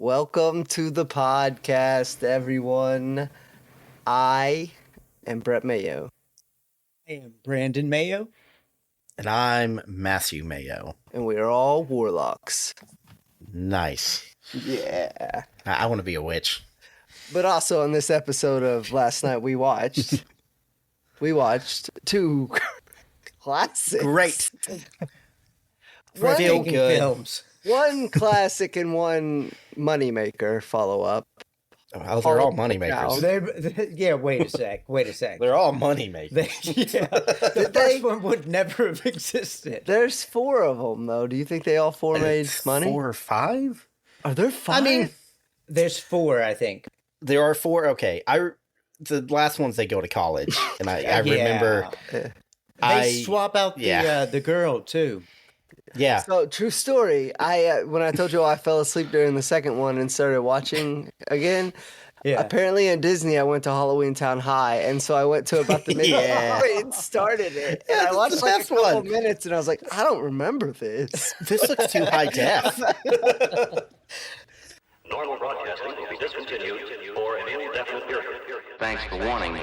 Welcome to the podcast, everyone. I am Brett Mayo. I am Brandon Mayo. And I'm Matthew Mayo. And we are all warlocks. Nice. Yeah. I want to be a witch. But also on this episode of last night, we watched two classics. Great. One, Feel good. Films. one classic and one moneymaker follow-up. Oh, they're all moneymakers. Yeah, wait a sec. They're all moneymakers. The first one would never have existed. There's four of them, though. Do you think they all four made money? 4 or 5? Are there five? I mean, There's 4, I think. there are 4. Okay. The last ones, they go to college. And I remember. They swap out the girl, too. Yeah. So, true story. When I told you I fell asleep during the second one and started watching again, apparently in Disney I went to Halloweentown High, and so I went to about the middle and started it. And I watched like a couple minutes, and I was like, I don't remember this. This looks too high def. Normal broadcasting will be discontinued for an indefinite period. Thanks for warning.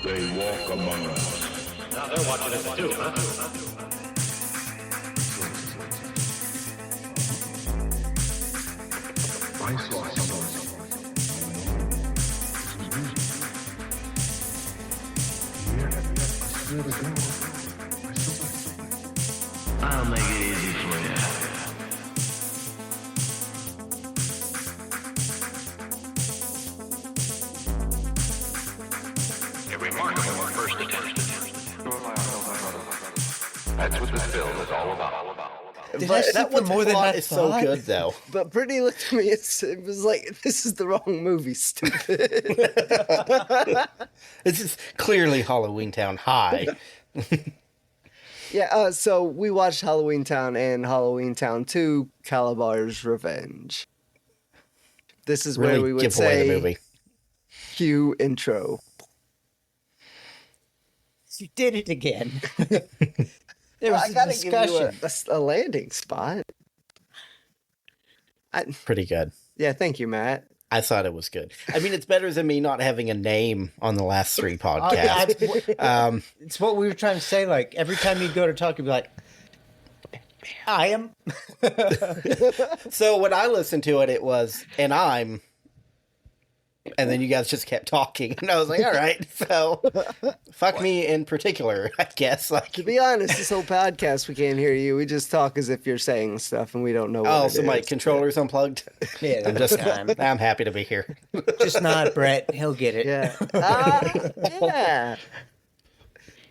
They walk among us. Now they're watching us too, huh? I saw someone. I'll make it easy for you. A remarkable first attempt. That's what this film is all about. Did I sleep for more than plot I is so thought? good, though. But Brittany looked at me, it was like, this is the wrong movie, stupid. This is clearly Halloweentown High. Yeah, so we watched Halloweentown and Halloweentown II, Kalabar's Revenge. This is Really where we would give away the say, movie. cue intro. You did it again. There was I gotta a discussion. give you a landing spot. Pretty good. Yeah, thank you, Matt. I thought it was good. I mean, it's better than me not having a name on the last 3 podcasts. It's what we were trying to say. Like, every time you go to talk, you'd be like, I am. So when I listened to it, it was, and I'm, and then you guys just kept talking. And I was like, all right, so fuck me in particular, I guess. Like, To be honest, this whole podcast, we can't hear you. We just talk as if you're saying stuff and we don't know what it so my is. controller's unplugged. Yeah, I'm happy to be here. just nod, Brett. He'll get it. Yeah. Yeah.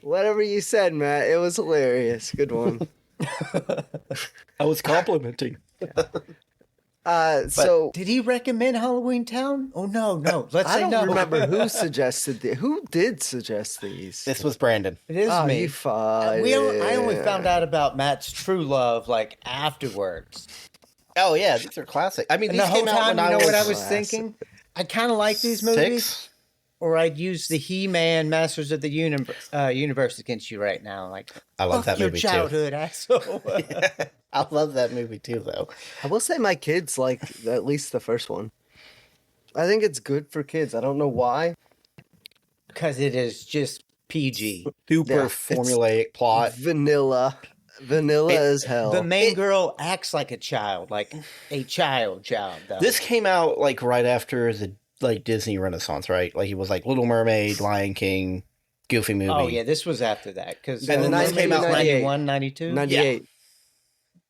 Whatever you said, Matt, it was hilarious. Good one. I was complimenting. So Did he recommend Halloweentown? Oh, no. Let's I say don't no. remember who suggested who did suggest these. This was Brandon. It is Oh, me. you fine. I only found out about Matt's true love like afterwards. Oh, yeah, these are classic. I mean, And these the whole came out time, when you know what I was classic. thinking? I kind of like these movies, 6. or I'd use the He-Man Masters of the Universe against you right now. Like, I love fuck that your movie, too. childhood, asshole. I love that movie, too, though. I will say my kids like at least the first one. I think it's good for kids. I don't know why. Because it is just PG. Super Yeah, formulaic plot. Vanilla as hell. The main girl acts like a child, though. This came out like right after the Disney Renaissance, right? Like it was like Little Mermaid, Lion King, Goofy movie. Oh, yeah, this was after that. Because And then this came out 91, 92? 98.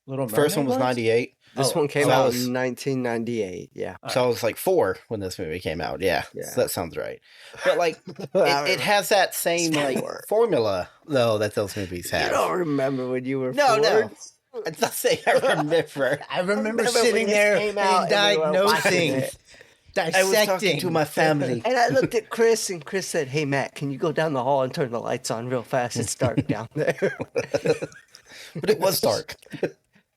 Little Mermaid First one was 98. This one came so I out was- in 1998. Yeah. So I was like 4 when this movie came out. Yeah, Yeah. So that sounds right. But like, it has that same like formula though that those movies have. You don't remember when you were No, 4? no. I'm not saying I remember. I remember when sitting this there came and out and we were watching diagnosing, it. I was talking to my family. And I looked at Chris, and Chris said, "Hey, Matt, can you go down the hall and turn the lights on real fast? It's dark down there." But it was dark.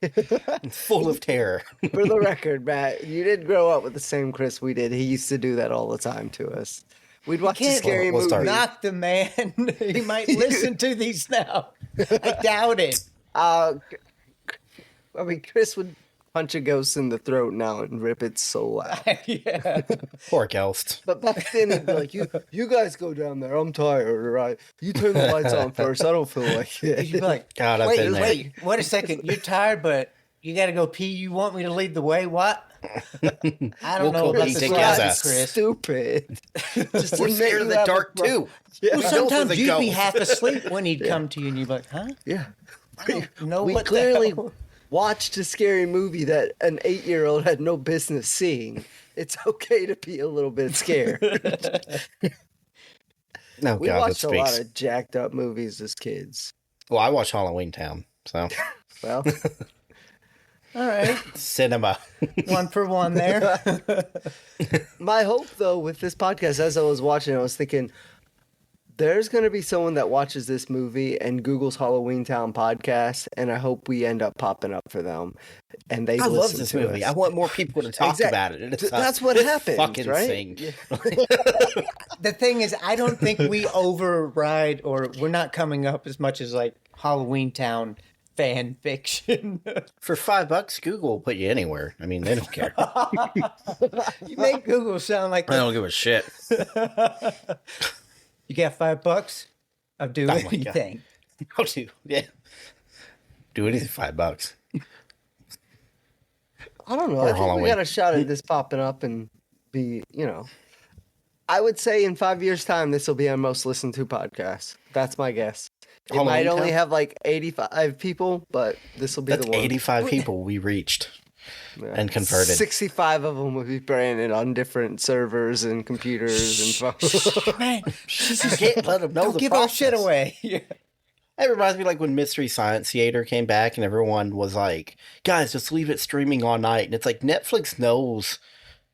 And full of terror. For the record, Matt, you didn't grow up with the same Chris we did. He used to do that all the time to us. We'd watch a Can't scary we'll movie. start. knock the man. He might listen to these now. I doubt it. I mean, Chris would punch a ghost in the throat now and rip its soul out. Yeah. Poor ghost. But back then, he'd be like, you guys go down there. I'm tired, all right? You turn the lights on first. I don't feel like it. You'd be like, God, I've been there. wait a second. You're tired, but you got to go pee. You want me to lead the way? What? I don't know We'll about pee the together. slides, Chris. Stupid. Just We're to make scared you of the have a dark, pro- too. Yeah. Well, Ghost sometimes is a you'd be ghost. half asleep when he'd come to you, and you'd be like, huh? Yeah. I don't know We what the clearly hell. watched a scary movie that an 8-year-old had no business seeing. It's okay to be a little bit scared. No, We God, that watched a lot speaks. of jacked up movies as kids. Well, I watched Halloweentown, so Well, All right. cinema. 1 for 1 there. my hope, though, with this podcast, as I was watching, I was thinking, there's going to be someone that watches this movie and Google's Halloweentown podcast, and I hope we end up popping up for them. And they I love listen this to movie. us. I want more people to talk Exact- about it. And it's That's what this happens, fucking right? thing. Yeah. The thing is, I don't think we override, or we're not coming up as much as like Halloweentown fan fiction. For $5, Google will put you anywhere. I mean, they don't care. You make Google sound like I don't give a shit. you got $5. I'll do Oh my God. anything. I'll do, yeah. Do anything for $5. I don't know. Or I think Halloween. we got a shot at this popping up and be, I would say in 5 years' time, this will be our most listened to podcast. That's my guess. It might Halloweentown? only have like 85 people, but this will be That's the one. 85 people we reached Yeah. and converted. 65 of them will be branded on different servers and computers and phones. Man, You can't let them know don't the give our shit process. away. It reminds me like when Mystery Science Theater came back and everyone was like, guys, just leave it streaming all night. And it's like Netflix knows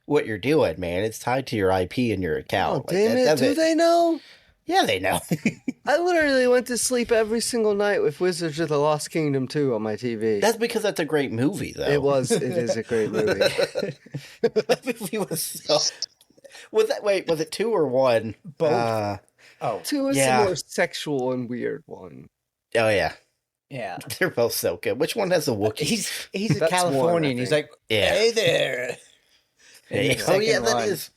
what you're doing, man. It's tied to your IP and your Oh, account. Like, damn it. that's Do they know? Yeah, they know. I literally went to sleep every single night with Wizards of the Lost Kingdom 2 on my TV. That's because that's a great movie, though. It is a great movie. That movie was so... Was it 2 or 1? Both. Oh, 2 is Yeah. the more sexual and weird one. Oh, yeah. yeah. They're both so good. Which one has the Wookiee? He's a That's one, I Californian. He's think. like, Yeah. hey there. And the Oh, yeah, second that one- is.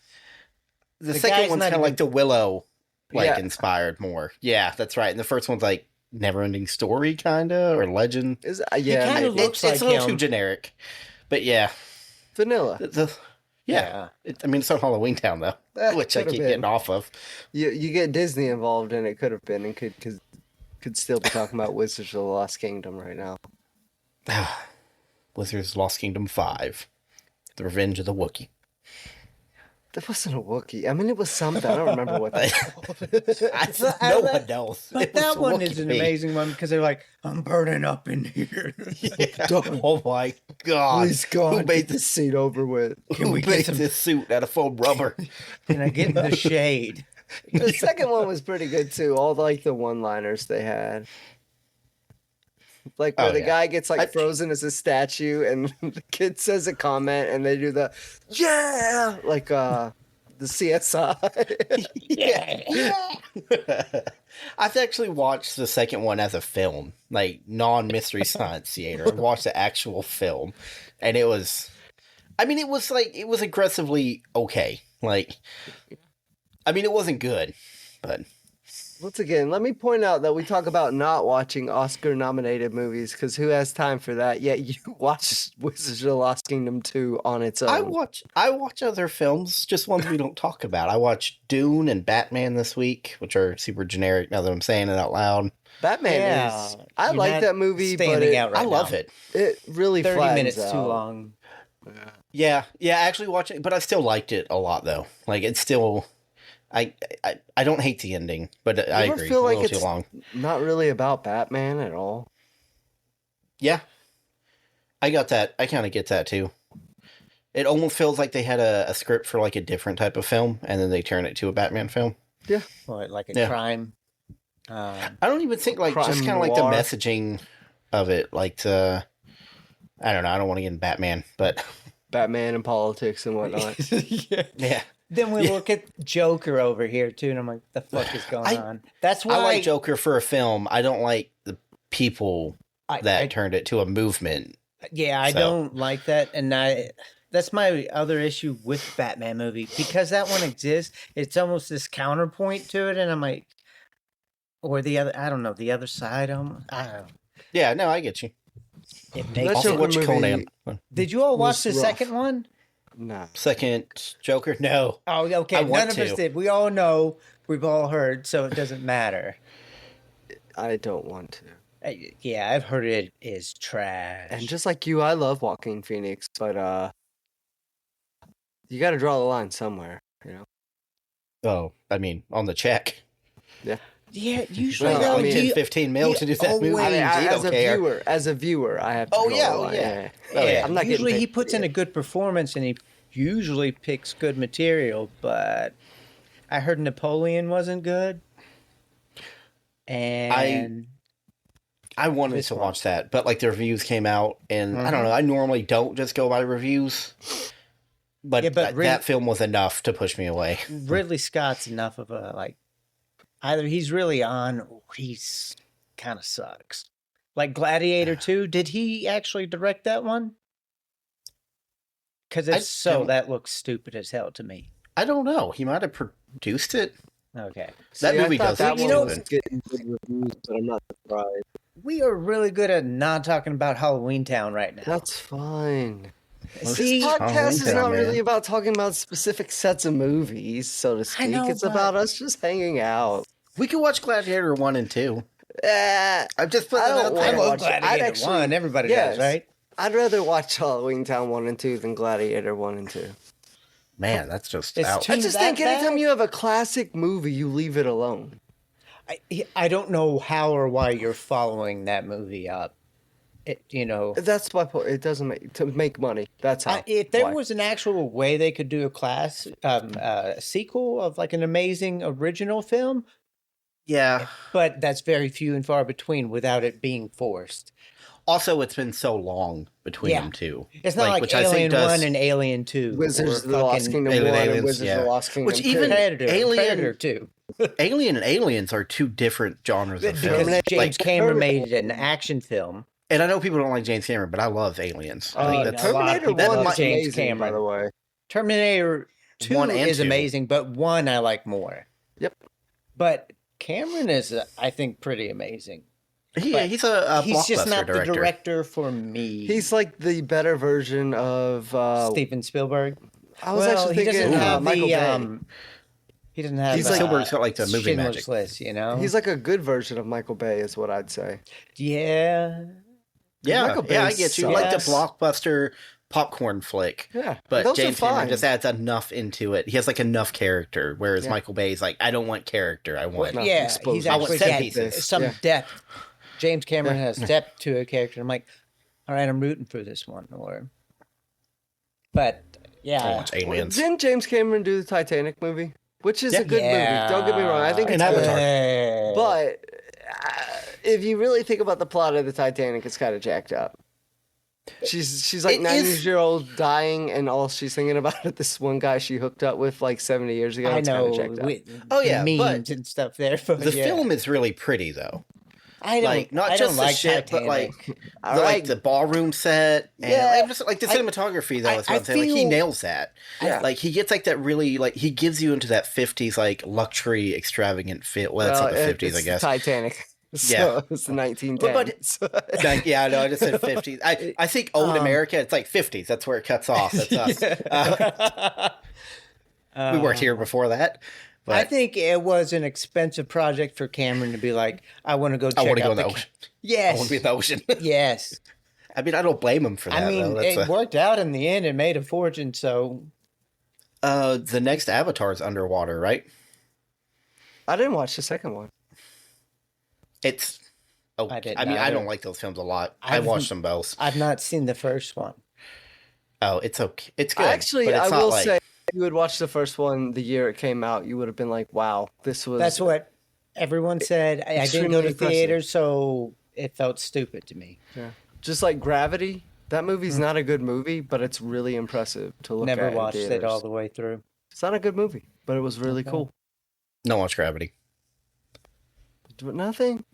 The The second guy's one's not kind of even- like the Willow, Yeah. inspired more. Yeah, that's right. And the first one's like Never-Ending Story, kind of, or Legend. Is yeah, kinda maybe. looks It's a like little him. too generic. But yeah. Vanilla. Yeah. I mean, it's on Halloweentown, though, which I could've keep been. getting off of. You get Disney involved, and it could have been, and could still be talking about Wizards of the Lost Kingdom right now. Wizards Lost Kingdom 5. The Revenge of the Wookiee. That wasn't a Wookiee. I mean, it was something. I don't remember what they called it. No one knows. But It was that a one is Wookiee an thing. amazing one because they're like, I'm burning up in here. Oh my God. Please, God, Who made this this, scene over with? who we get made some- this suit out of foam rubber? Can I get in the shade? The second one was pretty good too. All like the one-liners they had, like where Oh, the yeah. guy gets like frozen as a statue, and the kid says a comment, and they do the yeah, like the CSI. Yeah. I've actually watched the second one as a film, like non-Mystery Science Theater. I watched the actual film, and it was aggressively okay. Like, I mean, it wasn't good, but Once again, let me point out that we talk about not watching Oscar-nominated movies because who has time for that? Yet you watch Wizards of the Lost Kingdom 2 on its own. I watch other films, just ones we don't talk about. I watched Dune and Batman this week, which are super generic now that I'm saying it out loud. Batman Yeah, is. I you're like not that movie, but standing it, out right I love now. it. it really 30 flattens minutes out. too long. Yeah, actually watching it, but I still liked it a lot though. Like it's still, I don't hate the ending, but I ever agree, feel a like little it's too long. Not really about Batman at all. Yeah, I got that. I kind of get that too. It almost feels like they had a script for like a different type of film, and then they turn it to a Batman film. What, like a Yeah. crime? I don't even think like just Crime kind of like the noir. messaging of it, like the. I don't know. I don't want to get in Batman, but Batman and politics and whatnot. Yeah. yeah. Then we Yeah. look at Joker over here too, and I'm like, the fuck is going on? That's why I like Joker for a film. I don't like the people I that turned it to a movement Yeah, I don't like that, and that's my other issue with the Batman movie because that one exists. It's almost this counterpoint to it, and I'm like, or the other, I don't know, the other side. I don't know. Yeah, no, I get you. It That makes Also, Joker watch movie Conan. Did you all watch was the rough. second one? No. Second Joker? No. Oh, okay. I want None of us to. did. We all know. We've all heard, so it doesn't matter. I don't want to. Yeah, I've heard it is trash. And just like you, I love Joaquin Phoenix, but you got to draw the line somewhere, you know. Oh, I mean, on the check. Yeah. Yeah, usually Well, though, I mean, 10, 15 mil to do that movie. always- I mean, You don't care. as a viewer, I have to Oh, draw yeah, the oh, line. yeah. Oh, yeah, I'm not usually getting he paid puts for in it. a good performance and he usually picks good material, but I heard Napoleon wasn't good. And I wanted This to one. watch that, but like the reviews came out, and I don't know. I normally don't just go by reviews, but, Yeah, but that film was enough to push me away. Ridley Scott's enough of a either he's really on or he's kind of sucks. Like Gladiator 2, did he actually direct that one? Because if so, that looks stupid as hell to me. I don't know. He might have produced it. Okay. That movie I thought does that look one was stupid. getting good reviews, but I'm not surprised. We are really good at not talking about Halloweentown right now. That's fine. See, This podcast is Halloweentown, not really man. about talking about specific sets of movies, so to speak. know, It's but- about us just hanging out. We could watch Gladiator 1 and 2. Eh, I'm just putting I it don't out wanna I there. love watch it. I'd Gladiator actually- 1. Everybody yes. does, right? I'd rather watch Halloweentown 1 and 2 than Gladiator 1 and 2. Man, that's just It's out. too- I just that think anytime bad? you have a classic movie, you leave it alone. I don't know how or why you're following that movie up. That's my point. It doesn't make money. That's how. If there why. was an actual way they could do a sequel of like an amazing original film, Yeah. but that's very few and far between without it being forced. Also, it's been so long between Yeah. them two. It's not like which I think Alien does- 1 and Alien 2. Wizards or of the Lost fucking Kingdom Alien 1 and Aliens, Wizards yeah. of the Lost Kingdom Which 2. even- Predator, Alien- Predator 2. Alien and Aliens are two different genres of Because films. James Cameron made an action film. And I know people don't like James Cameron, but I love Aliens. I think that's a lot of Terminator people 1 love was James amazing, by Cameron. the way. Terminator 2 1 and is 2. amazing, but 1 I like more. Yep. But Cameron is, I think, pretty amazing. he's but a He's just blockbuster not director. the director for me. He's like the better version of. Steven Spielberg. I was actually he thinking doesn't have Michael the Bay. He doesn't have. He's like- Spielberg's got like the movie Schindler's magic. List, you know. He's like a good version of Michael Bay, is what I'd say. Yeah. Yeah, Michael yeah, I Bay's get you. sucks. Like the blockbuster popcorn flick. Yeah, But those James are fine. Cameron just adds enough into it. He has like enough character, whereas Yeah. Michael Bay's like, I don't want character. I want. No, Yeah, explosions. he's I want actually set got pieces. some Yeah. depth. James Cameron Yeah. has depth to a character. I'm like, all right, I'm rooting for this one. But I yeah, watch Aliens. Didn't James Cameron do the Titanic movie? Which is Yeah. a good movie. Don't get me wrong. I think And it's good. Avatar. But if you really think about the plot of the Titanic, it's kind of jacked up. She's like It 90-year-old dying, and all she's thinking about is this one guy she hooked up with like 70 years ago. I It's kinda know. jacked up. Oh, yeah, memes but and stuff there. But The yeah. film is really pretty though. I don't Like not I just don't the like shit, but Titanic. like All the, right. like the ballroom set and Yeah, like, just like the cinematography though. Is what I I'm saying. Like he feel- nails that. Yeah. Like he gets like that really like he gives you into that 50s like luxury extravagant fit. Well, that's not the 50s, I it's guess. Titanic. So Yeah. it's the 1910s. Like, yeah, no, I just said 50s. I think old America, it's like 50s. That's where it cuts off. That's us. We weren't here before that. But I think it was an expensive project for Cameron to be like, I want to go check I want to out go in the the ocean. I Yes. want to be in the ocean. Yes. I mean, I don't blame him for that. I mean, though. it worked out in the end. It made a fortune. So The next Avatar's underwater, right? I didn't watch the second one. It's. Oh, I didn't I mean, I either. don't like those films a lot. I I've- watched them both. I've not seen the first one. Oh, it's okay. It's good. Actually, but it's I not will like, say, if you would watch the first one the year it came out, you would have been like, wow, this was. That's what everyone said. I didn't go Extremely to impressive. theaters, so it felt stupid to me. Just like Gravity. That movie's not a good movie, but it's really impressive to look Never at. watched in it theaters. all the way through. It's not a good movie, but it was really cool. No watch Gravity. But nothing.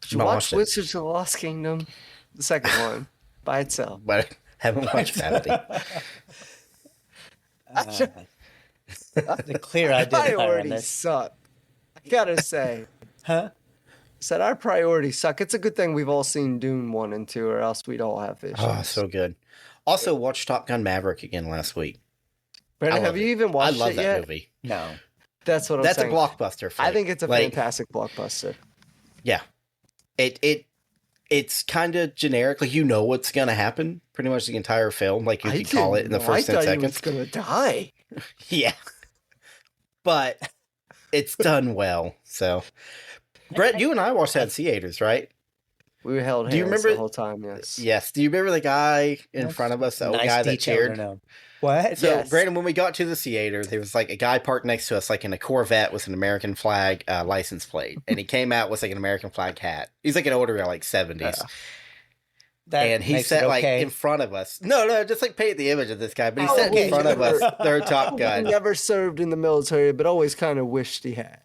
Did you No, I watch watched it. Wizards of the Lost Kingdom? The second one. by itself. But I haven't watched Family. The clear identifier on Priorities this. suck. I gotta say. Huh? Said our priorities suck. It's a good thing we've all seen Dune 1 and 2, or else we'd all have issues. Oh, so good. Also, watched Top Gun Maverick again last week. Brandon, have you even watched it yet? I love that movie. No. That's what I'm That's saying. a blockbuster. I think it's a fantastic blockbuster. Yeah. It's kind of generic. Like, you know what's going to happen pretty much the entire film. Like, you could call it in the first 10 seconds. I was going to die. Yeah. But it's done well. So, Brett, you and I watched that in theaters, right? We held hands Do you remember the whole time, yes. Yes. Do you remember the guy in front of us, the old guy that cheered? What? So, Yes. Brandon, when we got to the theater, there was like a guy parked next to us, like in a Corvette with an American flag license plate. And he came out with like an American flag hat. He's like an older guy, like 70s. And he sat like in front of us. No, just like paint the image of this guy. But he sat in front of us, third Top Gun. Never served in the military, but always kind of wished he had.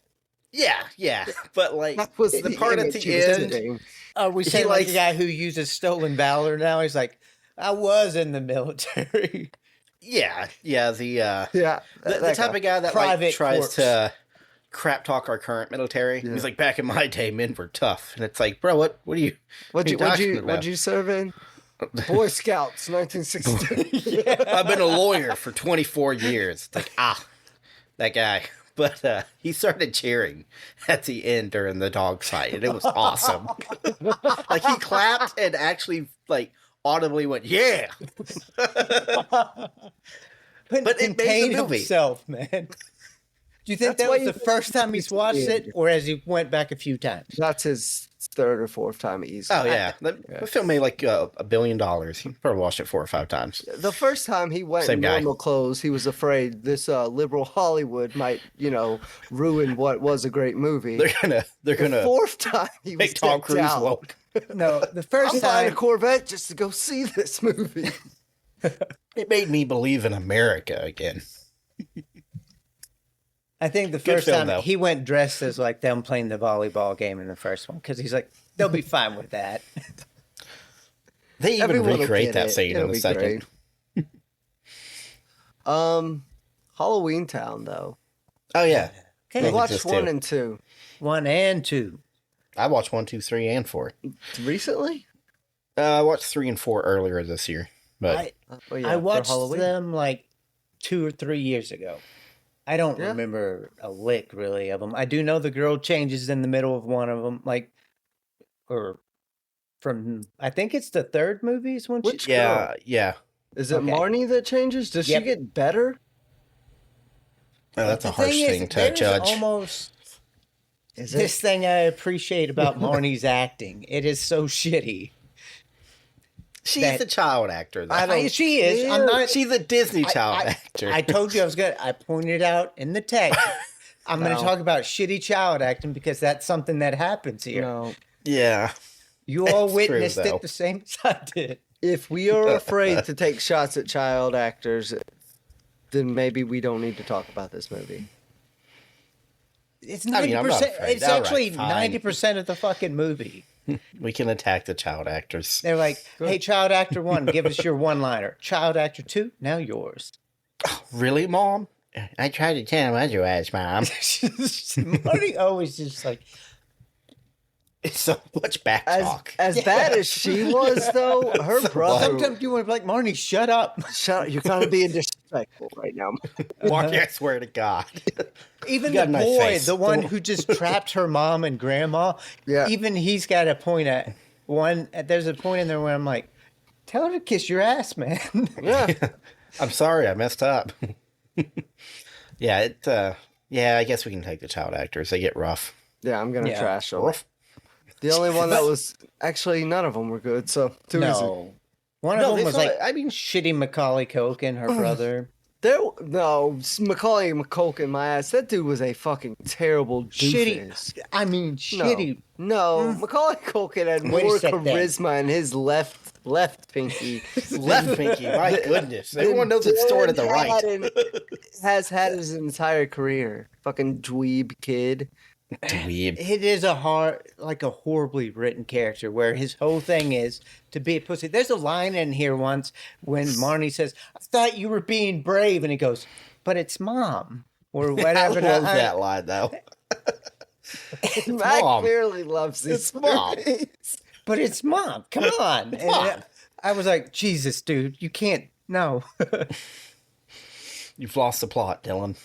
Yeah. But like, That was the part at image he the was end. giving. Are we saying like a guy who uses stolen valor now? He's like, I was in the military. Yeah. The that type guy. of guy that Private like tries corpse. to crap talk our current military. Yeah. He's like, back in my day, men were tough, and it's like, bro, what are you? What'd about? you serve in? Boy Scouts, 1960. I've been a lawyer for 24 years. It's like, that guy. But he started cheering at the end during the dog fight, and it was awesome. Like, he clapped and actually like audibly went, yeah. But it made the movie. himself, man. Do you think That's that why was the first time he's watched it, or has he went back a few times? That's his third or fourth time easily. Oh yeah, the film made like $1 billion. He probably watched it 4 or 5 times. The first time he went Same in guy. normal clothes, he was afraid this liberal Hollywood might, ruin what was a great movie. They're The gonna fourth time he was make Tom decked Cruise out. woke. No, the I'm first buying a time. Corvette just to go see this movie. It made me believe in America again. I think the Good first film, time though. he went dressed as like them playing the volleyball game in the first one because he's like, they'll be fine with that. They even Everyone will recreate get that it. scene It'll in the be second. great. Halloweentown though. Oh yeah, Okay, We Those watched exist, 1 too. and 2 1 and 2. I watched 1, 2, 3, and 4. recently. I watched 3 and 4 earlier this year, but Oh, yeah, I for watched Halloween. them like 2 or 3 years ago. I don't Yeah. remember a lick really of them. I do know the girl changes in the middle of one of them, I think it's the third movie is when she. Which yeah, girl? yeah. Is it Okay. Marnie that changes? Does Yep. she get better? Oh, that's a The harsh thing is, thing to there's judge. Almost Is this thing I appreciate about Marnie's acting. It is so shitty. She's that- a child actor, though. She is. I'm not. She's a Disney child actor. I told you I was good. I pointed out in the text. I'm going to No. talk about shitty child acting because that's something that happens here. No. yeah. You all It's true, witnessed though. it the same as I did. If we are afraid to take shots at child actors, then maybe we don't need to talk about this movie. It's I mean, I'm not 90%. afraid. It's All right, actually fine. 90% of the fucking movie. We can attack the child actors. They're like, hey, child actor 1, give us your one-liner. Child actor 2, now yours. Really, Mom? I tried to tell him otherwise, Mom. Marty always just like, It's so much back As talk. bad as she was, though, her brother. sometimes you want to be like, Marnie, shut up. Shut up. You're kind of being disrespectful right now. Marky, I swear to God. Even You got the a nice boy, face. the one who just trapped her mom and grandma, Yeah. even he's got a point at one. There's a point in there where I'm like, tell her to kiss your ass, man. Yeah. I'm sorry, I messed up. Yeah, I guess we can take the child actors. They get rough. Yeah, I'm going to Yeah. trash them. Rough. The only one that was actually none of them were good, so too easy. No. One No, of them they was saw- like, I mean, shitty Macaulay Culkin, her brother. Macaulay Culkin, my ass. That dude was a fucking terrible doofus. Shitty. I mean, shitty. No, Macaulay Culkin had Wait a more sec then. charisma in his left pinky. left pinky. My goodness. Everyone knows it's stored at the right. Has had his entire career. Fucking dweeb kid. Dweeb. It is a horribly written character where his whole thing is to be a pussy. There's a line in here once when Marnie says, "I thought you were being brave," and he goes, "But it's mom," or whatever. I love that line though. Matt mom. clearly loves these mom. movies. But it's mom. Come on. And I was like, Jesus, dude, you can't. No. You've lost the plot, Dylan.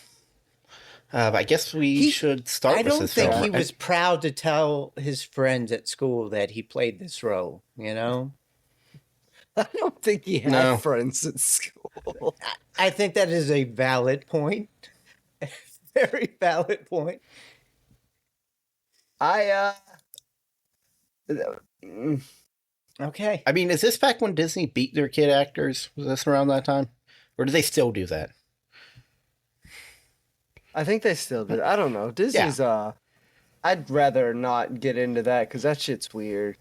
But I guess we should start I with don't this think film. he was proud to tell his friends at school that he played this role, you know? I don't think he had No. friends at school. I think that is a valid point. Very valid point. Okay. I mean, is this back when Disney beat their kid actors? Was this around that time? Or do they still do that? I think they still do. I don't know. Disney's, I'd rather not get into that because that shit's weird.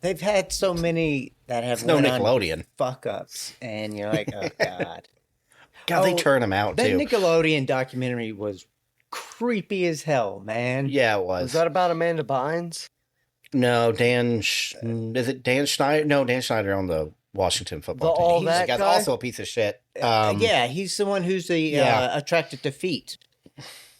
They've had so many that have It's no went on Nickelodeon. fuck ups, and you're like, oh, God. God, they turn them out, That too. Nickelodeon documentary was creepy as hell, man. Yeah, it Was was. that about Amanda Bynes? No, is it Dan Schneider? No, Dan Schneider on the Washington football The team. all He's that guy's guy? also a piece of shit. Yeah, he's the one who's the Yeah. attracted to feet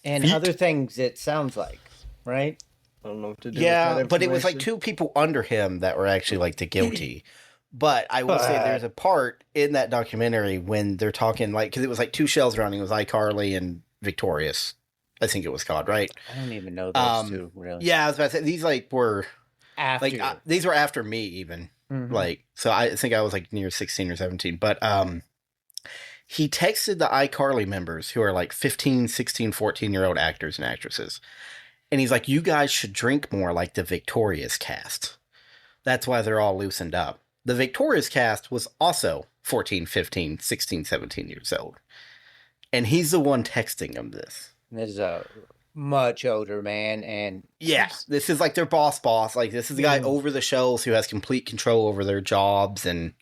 and Feet? other things. It sounds like, right? I don't know what to do Yeah, with that but it was like information. two people under him that were actually like the guilty. But I will say there's a part in that documentary when they're talking like, because it was like two shells running. It was iCarly and Victorious. I think it was called, right? I don't even know those two really. Yeah, I was about to say these like were After like these were after me even. Mhm. Like, so I think I was like near 16 or 17. But he texted the iCarly members who are like 15, 16, 14-year-old actors and actresses. And he's like, you guys should drink more like the Victorious cast. That's why they're all loosened up. The Victorious cast was also 14, 15, 16, 17 years old. And he's the one texting them this. This is a much older man, and Yeah, this is like their boss. Like, this is the guy over the shelves who has complete control over their jobs and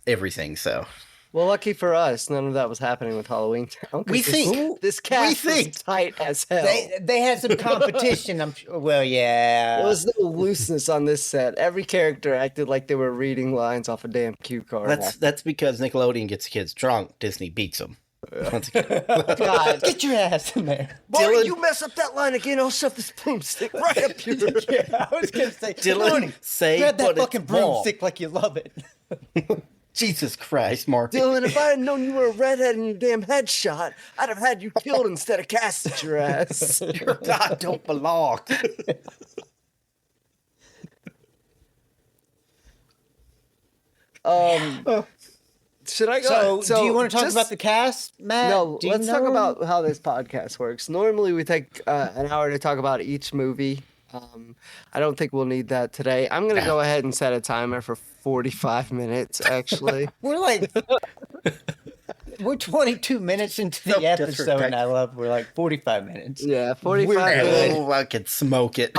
everything. So Well, lucky for us, none of that was happening with Halloweentown. 'cause We think. this cast We think. was tight as hell. they had some competition. I'm sure. Well, yeah. There was no looseness on this set. Every character acted like they were reading lines off a damn cue card. that's because Nickelodeon gets kids drunk. Disney beats them. God. Get your ass in there. Marty, Dylan- you mess up that line again, I'll shove this broomstick right up your... Yeah, I was gonna say, Dylan, Marnie, say grab that but it's fucking wrong. broomstick like you love it. Jesus Christ, Mark. Dylan, if I had known you were a redhead and your damn headshot, I'd have had you killed instead of casted your ass. Your God don't belong. Should I go? So, do you want to talk just- about the cast, Matt? No, Do you let's know talk him? about how this podcast works. Normally, we take an hour to talk about each movie. I don't think we'll need that today. I'm going to go ahead and set a timer for 45 minutes, actually. We're 22 minutes into the episode, and we're like 45 minutes. Yeah, 45 minutes. Oh, I could smoke it.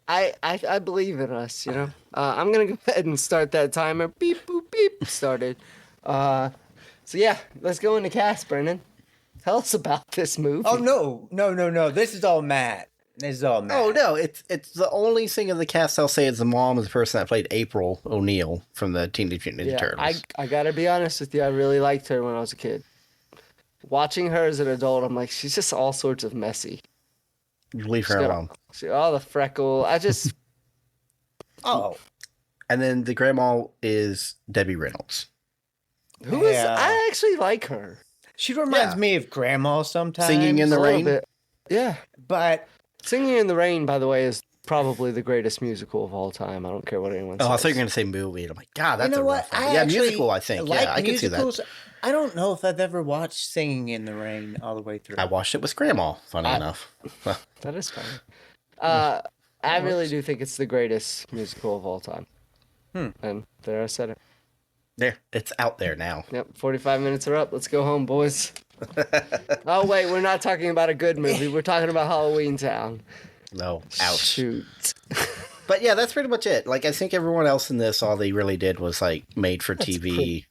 I believe in us, you know. I'm going to go ahead and start that timer. Beep, boop, beep. Started. So, yeah, let's go into cast, Brennan. Tell us about this movie. Oh, no. This is all Matt. Oh no, it's the only thing of the cast I'll say is the mom is the person that played April O'Neil from the Teenage Mutant Ninja Turtles. I gotta be honest with you. I really liked her when I was a kid. Watching her as an adult, I'm like, she's just all sorts of messy. You leave her alone. All the freckle. I just. Oh. And then the grandma is Debbie Reynolds. Who is? Yeah. I actually like her. She reminds me of Grandma sometimes. Singing in the A little rain. bit. Yeah. But Singing in the Rain, by the way, is probably the greatest musical of all time. I don't care what anyone says. Oh, I thought you were going to say movie. And I'm like, God, that's you know a what? rough one. I Yeah, actually musical, I think. like Yeah, I can see that. musicals. I don't know if I've ever watched Singing in the Rain all the way through. I watched it with Grandma, funny enough. That is funny. I really do think it's the greatest musical of all time. And there I said it. There, it's out there now. Yep, 45 minutes are up. Let's go home, boys. Oh, wait, we're not talking about a good movie. We're talking about Halloweentown. No, ouch. Shoot. But yeah, that's pretty much it. Like, I think everyone else in this, all they really did was like made for TV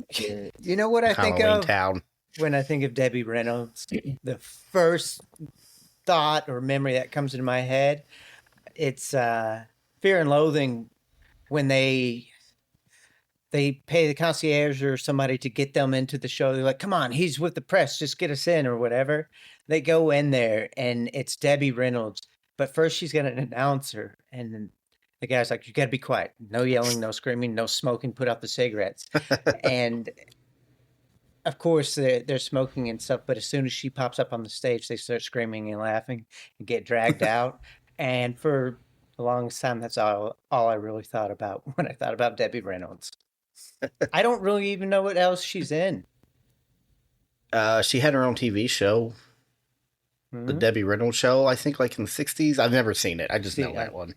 You know what I think of? Halloweentown. when I think of Debbie Reynolds, the first thought or memory that comes into my head, it's Fear and Loathing when they pay the concierge or somebody to get them into the show. They're like, come on, he's with the press, just get us in or whatever. They go in there and it's Debbie Reynolds. But first she's got an announcer and then the guy's like, you got to be quiet. No yelling, no screaming, no smoking, put out the cigarettes. And of course they're smoking and stuff. But as soon as she pops up on the stage, they start screaming and laughing and get dragged out. And for the longest time, that's all I really thought about when I thought about Debbie Reynolds. I don't really even know what else she's in. She had her own TV show, the Debbie Reynolds Show, I think, like in the 60s. I've never seen it. I just know that one.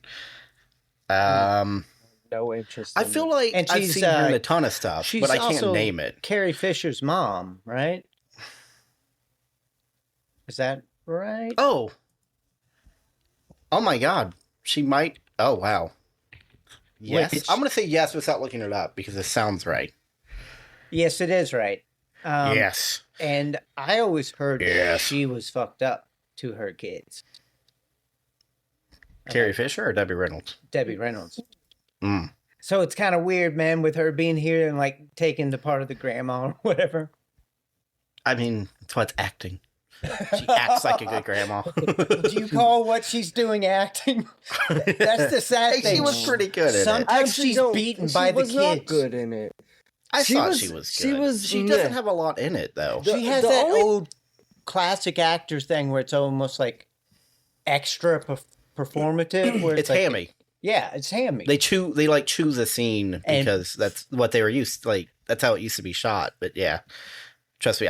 No interest. I feel like And I've she's, seen her in a ton of stuff, She's but I can't also name it. Carrie Fisher's mom, right? Is that right? Oh my God. She might. Oh, wow. Yes. Which- I'm going to say yes without looking it up because it sounds right. Yes, it is right. Yes. And I always heard that Yes. she was fucked up to her kids. Carrie Fisher or Debbie Reynolds? Debbie Reynolds. Mm. So it's kind of weird, man, with her being here and like taking the part of the grandma or whatever. I mean, that's why it's acting. She acts like a good grandma. Do you call what she's doing acting? That's the sad Hey, thing. she was pretty good at it. Sometimes she's beaten by the kids. She was not good in it. I thought was- she was she good. was- She meh. doesn't have a lot in it, though. She has the that only- old classic actor thing where it's almost like extra performative. Where It's like, hammy. Yeah, it's hammy. They choose a scene And- because that's what they were used to, like. That's how it used to be shot. But yeah, trust me,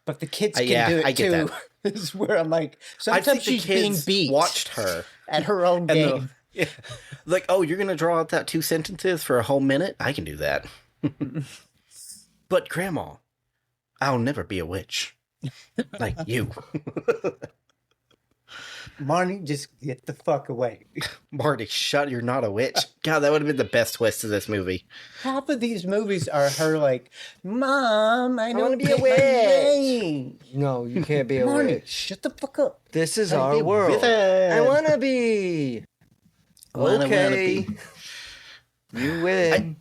but the kids can yeah, do it I get too. that. This is where I'm like, I sometimes think the she's being kids beat watched her at her own and game. like, oh, you're gonna draw out that 2 sentences for a whole minute? I can do that. But Grandma, I'll never be a witch like you. Marnie, just get the fuck away. Marty, shut! You're not a witch. God, that would have been the best twist of this movie. Half of these movies are her like, Mom, I wanna don't be a get my witch." name. No, you can't be a Marnie, witch. shut the fuck up. This is I'll our be a world. wizard. I want to be. Wanna Okay. be. You win.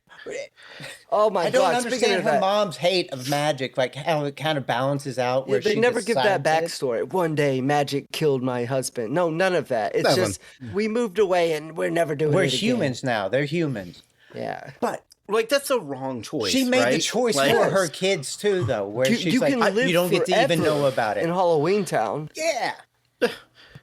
Oh my I don't God! Speaking understand of her that, mom's hate of magic, like how it kind of balances out. Where they she's never a give that scientist. backstory. One day, magic killed my husband. No, none of that. It's Nothing. just we moved away and we're never doing We're it again. humans now. They're humans. Yeah. But Like, that's a wrong choice. she made the right? choice Like, for her kids too, though, where You, she's you like, can live you don't get to even forever know about it. in Halloweentown. Yeah.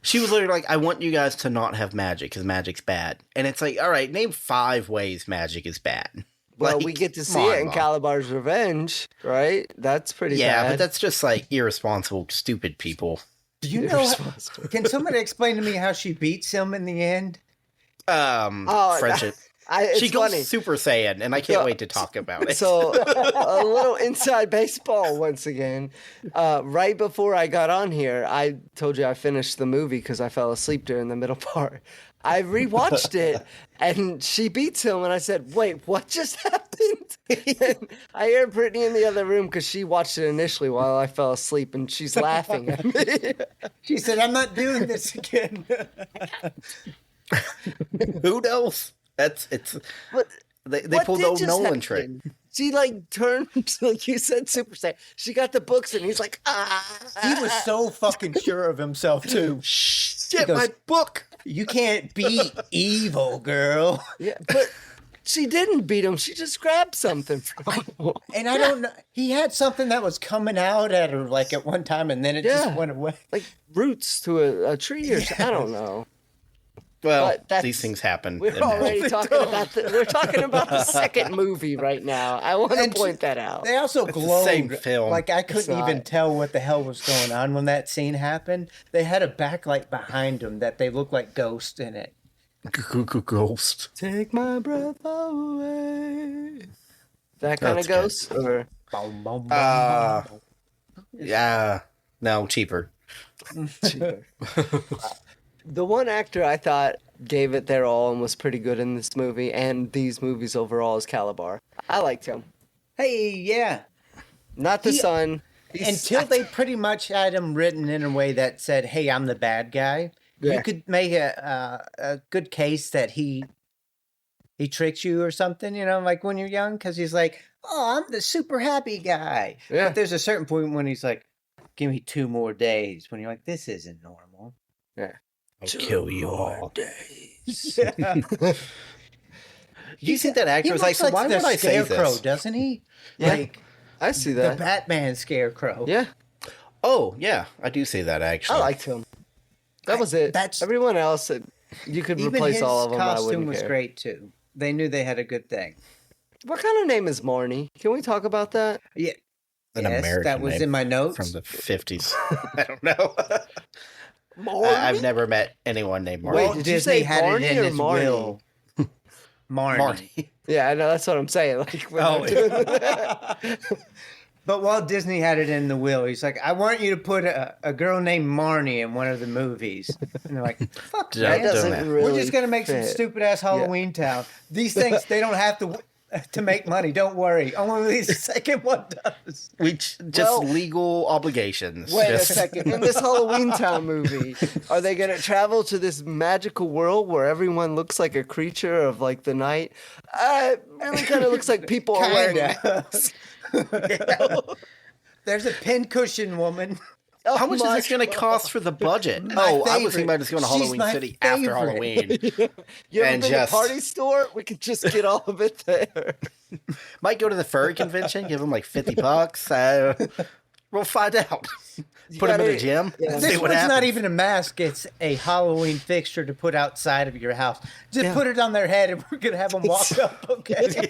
She was literally like, I want you guys to not have magic because magic's bad. And it's like, all right, name 5 ways magic is bad. Well, Like, we get to come see on, it in Mom. Calabar's Revenge, right? That's pretty Yeah, bad. but that's just like irresponsible, stupid people. Do you know? Irresponsible. Can somebody explain to me how she beats him in the end? Friendship. It's She goes funny. Super Saiyan, and I can't So- wait to talk about it. So a little inside baseball once again. Right before I got on here, I told you I finished the movie because I fell asleep during the middle part. I rewatched it, and she beats him, and I said, "Wait, what just happened?" And I hear Brittany in the other room because she watched it initially while I fell asleep, and she's laughing at me. She said, "I'm not doing this again." Who knows? It's But they what pulled did the old just Nolan happen? trick. She like turned, like you said, Super Saiyan. She got the books, and he's like, "Ah." He was so fucking sure of himself too. Shit, goes- my book. You can't beat evil, girl. Yeah, but she didn't beat him. She just grabbed something from him. And I don't know. He had something that was coming out at her like at one time, and then it just Yeah. went away. Like roots to a tree or something. I don't know. Well, But that's- these things happen. We're in already magic. talking about we're talking about the second movie right now. I want to And point that out. They also the glowed. same film. Like I couldn't not. even tell what the hell was going on when that scene happened. They had a backlight behind them that they looked like ghosts in it. Ghost. Take my breath away. That kind That's of ghost, or Boom, boom, boom, Uh, boom. Yeah. No, cheaper. the one actor I thought gave it their all and was pretty good in this movie and these movies overall is Kalabar. I liked him. Hey, yeah. Not the son. until they pretty much had him written in a way that said, "Hey, I'm the bad guy." Yeah. You could make a good case that he tricks you or something, like when you're young, because he's like, "Oh, I'm the super happy guy." Yeah. But there's a certain point when he's like, "Give me 2 more days," when you're like, "This isn't normal." Yeah. I'll kill you all. Days. You think that actor He was like, looks so why the would I say Scarecrow, this? doesn't he? Yeah. Like I see the that. Batman Scarecrow. Yeah. Oh, yeah, I do see that I actually. liked him. That was it. that's- Everyone else, you could Even replace his all of them. I costume wouldn't was care. great too. They knew they had a good thing. What kind of name is Marnie? Can we talk about that? Yeah, An yes, American that was name in my notes. from the 50s. I don't know. Marnie? I've never met anyone named Marty. Wait, Walt did you Disney say had Barney it in or his Marnie? will. Marnie. Marty. Yeah, I know. That's what I'm saying. Like, we're Oh, not doing that. But Walt Disney had it in the will. He's like, I want you to put a girl named Marnie in one of the movies. And they're like, fuck Yeah, man. That doesn't that. really We're just going to make some fit. stupid ass Halloween Town. These things, they don't have to make money. Don't worry. Only the second one does. Just legal obligations. Wait Just- a second. In this Halloweentown movie, are they going to travel to this magical world where everyone looks like a creature of like the night? It really kind of looks like people are wearing Kinda. masks. There's a pincushion woman. How much is this going to cost for the budget? My I was favorite. thinking about just going to She's Halloween my City after favorite. Halloween. You ever And been just- to Party Store? We could just get all of it there. Might go to the furry convention, give them like $50. We'll find out. Put them in gotta- the gym. yeah. See This what one's happens. not even a mask. It's a Halloween fixture to put outside of your house. Just put it on their head and we're going to have them walk up, okay?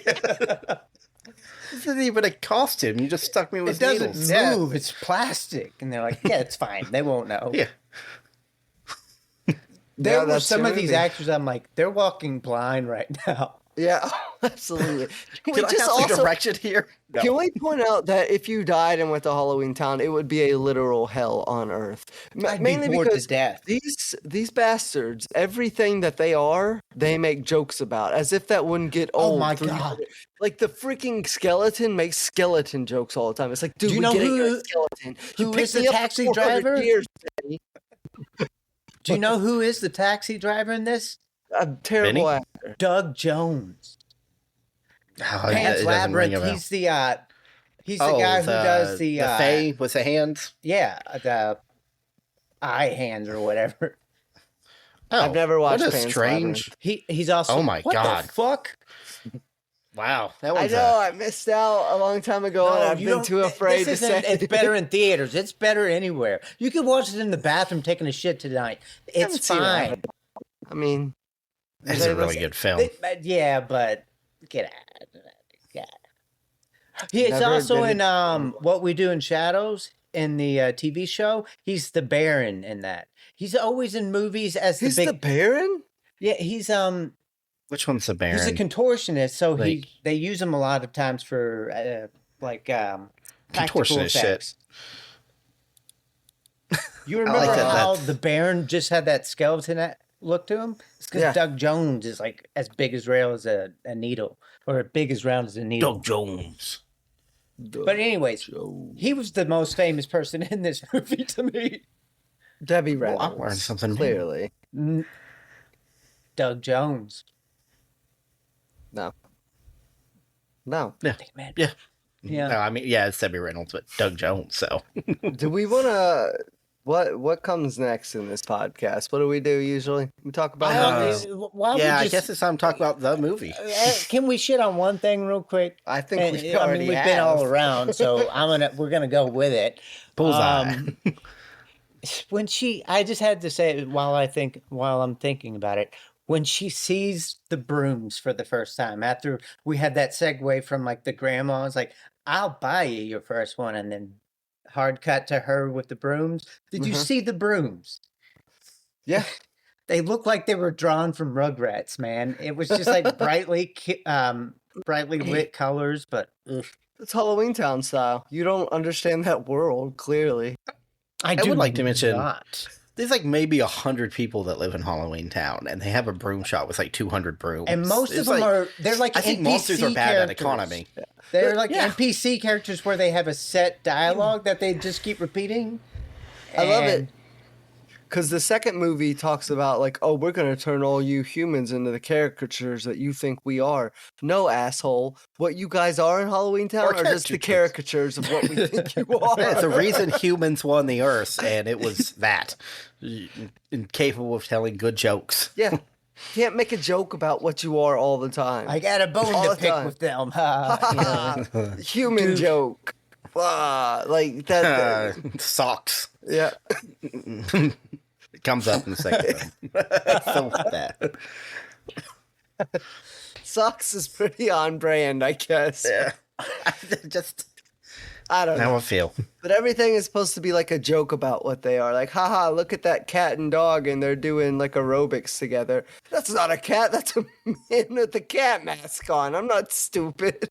This isn't even a costume. You just stuck me It with doesn't needles. move. It's plastic. And they're like, yeah, it's fine. They won't know. Yeah. There Yeah, were that's some the of these movie. actors, I'm like, they're walking blind right now. Yeah, absolutely. Can we Did I just have the also direction here? No. can we point out that if you died and went to Halloweentown, it would be a literal hell on earth. I'd be Mainly bored to because death. these bastards, everything that they are, they make jokes about, as if that wouldn't get old. my 300 God. Like the freaking skeleton makes skeleton jokes all the time. It's like, dude, Do you we know get it, you're who- a skeleton. You who picked is the me up for taxi 400 driver? Years, Danny. Do you know who is the taxi driver in this? A terrible Benny? actor. Doug Jones. Oh, Pants it doesn't ring a Labyrinth. bell. He's the guy who does the Fae with the hands. yeah, the eye hands or whatever. Oh, I've never watched What a Pan's strange. He's also Oh my what God. the fuck? Wow, that I one's know, I missed out a long time ago, and I've you been don't- too afraid to this say. isn't- It's better in theaters. It's better anywhere. You could watch it in the bathroom taking a shit tonight. haven't It's seen that. fine. I mean, It's a really good film. Yeah, but get out. Yeah. He's Never also been- in What We Do in Shadows in the TV show. He's the Baron in that. He's always in movies as he's the the big. Baron. Yeah, he's Which one's the Baron? he's a contortionist, so Like- they use him a lot of times for practical Contortionist shit. effects. You I remember like that. how That's- the Baron just had that skeleton look to him? It's because Yeah. Doug Jones is like as big as rail as a needle, or big as round as a needle. Doug Jones. But anyways, he was the most famous person in this movie to me. Debbie Well, Reynolds. I'm learning something new. Clearly, Doug Jones. no. Man. Yeah. Yeah. No, I mean, yeah, it's Debbie Reynolds, but Doug Jones. So Do we want to? What comes next in this podcast? What do we do usually? We talk about movies. Why don't we yeah, I just- guess it's time to talk about the movie. Can we shit on one thing real quick? I think And, we already we've have. been all around, so we're gonna go with it. Bullseye. When I just had to say it while I'm thinking about it. When she sees the brooms for the first time, after we had that segue from like the grandma, it's like, I'll buy you your first one, and then hard cut to her with the brooms. Did you Mhm. see the brooms? Yeah. They look like they were drawn from Rugrats, man. It was just like brightly lit colors, but ugh. It's Halloweentown style. You don't understand that world clearly. I would like to mention- not. There's like maybe 100 people that live in Halloweentown, and they have a broom shop with like 200 brooms. And most It's of them like- they're like I think NPC monsters are bad at characters. economy. They're like NPC characters where they have a set dialogue that they just keep repeating. I love it. Because the second movie talks about, like, oh, we're going to turn all you humans into the caricatures that you think we are. No, asshole. What you guys are in Halloweentown are just the caricatures of what we think you are. It's the reason humans won the Earth, and it was that. Incapable of telling good jokes. Yeah. Can't make a joke about what you are all the time. I got a bone to pick with them. Human joke. Like that. Socks. Yeah. It comes up in the second one. So that. Socks is pretty on brand, I guess. Yeah. I don't know how I feel. But everything is supposed to be like a joke about what they are. Like, haha, look at that cat and dog, and they're doing like aerobics together. That's not a cat. That's a man with a cat mask on. I'm not stupid.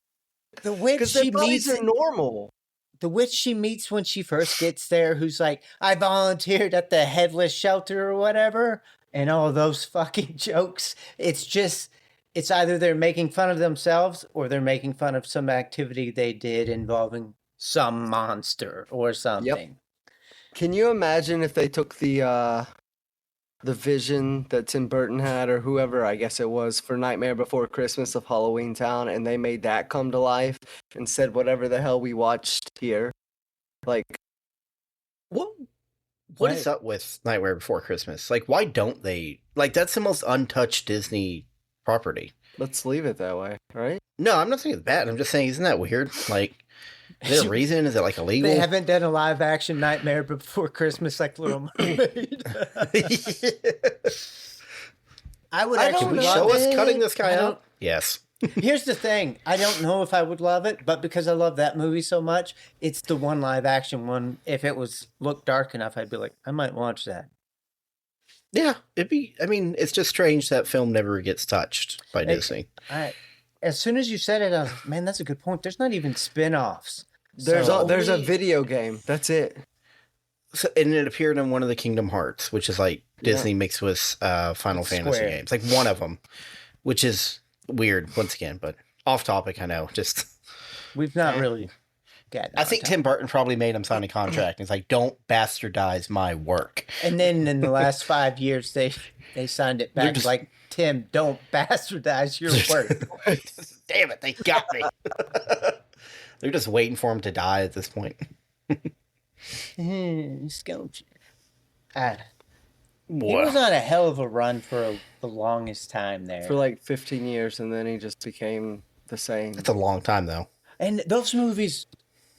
The witch she meets are normal. The witch she meets when she first gets there, who's like, I volunteered at the headless shelter or whatever, and all those fucking jokes. It's either they're making fun of themselves or they're making fun of some activity they did involving some monster or something. Yep. Can you imagine if they took the vision that Tim Burton had, or whoever, I guess it was, for Nightmare Before Christmas of Halloweentown, and they made that come to life and said whatever the hell we watched here? Like, what is up with Nightmare Before Christmas? Like, why don't they? Like, that's the most untouched Disney property. Let's leave it that way, right? No, I'm not saying it's bad. I'm just saying, isn't that weird? Like, is there a reason? Is it like illegal? They haven't done a live action Nightmare Before Christmas like Little Mermaid. I would actually show us cutting this guy out. Yes. Here's the thing. I don't know if I would love it, but because I love that movie so much, it's the one live action one. If it looked dark enough, I'd be like, I might watch that. Yeah, it's just strange that film never gets touched by Disney. As soon as you said it, I was like, man, that's a good point. There's not even spin-offs. There's a video game. That's it. So, and it appeared in one of the Kingdom Hearts, which is like Disney mixed with Final Fantasy games. Like one of them, which is weird once again, but off topic, I know. Just we've not really gotten I think Tim Burton probably made him sign a contract. And it's like, don't bastardize my work. And then in the last 5 years, they signed it back like, Tim, don't bastardize your work. Damn it, they got me. They're just waiting for him to die at this point. He was on a hell of a run for the longest time there. For like 15 years, and then he just became the same. That's a long time, though. And those movies,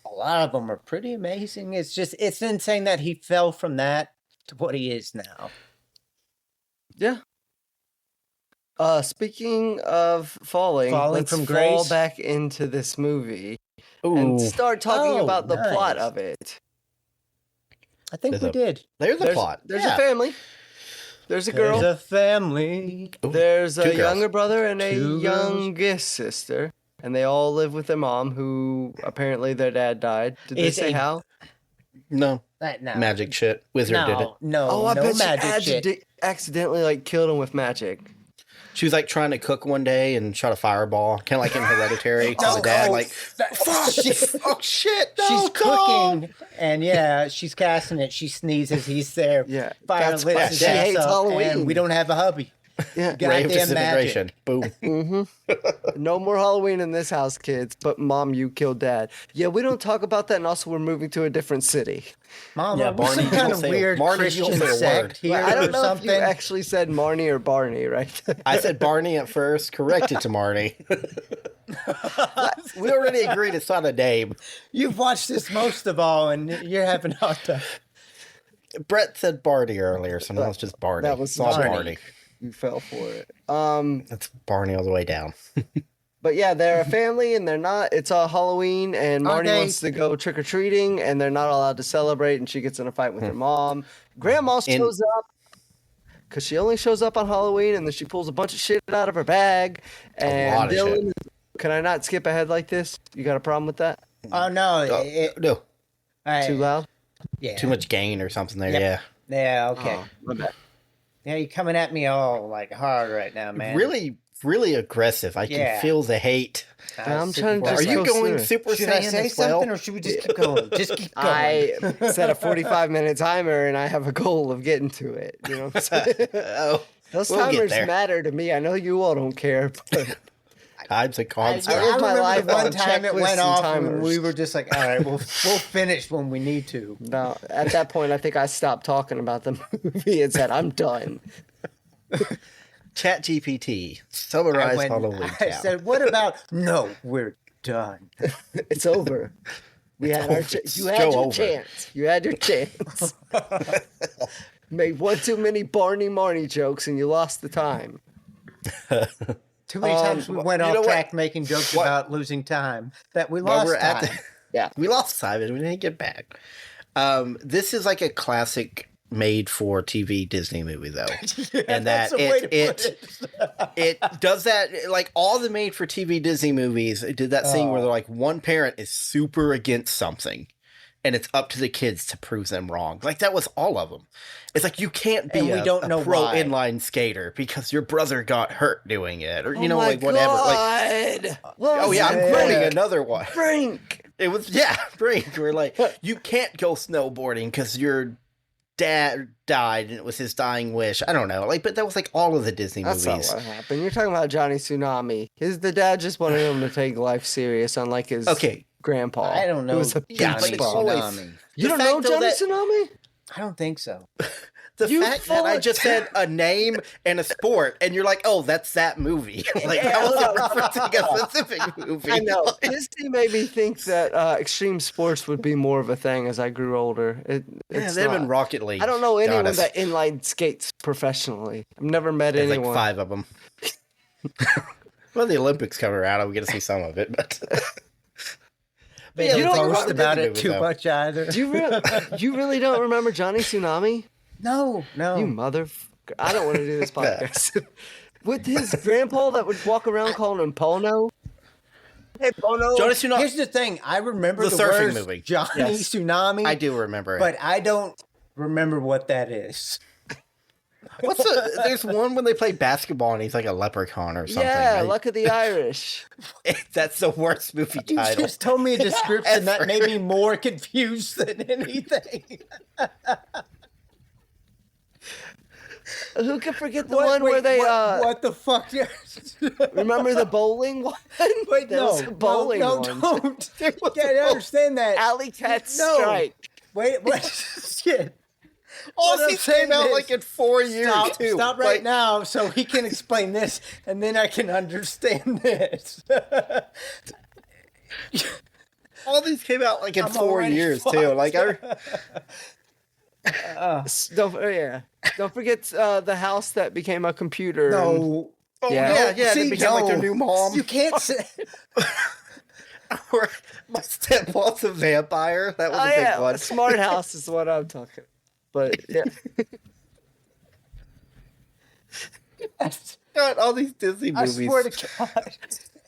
a lot of them are pretty amazing. It's insane that he fell from that to what he is now. Yeah. Speaking of falling let's from fall grace back into this movie and start talking about the plot of it. I think we did. There's a plot. There's a family. There's a girl. There's a family. There's a younger brother and a youngest sister. And they all live with their mom, who apparently their dad died. Did they say how? No. No. Magic shit. Wizard did it. No, I bet magic she accidentally like killed him with magic. She was like trying to cook one day and shot a fireball, kind of like in Hereditary. The dad, like, fuck, oh shit, no, she's cooking, and she's casting it. She sneezes, he's there. Yeah, fire lit his she hates up, Halloween. and we don't have a hubby. Yeah, Ray of disintegration. Boom. Mm-hmm. No more Halloween in this house, kids. But Mom, you killed Dad. Yeah, we don't talk about that, and also we're moving to a different city. Mom, Barney, kind of weird Christian sect here. I don't know something. if you actually said Marnie or Barney, right? I said Barney at first, corrected to Marnie. We already agreed it's not a name. You've watched this most of all, and you're having a hard time. Brett said Barney earlier, so now it's just Barney. That was Barney. You fell for it. That's Barney all the way down. But yeah, they're a family, and they're not. It's all Halloween, and Marnie wants to go trick or treating, and they're not allowed to celebrate. And she gets in a fight with her mom. Grandma shows up because she only shows up on Halloween, and then she pulls a bunch of shit out of her bag. And Dylan, can I not skip ahead like this? You got a problem with that? Oh no, no. Too loud? Yeah, too much gain or something there. Yep. Yeah. Okay. Oh, my bad. Yeah, you're coming at me all like hard right now, man. Really really aggressive. I can feel the hate. I'm trying to Are just you go going through it. Super Should Saiyan I say as well? something, or should we just keep going? Just keep going. I set a 45-minute timer, and I have a goal of getting to it. You know what I'm saying? Oh, Those we'll get timers there. matter to me. I know you all don't care, but Time's a I constant. live my remember life the one on time it checklists went and off, and timers. we were just like, all right, we'll finish when we need to. no. At that point, I think I stopped talking about the movie and said, "I'm done." Chat GPT. Summarize Halloween I Town. said, what about, no, we're done. It's over. We had our you had Go your over. chance. You had your chance. Made one too many Marnie jokes, and you lost the time. Too many times we went you off know what? track making jokes about losing time that we While lost we're time. Yeah. We lost time and we didn't get back. This is like a classic made for TV Disney movie though. And that that's a way to put it does that, like all the made for TV Disney movies, it did that thing where they're like one parent is super against something and it's up to the kids to prove them wrong. Like that was all of them. It's like you can't be And we don't know a pro why. inline skater because your brother got hurt doing it or you know my like whatever. Like God. oh yeah, I'm quoting another one. Frank. It was Brink. We're like, you can't go snowboarding because your dad died and it was his dying wish. I don't know, like, but that was like all of the Disney That's movies. not what happened. You're talking about Johnny Tsunami. The dad just wanted him to take life serious, unlike his grandpa. I don't know. Who was a Yeah, beach but bum. always- Tsunami. You the don't know fact, though, Johnny that- Tsunami? I don't think so. The You fact that I full just of- said a name and a sport, and you're like, oh, that's that movie. Like that wasn't referencing a specific movie. I know. Disney made me think that extreme sports would be more of a thing as I grew older. It's them not. in Rocket League. I don't know anyone Got us. that inline skates professionally. I've never met There's anyone. like 5 of them. Well, the Olympics come around, we get to see some of it, but. They Yeah, don't let's talk post about the about Disney it movies, too though. much either. You really don't remember Johnny Tsunami? No. You mother. I don't want to do this podcast. With his grandpa that would walk around calling him Pono. Hey, Pono. Johnny Tsunami. Here's the thing. I remember The the, surfing words movie. Johnny Yes. Tsunami. I do remember it. But I don't remember what that is. There's one when they play basketball and he's like a leprechaun or something. Yeah, right? Luck of the Irish. That's the worst movie You title. just told me a description that made me more confused than anything. Who can forget the one where they what the fuck? remember the bowling one? Wait, There was a bowling no, one. don't. Can't understand that. Alley Cat No. Strike. Wait, what? Shit. All What I'm these saying came out is- like in 4 years Stop, too. stop Like, right now so he can explain this, and then I can understand this. All these came out like in I'm 4 already years too. fucked. Like Don't forget the house that became a computer. No. Yeah. yeah, See, they became like their no. new mom. You can't say. Or my stepmom's a vampire. That was Oh a big yeah, one. Smart House is what I'm talking. But yeah, God, all these Disney I movies. swear to God,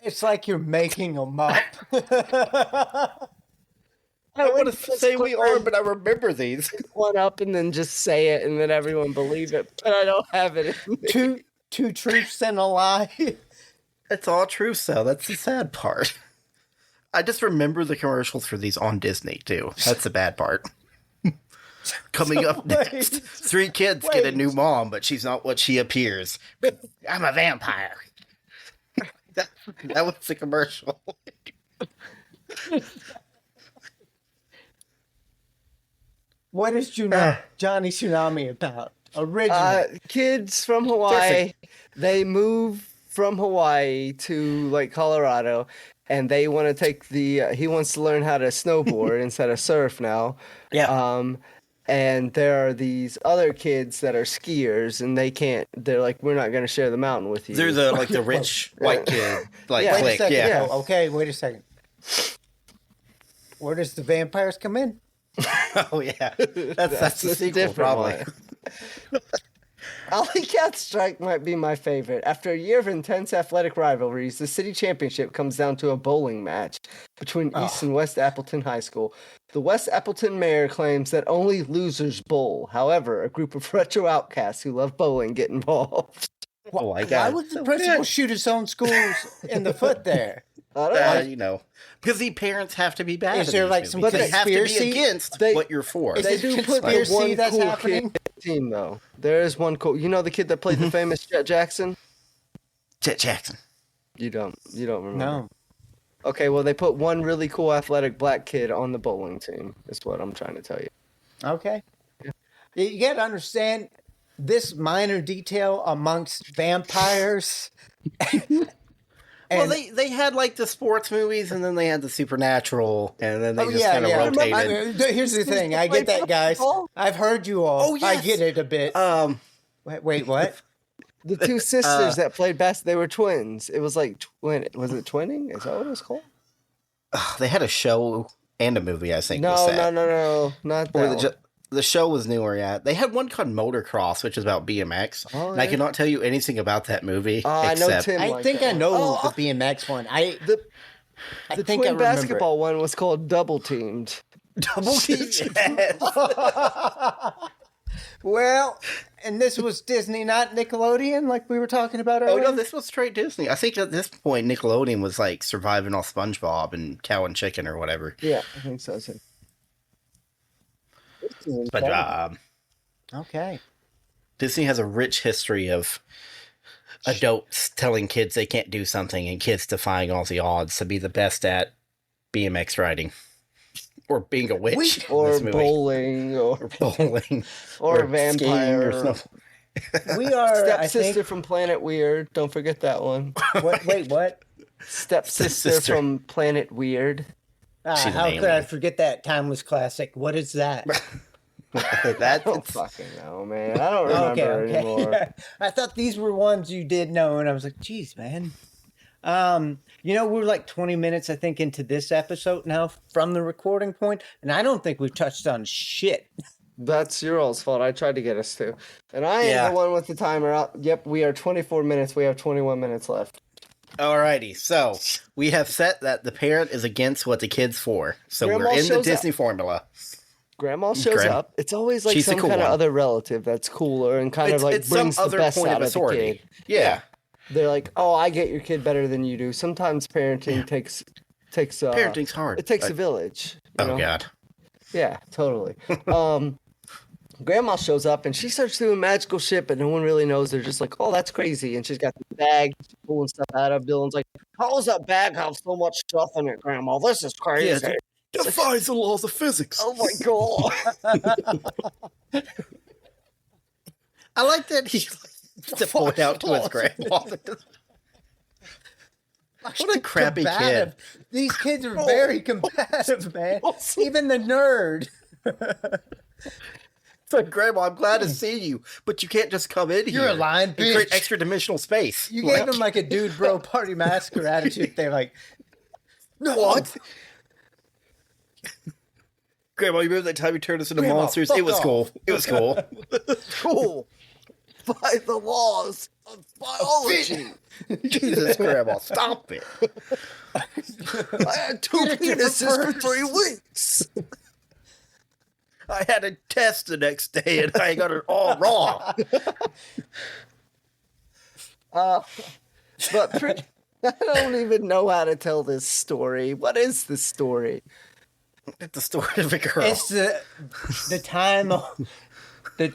it's like you're making them up. I want to say we are, but I remember these. one up and then just say it and then everyone believe it. But I don't have it. In me. two truths and a lie. It's all true, so that's the sad part. I just remember the commercials for these on Disney too. That's the bad part. Coming up next, 3 kids get a new mom, but she's not what she appears. I'm a vampire. That was the commercial. What is Johnny Tsunami about? Originally. Kids from Hawaii, they move from Hawaii to like Colorado, and they want to take he wants to learn how to snowboard instead of surf now. Yeah. And there are these other kids that are skiers, and they're like, we're not going to share the mountain with you. They're the rich white kid, like Yeah. Wait a clique. second. Yeah. Oh, okay, wait a second. Where does the vampires come in? Oh yeah. That's the a sequel, different probably. one. Alley Cat Strike might be my favorite. After a year of intense athletic rivalries, the city championship comes down to a bowling match between East and West Appleton High School. The West Appleton mayor claims that only losers bowl. However, a group of retro outcasts who love bowling get involved. Oh my Why god! would the principal shoot his own schools in the foot there? I don't know. Because the parents have to be bad. Is in there, these like, some movies. They have to be conspiracy? against what you're for. Is They it do put the conspiracy one that's cool happening? kid on the team, though. There is one cool. You know the kid that played the famous Jet Jackson? Jet Jackson. You don't remember? No. Okay, well they put one really cool athletic black kid on the bowling team. Is what I'm trying to tell you. Okay. You got to understand this minor detail amongst vampires. Well, they had like the sports movies, and then they had the supernatural, and then they just kind of rotated. Here's the thing. I get that, guys. I've heard you all. Oh, yes. I get it a bit. Wait, what? The two sisters that played best, they were twins. It was like was it twinning? Is that what it was called? They had a show and a movie, I think. No, was set. no, not that. Or one. the show was newer, yeah. They had one called Motocross, which is about BMX. Oh, and I yeah. cannot tell you anything about that movie. I know Tim. I like think that I one. know the BMX one. I The think I twin remember basketball one was called Double Teamed. Double Team. Yes. Well, and this was Disney, not Nickelodeon, like we were talking about Oh, earlier. no, this was straight Disney. I think at this point, Nickelodeon was like surviving off SpongeBob and Cow and Chicken or whatever. Yeah, I think so. But Okay. Disney has a rich history of adults telling kids they can't do something and kids defying all the odds to be the best at BMX riding. Or being a witch. in Or this movie. bowling, or Bowling. or skiing vampire. or something. We are, I Stepsister think... from Planet Weird. Don't forget that one. Wait, what? Stepsister Sister. from Planet Weird. She's How an could I alien. forget that timeless classic? What is that? I That don't fucking know, man. I don't remember Okay. anymore. I thought these were ones you did know, and I was like, geez, man. We're like 20 minutes, I think, into this episode now from the recording point, and I don't think we've touched on shit. That's your all's fault. I tried to get us to. And I Yeah. am the one with the timer out. Yep, we are 24 minutes. We have 21 minutes left. Alrighty, so we have set that the parent is against what the kid's for. So Grandma we're in the shows Disney formula. Grandma shows Gran- up. It's always like She's the some cool kind of one. other relative that's cooler and kind of like It's some brings the other best point out of of the authority. kid. Yeah. They're like, oh, I get your kid better than you do. Sometimes parenting takes Parenting's hard. It takes but- a village. you Oh, know? God. Yeah, totally. Grandma shows up and she starts doing magical shit, but no one really knows. They're just like, oh, that's crazy. And she's got the bag, she's pulling stuff out of. Dylan's like, how does that bag have so much stuff in it, Grandma? This is crazy. Yeah, defies the laws of physics. Oh my god. I like that he to point out to his grandma. What a crappy Combative. kid. These kids are very combative, man. Even the nerd. It's like, Grandma, I'm glad to see you, but you can't just come in here. You're a lying and create bitch. extra dimensional space. You gave them like a dude bro party massacre attitude. They're like, no. What? Grandma, you remember that time you turned us into Grandma, monsters? fuck It was off. cool. It was cool. Cool. By the laws of biology. Jesus, Grandma, stop it. I had two penises for 3 weeks. I had a test the next day and I got it all wrong. But I don't even know how to tell this story. What is the story? It's the story of a girl. It's the time of the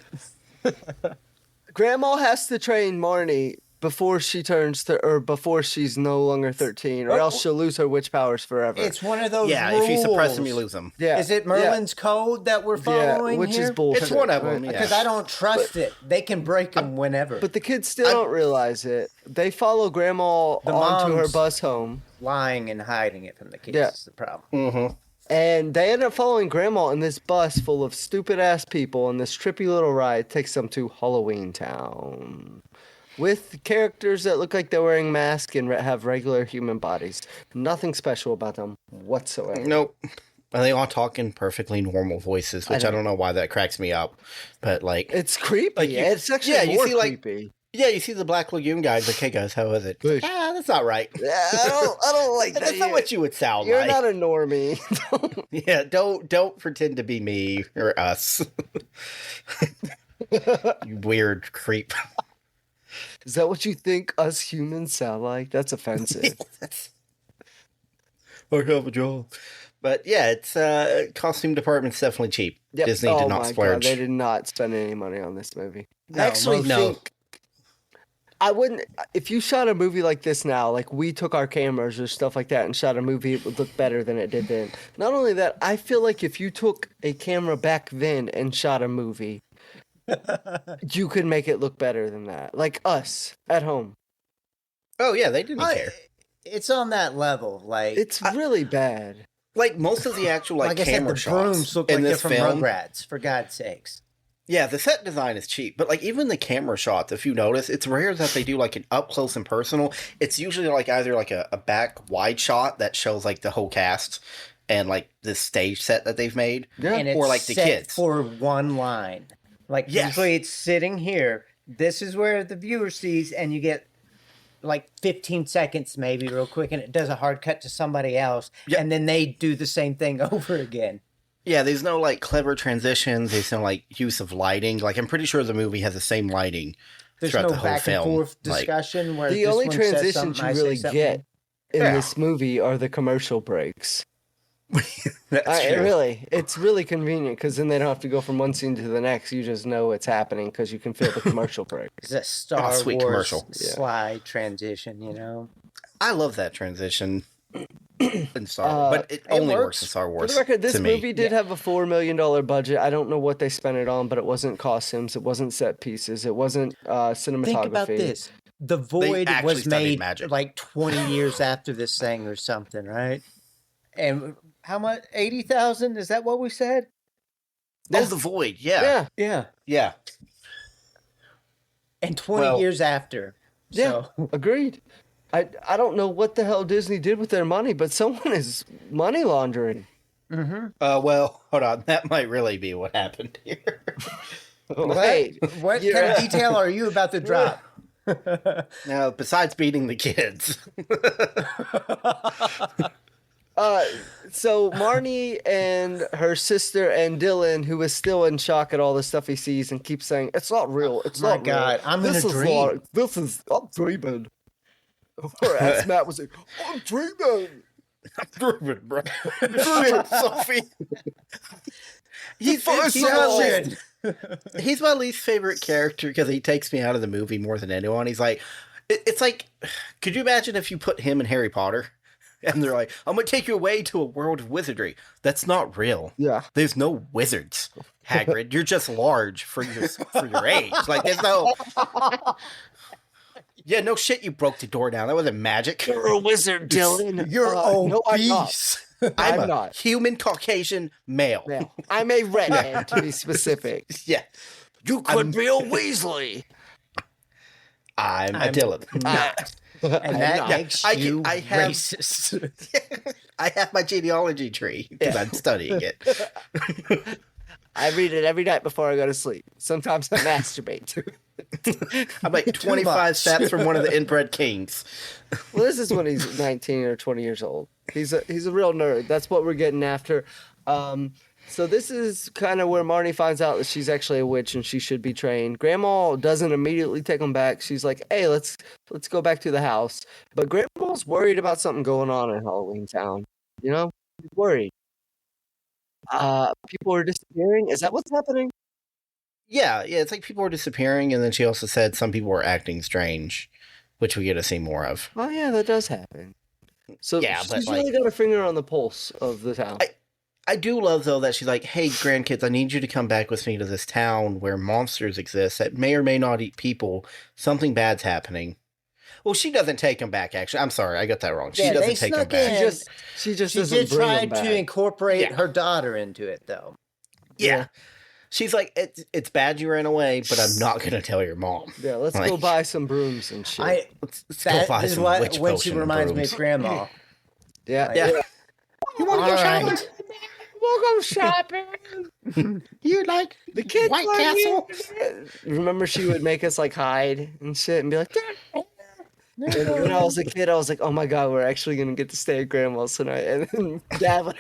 Grandma has to train Marnie before she before she's no longer 13, or else she'll lose her witch powers forever. It's one of those Yeah, rules. if you suppress them, you lose them. yeah. Is it Merlin's code that we're following which here? is bullshit. It's one of them, yeah. Because I don't trust it. They can break them whenever. But the kids still don't realize it. They follow Grandma onto her moms- bus home, lying and hiding it from the kids Yeah. is the problem. Mm-hmm. and they end up following Grandma in this bus full of stupid ass people, and this trippy little ride takes them to Halloweentown. With characters that look like they're wearing masks and have regular human bodies. Nothing special about them whatsoever. Nope. And they all talk in perfectly normal voices, which I don't know why that cracks me up. But, like... It's creepy. Like you- It's actually yeah, you more see, like- creepy. Yeah, you see the Black Lagoon guys, like, hey guys, how is it? Bush. That's not right. Yeah, I don't like that. That's not what you would sound You're like. not a normie. Yeah, don't pretend to be me or us. You weird creep. Is that what you think us humans sound like? That's offensive. Or have a job. But yeah, it's costume department's definitely cheap. Yep. Disney did not splurge. God, they did not spend any money on this movie. No, I actually no. think I wouldn't. If you shot a movie like this now, like we took our cameras or stuff like that and shot a movie, it would look better than it did then. Not only that, I feel like if you took a camera back then and shot a movie, you could make it look better than that. Like us at home. Oh yeah, they didn't care. It's on that level. Like It's really bad. Like most of the actual like I said, camera the shots brooms look in like they're this from film. Rugrats, for God's sakes. Yeah, the set design is cheap, but like even the camera shots, if you notice, it's rare that they do like an up close and personal. It's usually like either like a back wide shot that shows like the whole cast and like the stage set that they've made, Yeah. And it's or like the set kids. for one line. Like Yes. usually it's sitting here. This is where the viewer sees, and you get like 15 seconds maybe real quick, and it does a hard cut to somebody else, Yep. and then they do the same thing over again. Yeah, there's no like clever transitions. There's no like use of lighting. Like I'm pretty sure the movie has the same lighting There's throughout no the whole back film. and forth Like, discussion where The this only one says transitions something, you I really say get something. in Yeah. this movie are the commercial breaks. that's true. It's really convenient because then they don't have to go from one scene to the next. You just know what's happening because you can feel the commercial break. It's a Star sweet Wars commercial. Yeah. slide transition, you know? I love that transition in Star Wars, but it only works in Star For Wars. the record, this to me. movie did have a $4 million budget. I don't know what they spent it on, but it wasn't costumes. It wasn't set pieces. It wasn't cinematography. Think about this. The Void actually was studied made magic. like 20 years after this thing or something, right? And how much? 80,000? Is that what we said? Oh, the Void. Yeah. Yeah. Yeah. Yeah. And 20 Well, years after. Yeah, So, agreed. I don't know what the hell Disney did with their money, but someone is money laundering. Well, hold on. That might really be what happened here. Hey, what you're- kind of detail are you about to drop? Now, besides beating the kids, So Marnie and her sister and Dylan, who is still in shock at all the stuff he sees and keeps saying, "It's not real. It's My not God, real. I'm in a is dream." I'm dreaming." Whereas Matt was like, "I'm dreaming." bro. Shit, Sophie. He's my least favorite character because he takes me out of the movie more than anyone. He's like, it's like, could you imagine if you put him in Harry Potter? And they're like, I'm going to take you away to a world of wizardry. That's not real. Yeah. There's no wizards, Hagrid. You're just large for your age. Like, there's no... Yeah, no shit, you broke the door down. That wasn't magic. You're a wizard, Dylan. You're no, I'm not. obese. I'm I'm a not. human Caucasian male. Yeah. I'm a redhead, to be specific. Yeah. You could be a Weasley. I'm a Dylan. And that makes you I have- racist. I have my genealogy tree because I'm studying it. I read it every night before I go to sleep. Sometimes I masturbate. I'm like 25 steps from one of the inbred kings. Well, this is when he's 19 or 20 years old. He's a real nerd. That's what we're getting after. So this is kind of where Marnie finds out that she's actually a witch and she should be trained. Grandma doesn't immediately take them back. She's like, "Hey, let's go back to the house." But Grandma's worried about something going on in Halloweentown. You know, she's worried. People are disappearing. Is that what's happening? Yeah, it's like people are disappearing, and then she also said some people are acting strange, which we get to see more of. Oh yeah, that does happen. So Yeah, but, she's really got her finger on the pulse of the town. I do love, though, that she's like, hey, grandkids, I need you to come back with me to this town where monsters exist that may or may not eat people. Something bad's happening. Well, she doesn't take them back, actually. I'm sorry, I got that wrong. She Yeah, doesn't they take them snuck back. in. She just She doesn't did bring try them back. to incorporate Yeah. her daughter into it, though. Yeah. She's like, it's bad you ran away, but I'm not going to tell your mom. Yeah, let's go Like- buy some brooms and shit. Let's go That buy is some what witch when she potion and reminds me brooms. of Grandma. Yeah. Yeah. You want to go shopping? We'll go shopping. You like The kids White are Castle? here. Remember, she would make us like hide and shit and be like, "Dad." And when I was a kid, I was like, "Oh my god, we're actually gonna get to stay at Grandma's tonight." And then Dad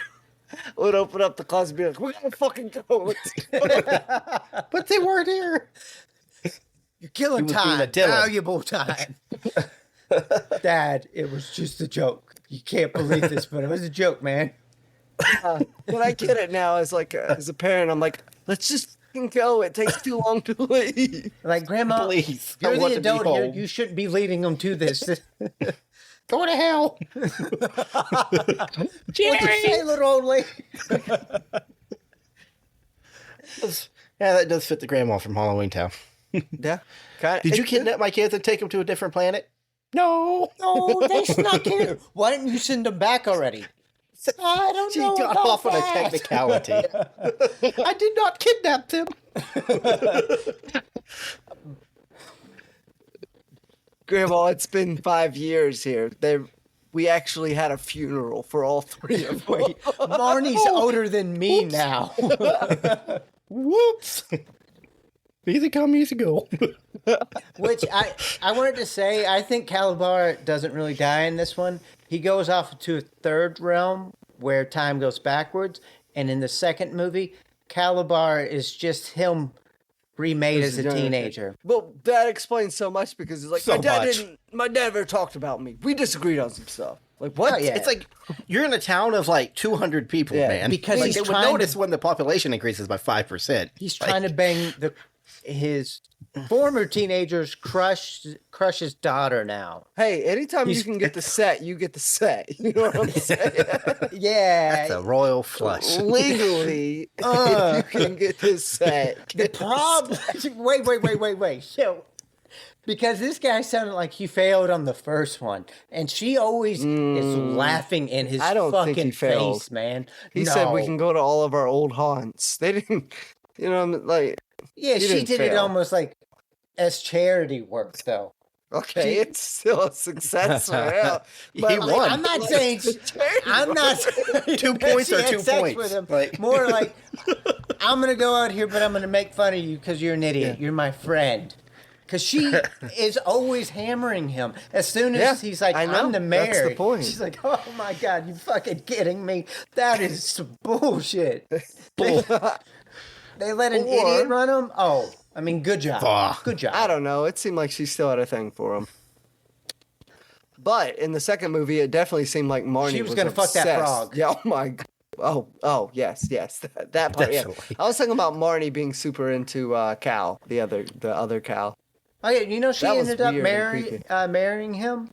would open up the closet and be like, "We gotta fucking go." Let's go." But they weren't here. You're killing was being a time, Dylan. valuable time. Dad, it was just a joke. You can't believe this, but it was a joke, man. But I get it now as a parent. I'm like, let's just fucking go. It takes too long to leave. Like, Grandma, Please, I you're want the to be adult here. home. You shouldn't be leading them to this. Go to hell. What you say, little old lady? Yeah, that does fit the grandma from Halloweentown. Yeah. Did you kidnap my kids and take them to a different planet? No. No, they snuck in. Why didn't you send them back already? I don't She know. got about off on a that. technicality. I did not kidnap them. Grandma, it's been 5 years here. We actually had a funeral for all three of them. Wait, Marnie's older than me now. Whoops. Easy come, easy go. Which I wanted to say, I think Kalabar doesn't really die in this one. He goes off to a third realm where time goes backwards. And in the second movie, Kalabar is just him remade as a teenager. Well, that explains so much because it's like So my dad never talked about me. We disagreed on some stuff. Like what? Oh, yeah. It's like you're in a town of like 200 people, man. because like, he's they would trying to- notice when the population increases by 5%. He's trying to bang his former teenager's crush's daughter now. Hey, anytime you can get the set, you get the set. You know what I'm saying? Yeah. That's a royal flush. Legally, you can get this set. The problem. Wait. So, because this guy sounded like he failed on the first one, and she always is laughing in his I don't think fucking he failed. face, man. He said we can go to all of our old haunts. They didn't, like. Yeah, he she didn't did it fail. almost like as charity work, though. Okay, it's still a success for him. He But, won. I'm not saying. I'm not. 2 points She are had 2 sex points. with him. Like- More like, I'm gonna go out here, but I'm gonna make fun of you because you're an idiot. You're my friend. Because she is always hammering him. As soon as Yeah, he's like, I know. I'm the mayor. That's the point. She's like, oh my God, you fucking kidding me? That is some bullshit. They let an Or- idiot run him? Oh, I mean, good job. Fuck. Good job. I don't know. It seemed like she still had a thing for him. But in the second movie, it definitely seemed like Marnie She was gonna fuck that obsessed. frog. Yeah. Oh my. Oh, yes. That part. Yeah. Definitely. I was talking about Marnie being super into Cal, the other Cal. Oh, yeah, you know, she That was ended up weird and creepy. marrying him.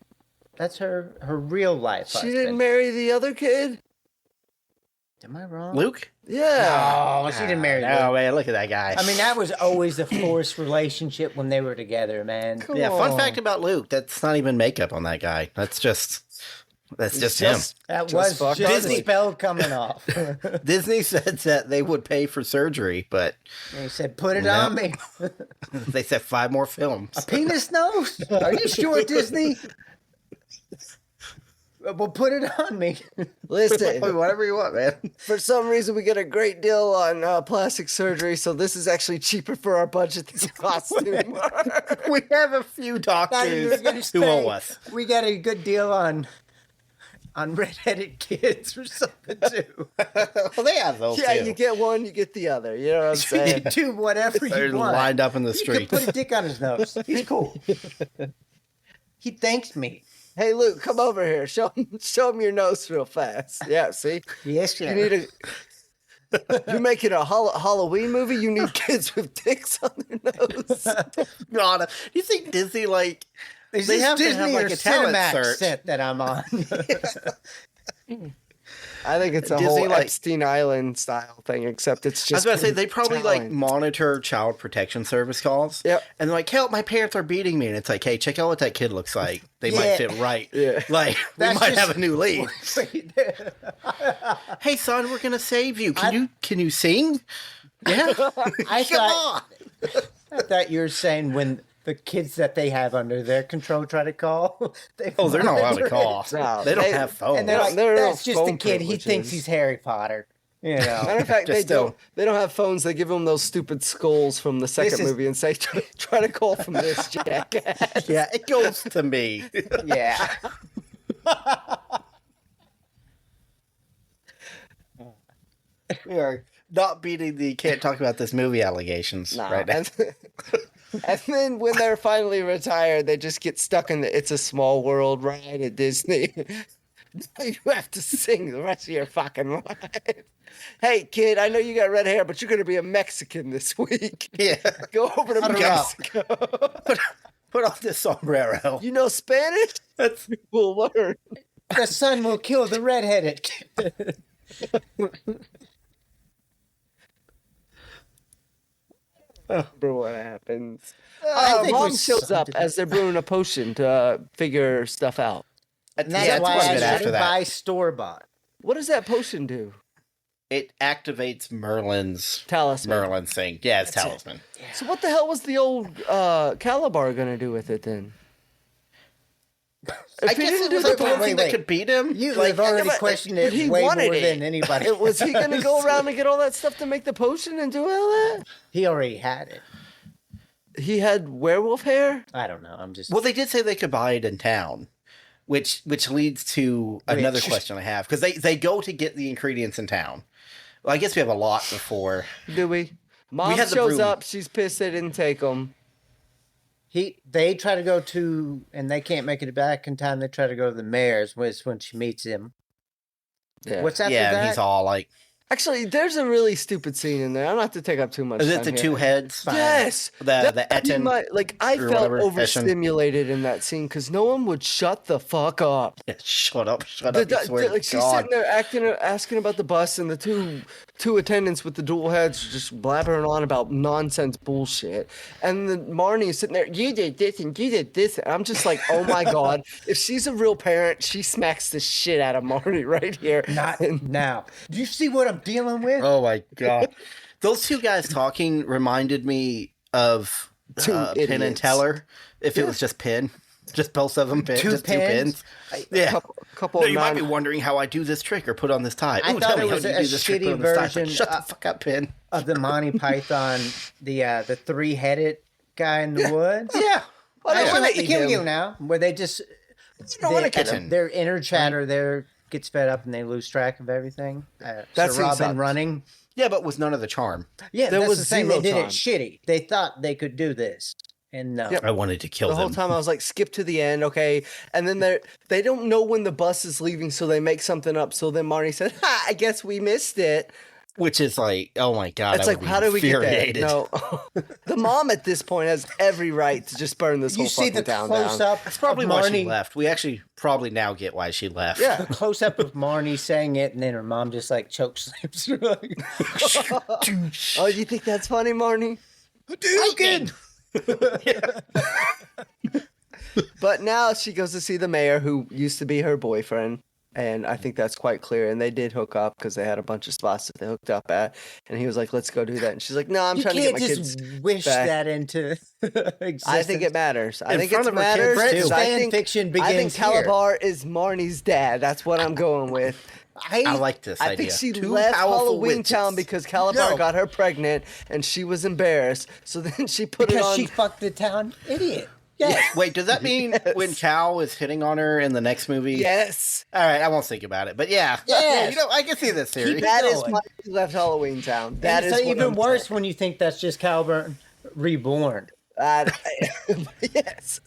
That's her real life She husband. didn't marry the other kid. Am I wrong? Luke? Yeah. Oh, she didn't marry No, Luke. man, look at that guy. I mean, that was always a forced relationship when they were together, man. yeah, fun on. fact about Luke, that's not even makeup on that guy. That's just him. That Just was fuck just ugly. the spell coming off. Disney said that they would pay for surgery, but He said, put it on me. they said 5 more films. A penis nose? Are you sure, Disney? Well, put it on me. Listen, Whatever you want, man. for some reason we get a great deal on plastic surgery, so this is actually cheaper for our budget than costume. We have a few Thought you were doctors gonna who owe say, us. We got a good deal on redheaded kids or something too. Well, they have those Yeah, too. you get one, you get the other. You know what I'm saying? Do whatever They're you want. lined up in the You street. could put a dick on his nose. He's cool. He thanks me. Hey, Luke, come over here. Show him your nose real fast. Yeah, see? Yes, You need You're making a Halloween movie? You need kids with dicks on their nose. God, do you think Disney, like, Is they this have to Disney have, like, or a talent Cinemax search? set that I'm on? I think it's a Disney, whole like- Epstein Island style thing, except it's I was just. about to say, they probably, like, talent. monitor child protection service calls. Yep. And they're like, help, my parents are beating me. And it's like, hey, check out what that kid looks like. They might Yeah. fit right. Yeah. Like, we That's might just- have a new lead. Hey, son, we're going to save you. Can you sing? Yeah. I Come thought, on. I thought you were saying when the kids that they have under their control try to call. Oh, they're not allowed to call. No, They don't they- have phones. And they're like, There are no that's just a phone kid. He thinks privileges. he's Harry Potter. You know. Matter of fact, Just they don't have phones. They give them those stupid skulls from the second This is- movie and say, try to call from this jackass. Yeah, it goes to me. Yeah. We are not beating the can't talk about this movie allegations Nah, right now. and- And then when they're finally retired, they just get stuck in the It's a Small World ride at Disney. You have to sing the rest of your fucking life. Hey, kid, I know you got red hair, but you're going to be a Mexican this week. Yeah. Go over to Mexico. Put on this sombrero. You know Spanish? We'll learn. The sun will kill the redheaded kid. Remember what happens. I think Mom we shows up summed it as they're brewing a potion to figure stuff out. And that's Yeah, why quite a I bit after should that. buy store-bought. What does that potion do? It activates Merlin's Talisman. Merlin thing. Yeah, it's That's it. talisman. So what the hell was the old Calabar going to do with it then? I guess it was the only thing that could beat him. You Like, have already but questioned he it way more wanted it. than anybody. Was he going to else. go around and get all that stuff to make the potion and do all that? He already had it. He had werewolf hair? I don't know. I'm just. Well, they did say they could buy it in town, which leads to another question I have, because they go to get the ingredients in town. Well, I guess we have a lot before. Do we? Mom had the shows broom. up. She's pissed they didn't take them. They try to go to, and they can't make it back in time. They try to go to the mayor's, which when she meets him. Yeah. What's after Yeah, that? and he's all like, Actually, there's a really stupid scene in there. I'm not to take up too much is time it the here. two heads? Yes. The That- Etten. I or felt whatever, overstimulated in that scene because no one would shut the fuck up. Yeah, shut up, The- you swear to she's God. sitting there asking about the bus, and the two attendants with the dual heads are just blabbering on about nonsense bullshit. And then Marnie is sitting there, you did this and you did this. And I'm just like, oh my God. If she's a real parent, she smacks the shit out of Marnie right here. Not now. Do you see what I'm dealing with? Oh my God. Those two guys talking reminded me of Two Penn and idiots. Teller. If it was just Penn, just both of them, Two just pins? two pins. Yeah. Couple No, of you might non- be wondering how I do this trick or put on this tie. I Ooh, thought tell it me how was you a do this trick, put shitty on this tie. It's like, version, shut the fuck up, Penn. Of the Monty Python, the three-headed guy in the woods. Yeah. Well, I they don't wanna want to eat kill him. you now, where they just don't wanna kill him. their inner chatter there gets fed up and they lose track of everything. That Sir seems Robin sucks. running. Yeah, but was none of the charm. Yeah, There that's was the thing. zero They did time. it shitty. They thought they could do this, and no. Yep. I wanted to kill The whole them. time I was like, skip to the end, okay. And then they don't know when the bus is leaving, so they make something up. So then Marnie said, ha, I guess we missed it. Which is like, oh my God. It's I like, would be how do we get there? infuriated. No. The mom at this point has every right to just burn this You whole see fucking the town close down. up. That's probably of why Marnie, she left. We actually probably now get why she left. Yeah. The close up of Marnie saying it, and then her mom just like choke slams her. Like, Oh, you think that's funny, Marnie? Dugan! But now she goes to see the mayor who used to be her boyfriend. And I think that's quite clear. And they did hook up because they had a bunch of spots that they hooked up at. And he was like, let's go do that. And she's like, no, I'm You trying to get can't my just kids wish back. that into existence. I think it matters. I In think front it of her kids, matters. too. because Fan fiction I think begins here. Kalabar is Marnie's dad. That's what I'm going with. I like this I idea. think she Two left powerful Halloweentown witches. because Kalabar No. got her pregnant and she was embarrassed. So then she put it because on. she fucked the town idiot. Yes. Wait, does that mean when Cal is hitting on her in the next movie? Yes. All right, I won't think about it. But yeah. Yes. You know, I can see this theory. Keep That is going. why she left Halloweentown. That And is it's what even I'm worse saying. when you think that's just Caliburn reborn. Yes.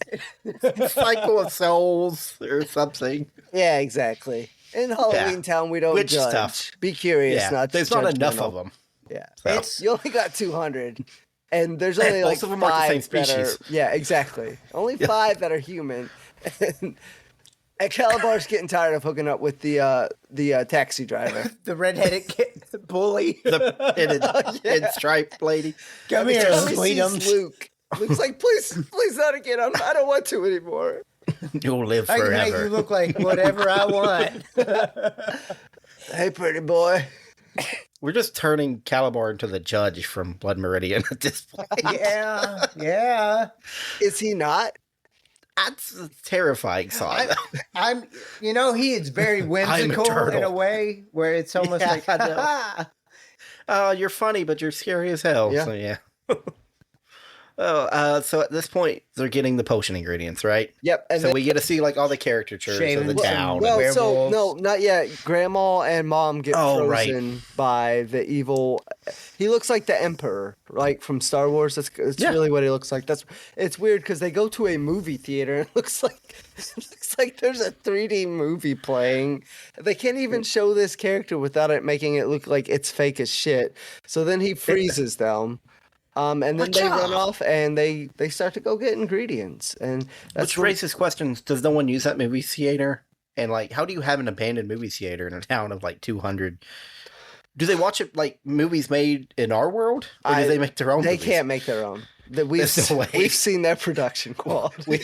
Cycle of souls or something. Yeah, exactly. In Halloweentown, we don't Witch judge. stuff. Be curious, Yeah, not there's not enough judgmental. of them. Yeah. So. You only got 200. And there's only Both like of them aren't the same 5 that are, species. yeah, exactly. Only 5 that are human. And Calabar's getting tired of hooking up with the taxi driver. The redheaded kid, the bully. The head striped lady. Come here, Every time he sweetums. sees Luke. Luke's like, please not again. I don't want to anymore. You'll live I can make you forever. look like whatever I want. Hey, pretty boy. We're just turning Kalabar into the judge from Blood Meridian at this point. Yeah. Is he not? That's a terrifying song. I'm, he is very whimsical turtle. in a way where it's almost Yeah, like, I know. Oh, you're funny, but you're scary as hell. Yeah. So yeah. So at this point, they're getting the potion ingredients, right? Yep. And So then- we get to see like all the caricatures of the Shaving town. Well, so werewolves. no, not yet. Grandma and Mom get Oh, right. frozen by the evil he looks like the Emperor, like from Star Wars. That's really what he looks like. It's weird because they go to a movie theater and it looks like there's a 3D movie playing. They can't even show this character without it making it look like it's fake as shit. So then he freezes them. And then they run off and they start to go get ingredients. And Which raises questions. Does no one use that movie theater? And like, how do you have an abandoned movie theater in a town of like 200? Do they watch it like movies made in our world? Or do they make their own movies? They can't make their own. We've seen their production quality. We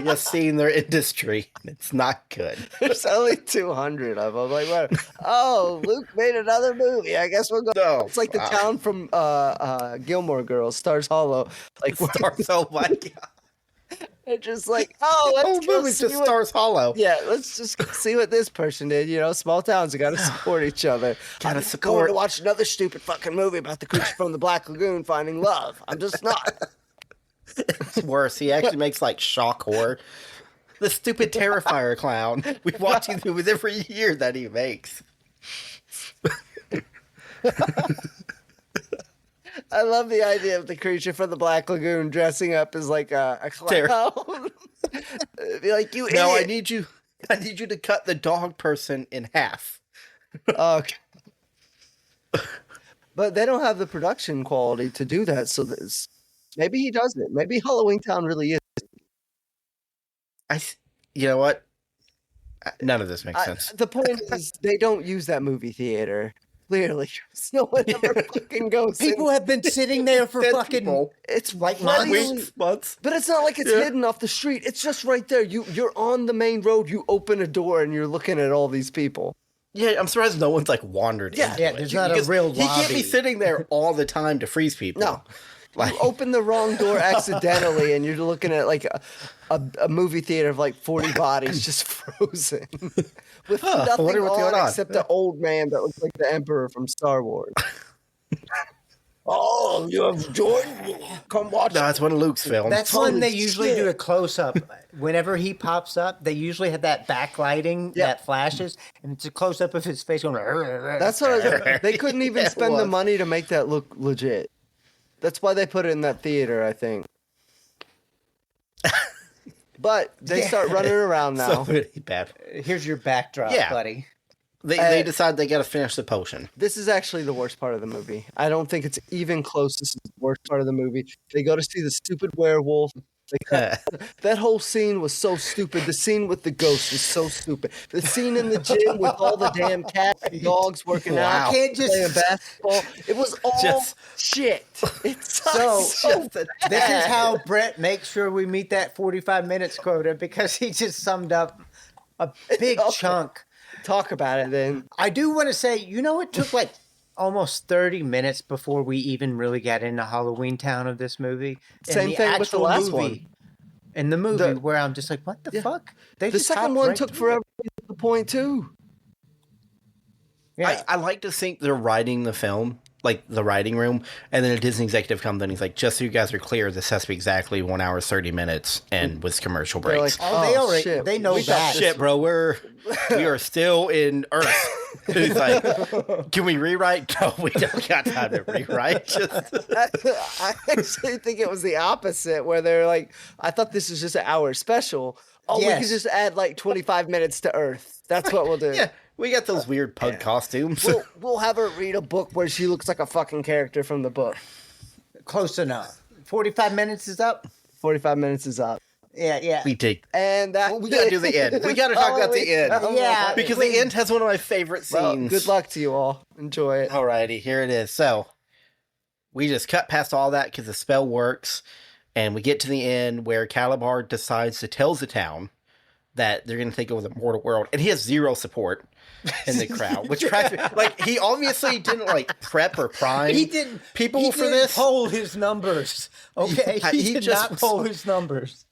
have seen their industry. It's not good. There's only 200 of them. Like, what? Oh, Luke made another movie. I guess we'll go. No, it's like the town from Gilmore Girls, Stars Hollow. Like Stars. Oh my god! They're just like, let's the movie's just Stars Hollow. Yeah, let's just see what this person did. You know, small towns got to support each other. Gotta support. Going to watch another stupid fucking movie about the creature from the Black Lagoon finding love. I'm just not. It's worse. He actually makes like shock horror. The stupid Terrifier clown. We watch these movies every year that he makes. I love the idea of the creature from the Black Lagoon dressing up as like a clown. Be like, you idiot. No, I need you to cut the dog person in half. Okay. But they don't have the production quality to do that, so maybe he does it. Maybe Halloweentown really is. You know what? None of this makes sense. The point is, they don't use that movie theater. Clearly, no one ever fucking goes. People have been sitting there for fucking. People. It's like months. But it's not like it's hidden off the street. It's just right there. You're on the main road. You open a door and you're looking at all these people. Yeah, I'm surprised no one's like wandered. Yeah, there's not a real lobby. He can't be sitting there all the time to freeze people. No. You open the wrong door accidentally, and you're looking at like a movie theater of like 40 bodies just frozen with nothing on except the old man that looks like the Emperor from Star Wars. Oh, you have Jordan? Come watch. No, that's one of Luke's films. That's when they usually do a close up. Whenever he pops up, they usually have that backlighting that flashes, and it's a close up of his face going. That's what they couldn't even spend the money to make that look legit. That's why they put it in that theater, I think. But they start running around now. So really bad. Here's your backdrop, buddy. They decide they got to finish the potion. This is actually the worst part of the movie. I don't think it's even close. This is the worst part of the movie. They go to see the stupid werewolf. That whole scene was so stupid. The scene with the ghost is so stupid. The scene in the gym with all the damn cats and dogs working out, playing basketball. It was all shit. It's so this is how Brett makes sure we meet that 45 minutes quota, because he just summed up a big chunk. Talk about it then. I do want to say, it took like almost 30 minutes before we even really got into Halloweentown of this movie. Same thing with the last one. In the movie, where I'm just like, what the fuck? The second one took forever to get to the point, too. Yeah. I like to think they're writing the film, like the writing room, and then a Disney executive comes in and he's like, just so you guys are clear, this has to be exactly 1 hour, 30 minutes, and with commercial breaks. Like, they know that. Shit, bro, we are still in Earth. He's like, can we rewrite? No, we don't got time to rewrite. I actually think it was the opposite, where they're like, I thought this was just an hour special. Oh, we could just add like 25 minutes to Earth. That's what we'll do. Yeah, we got those weird pug costumes. We'll have her read a book where she looks like a fucking character from the book. Close enough. 45 minutes is up? 45 minutes is up. Yeah. We did. And we got to do the end. We got to talk about the end. Yeah. Because the end has one of my favorite scenes. Well, good luck to you all. Enjoy it. Alrighty, here it is. So, we just cut past all that because the spell works. And we get to the end where Kalabar decides to tell the town that they're going to take over the mortal world. And he has zero support in the crowd, which cracks me. Like, he obviously didn't, like, prep or prime people for this. He didn't poll his numbers. Okay? He did not poll his numbers.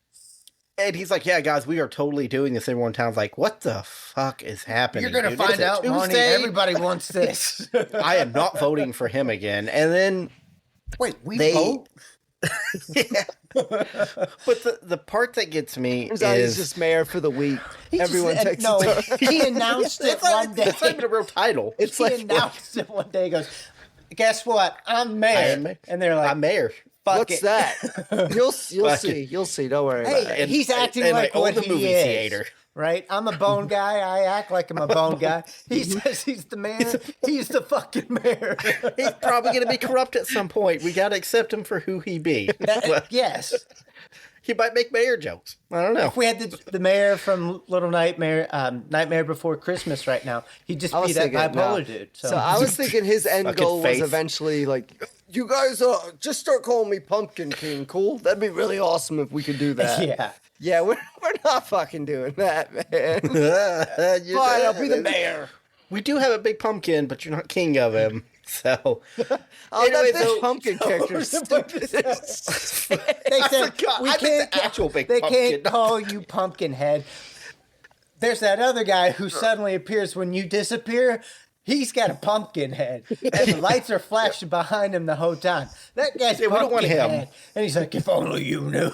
And he's like, yeah, guys, we are totally doing this. Everyone in town's like, what the fuck is happening? You're going to find out, Marnie. Everybody wants this. I am not voting for him again. And then... Wait, vote? Yeah. But the part that gets me is... he's just mayor for the week. Everyone takes it. He announced it one day. It's not even a real title. He announced it one day. He goes, guess what? I'm mayor. And they're like, I'm mayor. fuck What's it. that? You'll see. You'll see. Don't worry about it. Hey, he's acting and like I own what the he movie is. theater. Right? I'm a bone guy. I act like I'm a bone guy. He says he's the mayor. He's the fucking mayor. He's probably going to be corrupt at some point. We got to accept him for who he be. Yes. He might make mayor jokes. I don't know. If we had the mayor from Little Nightmare, Nightmare Before Christmas right now, he'd just be that bipolar dude. So I was thinking his end goal was eventually like, you guys just start calling me Pumpkin King, cool? That'd be really awesome if we could do that. Yeah. Yeah, we're not fucking doing that, man. Fine, I'll be the mayor. We do have a big pumpkin, but you're not king of him. So, Anyway, that big pumpkin character is stupid. They said we can't the actual big they pumpkin. can't call you Pumpkinhead. There's that other guy who suddenly appears when you disappear. He's got a pumpkin head, and the lights are flashing behind him the whole time. That guy's we don't want him. Head, and he's like, "If only you knew."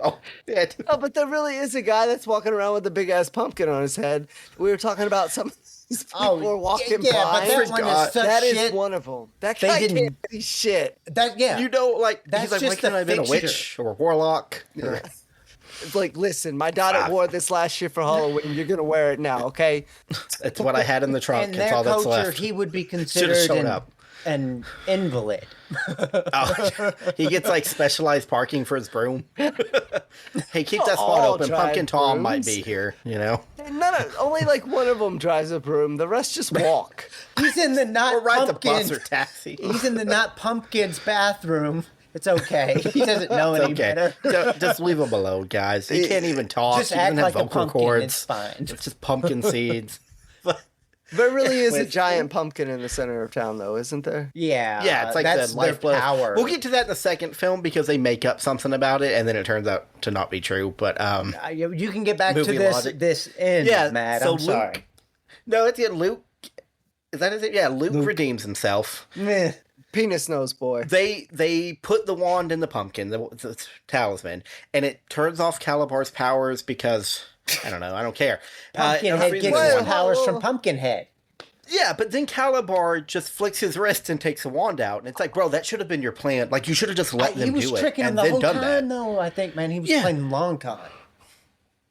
Oh, but there really is a guy that's walking around with a big ass pumpkin on his head. We were talking about some. These people are walking by. But that one is such that shit. is one of them. That guy can't see shit. You know, like that's he's like, just why can't I have been a witch or a warlock? Yeah. It's like, listen, my daughter wore this last year for Halloween. You're gonna wear it now, okay? It's what I had in the trunk. In It's their all that's culture, left. he would be Should've considered shown up. an invalid. Oh, he gets like specialized parking for his broom. Hey, keep that spot All open. drive Pumpkin Tom brooms. might be here. You know, Only like one of them drives a broom. The rest just walk. He's in the not or ride the pumpkins. bus or taxi. He's in the not pumpkins bathroom. It's okay. He doesn't know any better. Just leave him alone, guys. He can't even talk. Just he act doesn't have like a vocal pumpkin. cords. It's fine. It's just pumpkin seeds. There really is a giant pumpkin in the center of town, though, isn't there? Yeah. Yeah, it's like that's the their lifeblood. power. We'll get to that in the second film because they make up something about it, and then it turns out to not be true. But You can get back to Movie this logic. this end, Yeah, Matt. so I'm sorry. no, it's Luke. Is that it? Yeah, Luke redeems himself. Meh. Penis nose boy. They put the wand in the pumpkin, the talisman, and it turns off Kalabar's powers because I don't know. I don't care. Pumpkinhead gets Well, his powers from Pumpkinhead. Yeah, but then Kalabar just flicks his wrist and takes the wand out, and it's like, bro, that should have been your plan. Like, you should have just let them do it. He was tricking him and the then whole done time, that. though. I think, man, he was Yeah. playing long con.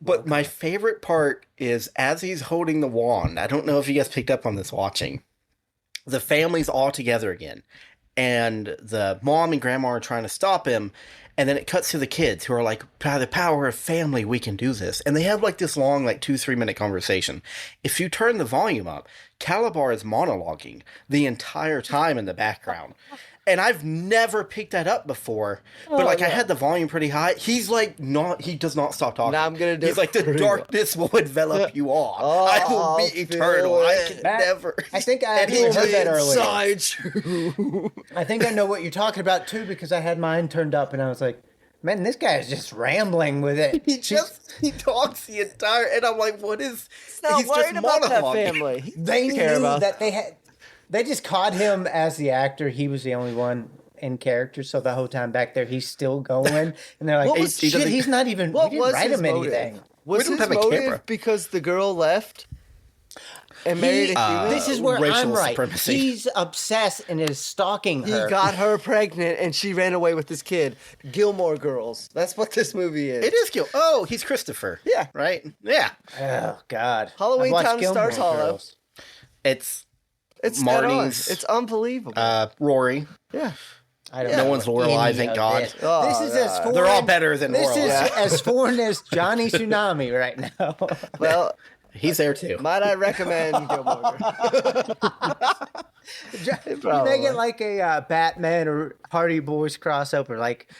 But my favorite part is as he's holding the wand. I don't know if you guys picked up on this watching. The family's all together again, and the mom and grandma are trying to stop him. And then it cuts to the kids who are like, by the power of family, we can do this. And they have like this long, like 2-3 minute conversation. If you turn the volume up, Kalabar is monologuing the entire time in the background. And I've never picked that up before. But I had the volume pretty high. He's like, he does not stop talking. Now I'm going to do He's like, the darkness will envelop you all. I will be eternal. I can never. I think I actually heard that earlier. Inside you. I think I know what you're talking about, too, because I had mine turned up, and I was like, man, this guy is just rambling with it. He talks the entire, and I'm like, what is? He's not worried about that monologuing. family. They knew that they had. They just caught him as the actor. He was the only one in character, so the whole time back there, he's still going. And they're like, shit, he's not even. What we didn't was write his him motive? anything. Was We don't his have a motive camera. because the girl left and married a human? This is where racial I'm right. supremacy. He's obsessed and is stalking He her. got her pregnant and she ran away with his kid. Gilmore Girls. That's what this movie is. It is Gil. Oh, he's Christopher. Yeah. Right? Yeah. Oh God. Halloweentown I've watched Gilmore Stars Hollow. Girls. It's It's dead on. Marnie's. It's unbelievable. Rory. Yeah. I don't No know one's any Lorelai, of thank God. This, Oh, this is as God. foreign. They're all better than This is Lorelai. as foreign as Johnny Tsunami right now. Well, He's there too. might I recommend Gilmore Girls? You make it like a Batman or Hardy Boys crossover, like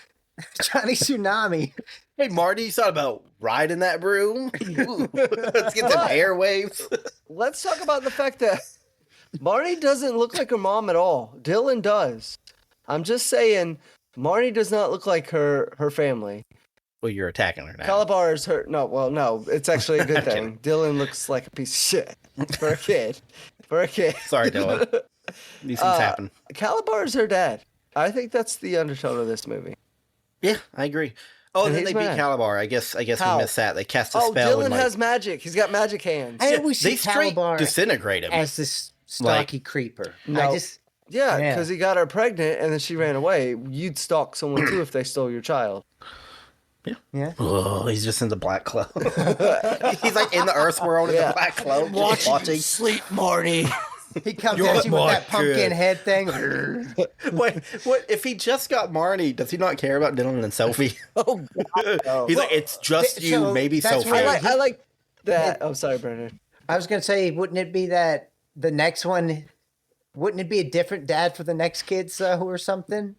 Johnny Tsunami. Hey, Marty, you thought about riding that broom? Ooh, let's get them airwaves. Let's talk about the fact that Marnie doesn't look like her mom at all. Dylan does. I'm just saying, Marnie does not look like her family. Well, you're attacking her now. Calabar is her. No, it's actually a good thing. Dylan looks like a piece of shit for a kid. Sorry, Dylan. These things happen. Calabar is her dad. I think that's the undertone of this movie. Yeah, I agree. Oh, and then he's they beat mad. Calabar. I guess How? we missed that. They cast a Oh, spell. Dylan and, has magic. He's got magic hands. And we see they straight Calabar disintegrate him. as this stocky creeper. No. Yeah, Yeah. because he got her pregnant and then she ran away. You'd stalk someone too if they stole your child. Yeah. Oh, he's just in the black cloak. He's like in the Earth world in the black cloak, just watching. Sleep, Marnie. He comes at you with that pumpkin head thing. Wait, what? If he just got Marnie, does he not care about Dylan and Sophie? Oh, God. No. He's like, it's just you, so maybe that's Sophie. why I like that. Oh, sorry, Brendan. I was going to say, wouldn't it be that the next one, wouldn't it be a different dad for the next kids or something?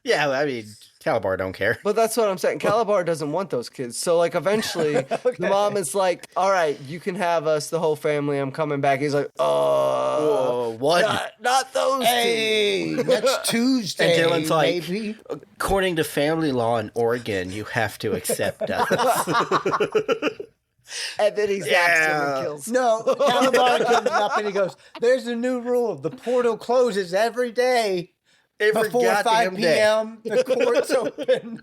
Yeah, I mean, Kalabar don't care. But that's what I'm saying. Kalabar doesn't want those kids. So, like, eventually, the mom is like, all right, you can have us, the whole family. I'm coming back. He's like, Whoa, what? Not those Hey, next Tuesday, And Dylan's like, maybe. according to family law in Oregon, you have to accept us. And then he zaps him and kills him. No, Kalabar comes up and he goes, there's a new rule. The portal closes every day. Every Before 5 goddamn day. p.m., the court's open.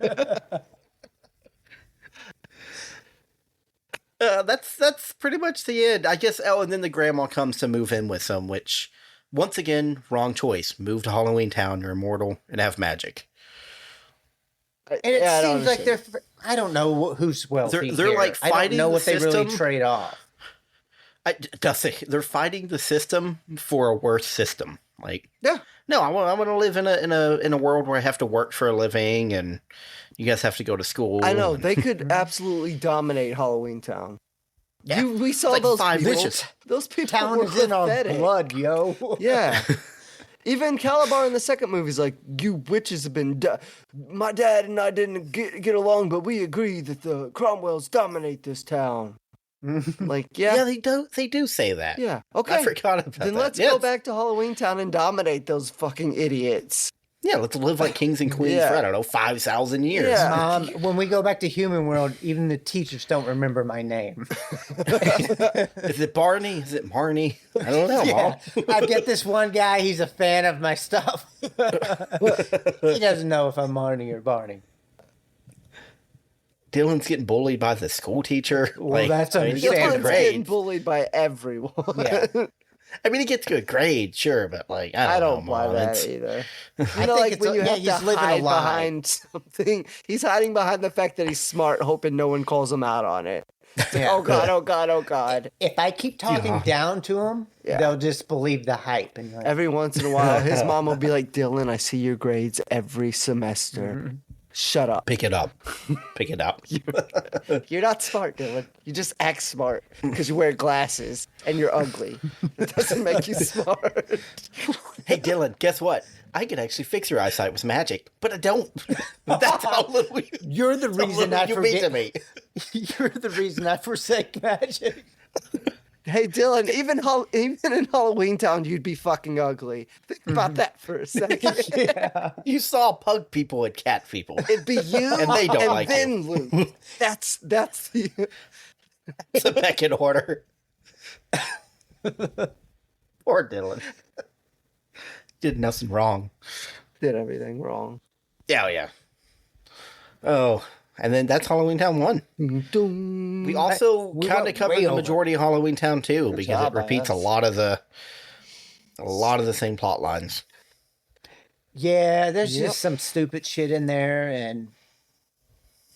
That's pretty much the end, I guess. Oh, and then the grandma comes to move in with them, which, once again, wrong choice. Move to Halloweentown, you're immortal, and have magic. And it seems like they're, I don't know who's wealthy. They're like I don't fighting know the what they really system. trade off. They're fighting the system for a worse system. Like, Yeah. no, I want to live in a world where I have to work for a living, and you guys have to go to school. I know. They could absolutely dominate Halloweentown. Yeah. We saw Like those 5 people. witches. Those people Town were is in our pathetic. blood, yo. Yeah. Even Kalabar in the second movie is like, you witches have been... My dad and I didn't get along, but we agree that the Cromwells dominate this town. Like, Yeah, they do say that. Yeah. Okay. I forgot about that. Then let's go back to Halloweentown and dominate those fucking idiots. Yeah, let's live like kings and queens Yeah. for, I don't know, 5,000 years. Yeah. When we go back to human world, even the teachers don't remember my name. Is it Barney? Is it Marnie? I don't know, Mom. I get this one guy, he's a fan of my stuff. He doesn't know if I'm Marnie or Barney. Dylan's getting bullied by the school teacher. Well, that's he gets good understandable. Dylan's getting grades. bullied by everyone. Yeah. I mean, he gets good grades, sure, but like, I I don't know, buy Mom. that It's- either. I You know, think like it's when you have he's to living a hide lie. behind something. He's hiding behind the fact that he's smart, hoping no one calls him out on it. It's like, Yeah. oh God, oh God, oh God. If I keep talking down to them, Yeah. they'll just believe the hype. And like, Every once in a while, his mom will be like, Dylan, I see your grades every semester. Shut up. Pick it up. Pick it up. You're not smart, Dylan. You just act smart because you wear glasses and you're ugly. It doesn't make you smart. Hey, Dylan, guess what? I could actually fix your eyesight with magic, but I don't. That's how little you're the reason I you mean to forget. me. You're the reason I forsake magic. Hey, Dylan, even in Halloweentown, you'd be fucking ugly. Think about that for a second. Yeah. You saw pug people and cat people. It'd be you And they don't like then Luke. That's the... It's a pecking order. Poor Dylan. Did nothing wrong. Did everything wrong. Yeah, yeah. Oh, and then that's Halloweentown 1. Dum. We also we kind of went covered way the over. majority of Halloweentown 2 because job it on repeats a us. lot of the same plot lines. Yeah, there's Yep. just some stupid shit in there, and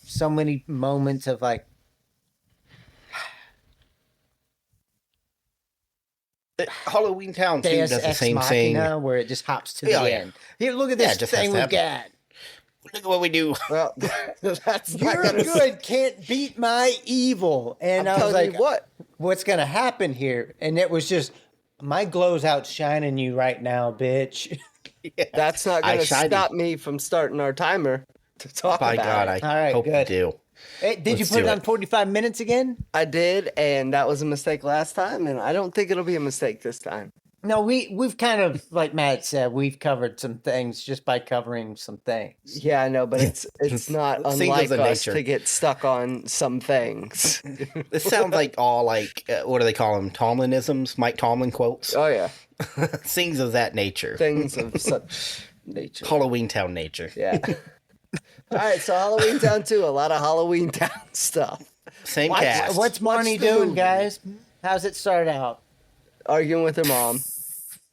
so many moments of like, Halloweentown 2 Deus does the Ex sing sing. Machina, where it just hops to Yeah, the yeah. end. Here, look at Yeah, this it just has thing to we've happen. got. Look at what we do. Well, that's not You're gonna... good, can't beat my evil. And I'm I was telling like, you what. what's gonna happen here? And it was just, my glow's outshining you right now, bitch. That's not I going to shiny. stop me from starting our timer to talk By about God, it. I All right, hope good. you do. Hey, did you Let's put do it on it. 45 minutes again? I did, and that was a mistake last time, and I don't think it'll be a mistake this time. No, we've kind of, like Matt said, we've covered some things just by covering some things. Yeah, I know, but it's not Things of unlike the us nature. to get stuck on some things. This sounds like all like, what do they call them? Tomlinisms? Mike Tomlin quotes? Oh, yeah. Things of that nature. Things of such nature. Halloweentown nature. Yeah. All right, so Halloweentown 2, a lot of Halloweentown stuff. Same Watch- cast. What's Watch Marnie the doing, movie. guys? How's it start out? Arguing with her mom.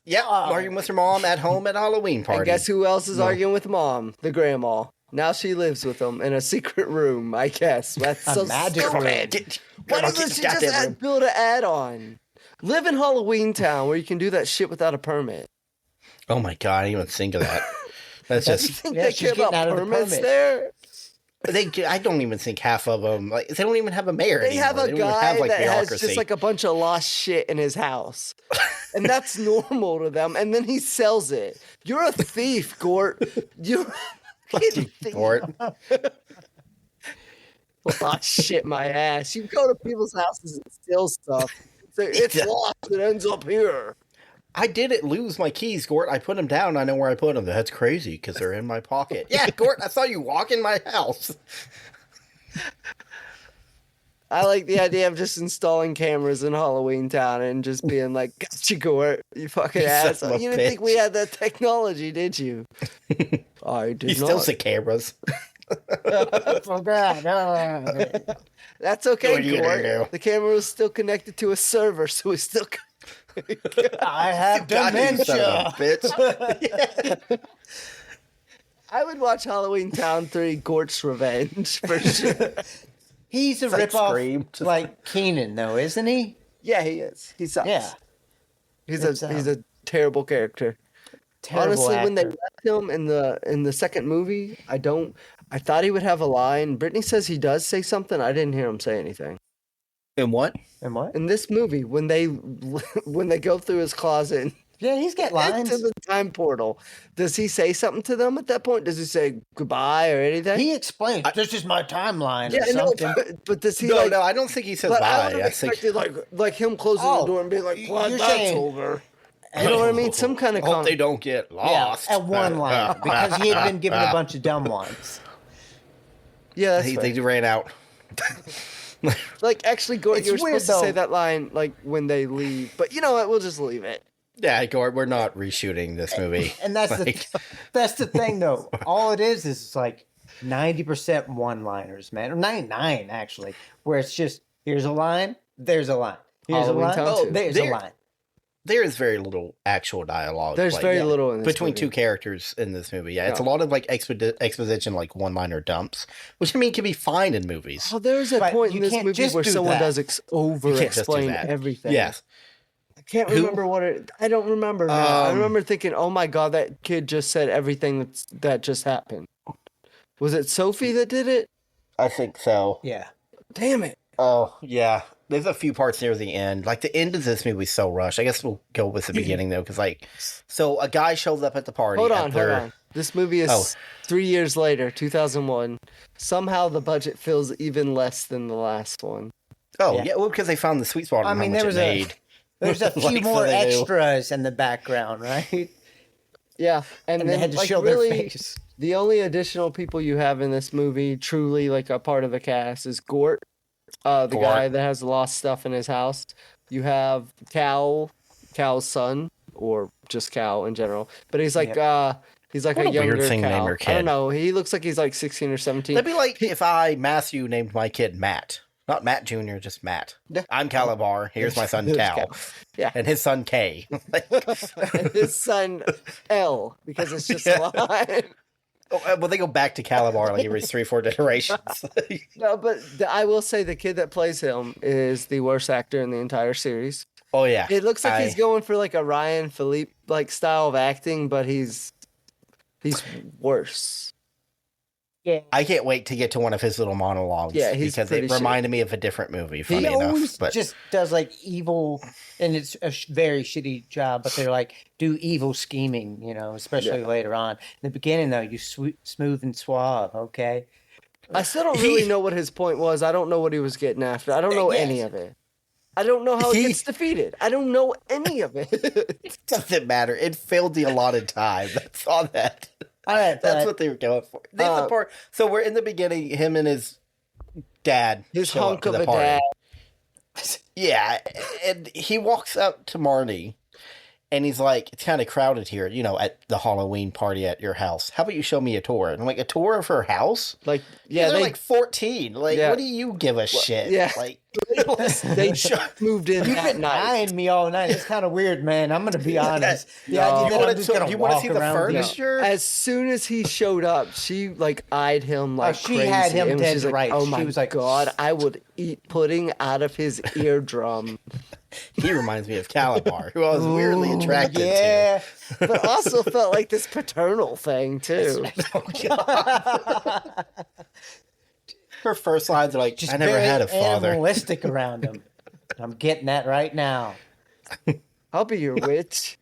Yep, arguing with her mom at home at a Halloween party. And guess who else is arguing with mom? The grandma. Now she lives with them in a secret room, I guess. That's so stupid. Why doesn't she just build an add-on? Live in Halloweentown where you can do that shit without a permit. Oh my god, I didn't even think of that. That's just... You think they care about permits there? I don't even think half of them, like, they don't even have a mayor anymore. They have a guy that bureaucracy. has just like a bunch of lost shit in his house. And that's normal to them. And then he sells it. You're a thief, Gort. You're Gort. Lost shit my ass. You go to people's houses and steal stuff. So it's lost. It ends up here. I didn't lose my keys, Gort. I put them down. I know where I put them. That's crazy because they're in my pocket. Yeah, Gort, I saw you walk in my house. I like the idea of just installing cameras in Halloweentown and just being like, gotcha, Gort, you fucking asshole. You didn't think we had that technology, did you? I did not. You still see cameras. That's okay, Gort. The camera was still connected to a server, so we still... I have dementia. Bitch. I would watch Halloweentown 3 Gort's Revenge for sure. He's a ripoff like Keenan, though, isn't he? Yeah, he is. He sucks. Yeah. He's a terrible character. Honestly, when they left him in the second movie, I thought he would have a line. Brittany says he does say something. I didn't hear him say anything. In what? In this movie, when they go through his closet, yeah, he's got lines into the time portal. Does he say something to them at that point? Does he say goodbye or anything? He explains, "This is my timeline." Yeah, or something. No, but does he? No, I don't think he says bye. I think like him closing the door and being like, "Well, that's over." You know what I mean? Some kind of. Hope they don't get lost. Yeah, at one line because he had been given a bunch of dumb ones. Yeah, they ran out. Like, actually, Gort, you were supposed to say that line, like, when they leave. But you know what? We'll just leave it. Yeah, Gort, we're not reshooting this movie. And that's that's the thing, though. All it is like 90% one-liners, man. Or 99, actually. Where it's just, here's a line, there's a line. Here's a line, there's a line. There is very little actual dialogue. There's very little in this between two characters in this movie. Yeah, it's a lot of like exposition, like one-liner dumps, which I mean can be fine in movies. Oh, there's a point in this movie where someone does over-explain everything. Yes. I can't remember I don't remember now. I remember thinking, oh my god, that kid just said everything that just happened. Was it Sophie that did it? I think so. Yeah. Damn it. Oh, yeah. There's a few parts near the end. Like, the end of this movie is so rushed. I guess we'll go with the beginning, though, because, like, so a guy shows up at the party. Hold on. This movie is 3 years later, 2001. Somehow the budget feels even less than the last one. Oh, yeah, well, because they found the sweet spot on how much it made. There's a few more extras in the background, right? Yeah, and then they had to show their face. The only additional people you have in this movie, truly like a part of the cast, is Gort. The guy that has lost stuff in his house. You have Cal's son, or just Cal in general. But he's like he's like a younger weird thing Cal. Name your kid. I don't know. He looks like he's like 16 or 17. That'd be like if Matthew named my kid Matt. Not Matt Jr., just Matt. I'm Kalabar. Here's my son Cal. Yeah. And his son K. And his son L, because it's just a line. Oh, well, they go back to Kalabar like every 3-4 generations. No, but I will say the kid that plays him is the worst actor in the entire series. Oh, yeah. It looks like he's going for like a Ryan Philippe like style of acting, but he's worse. Yeah. I can't wait to get to one of his little monologues. Yeah, because it reminded me of a different movie. Funny enough, always just does like evil, and it's a very shitty job. But they're like do evil scheming, especially later on. In the beginning, though, you smooth and suave. Okay. I still don't really know what his point was. I don't know what he was getting after. I don't know any of it. I don't know how it gets defeated. I don't know any of it. It doesn't matter. It failed the allotted time. That's all that. All right, that's what they were going for. The part. So we're in the beginning. Him and his dad. His hunk of a dad. Yeah, and he walks up to Marnie, And he's like, it's kind of crowded here, at the Halloween party at your house. How about you show me a tour? And I'm like, a tour of her house? Like, yeah, they're like 14. Like, what do you give a shit? Yeah. Like, they moved in You've that been night. eyeing me all night. It's kind of weird, man. I'm going to be honest. Do you want to see the around furniture? As soon as he showed up, she like eyed him like she crazy. had him and dead she's like, right. oh my She was like, God, I would eat pudding out of his eardrum. He reminds me of Kalabar, who I was weirdly attracted to. Yeah, but also felt like this paternal thing too. Her first lines are like, Just I never had a father. Animalistic around him. I'm getting that right now. I'll be your witch.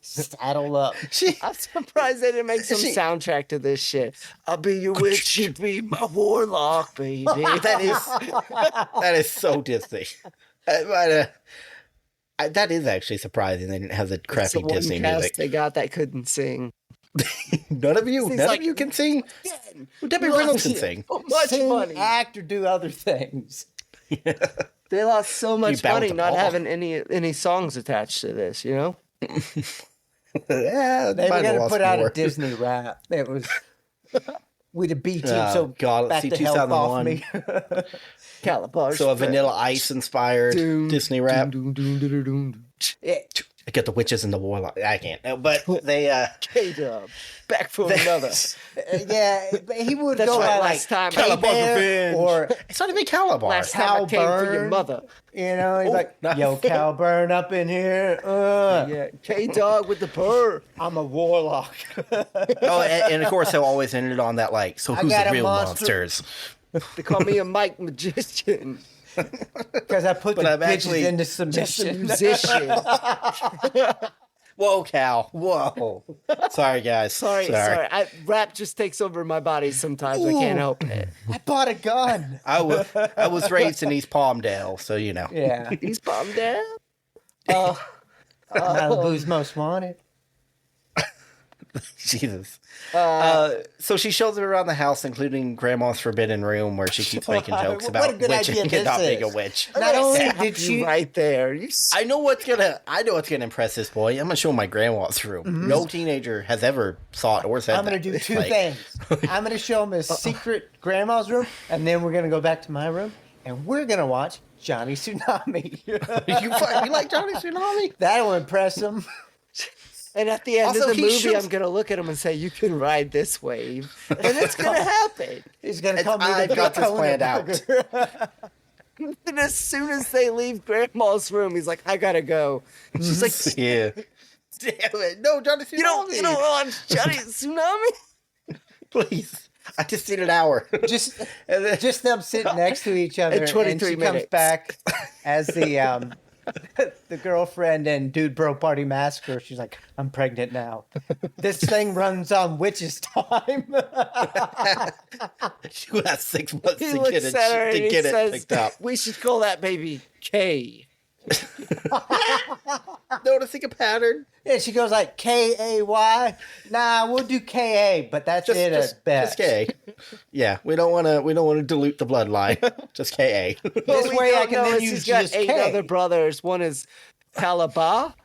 Saddle up. I'm surprised they didn't make some soundtrack to this shit. I'll be your witch, you be my warlock, baby. That is so Disney. That is actually surprising. They didn't have the crappy Disney music. They got that couldn't sing. None of you can sing. Well, Debbie Reynolds can sing. So much money. Act or do other things. They lost so much bounce money the not ball. having any songs attached to this, Yeah, They were might have going to lost put out more. a Disney rap. It was with a B team. Oh, So God, let's back see, the help off 2001. me. Calabar. So a Vanilla Ice inspired Disney rap. Yeah. I get the witches and the warlock. I can't. No, but they K-Dub. Back for another. Yeah, but he would That's go right, by last time like I Calabar's Revenge. or it's not even Kalabar. Last time I came for your Burn. mother. he's like, nice. yo, Cal Burn up in here. Yeah, K-Dog with the purr. I'm a warlock. Oh, and of course they'll always end it on that like. So who's got the a real monster. monsters? They call me a mic magician. Because I put But the I'm bitches actually into Just a submission. musician. Whoa, Cal. Whoa. Sorry, guys. Sorry. Rap just takes over my body sometimes. I can't help it. I bought a gun. I was raised in East Palmdale, so you know. Yeah. He's bombed down. Malibu's most wanted. Jesus. So she shows him around the house, including Grandma's forbidden room, where she keeps making jokes What about a good witching idea and not this being a is. witch. Not only Did did she right there? I know what's gonna impress this boy. I'm gonna show him my grandma's room. Mm-hmm. No teenager has ever thought or said I'm going that. to do two Like, things. I'm going to show him his secret grandma's room, and then we're going to go back to my room, and we're going to watch Johnny Tsunami. you like Johnny Tsunami? That'll impress him. And at the end Also, of the he movie, shows- I'm going to look at him and say, you can ride this wave. And it's going to happen. He's going to call me I've the got this Conan planned out. Burger. And as soon as they leave Grandma's room, he's like, I got to go. And she's like, Yeah. Damn it. No, Johnny Tsunami. you don't watch Johnny Tsunami? Please. I just need an hour. Just them sitting next to each other, In 23 and she minutes. comes back as the the girlfriend and dude bro party massacre. She's like, I'm pregnant now. This thing runs on witch's time. You have 6 months He to looks get it, at her and to he get it says, picked up. we should call that baby K. Noticing a pattern. And she goes like K-A-Y. Nah, we'll do K-A, but that's it at best. Just K. Yeah, we don't want to dilute the bloodline. Just K.A. This What we way I don't can know then is use he's got just 8 K. other brothers. One is Kalab.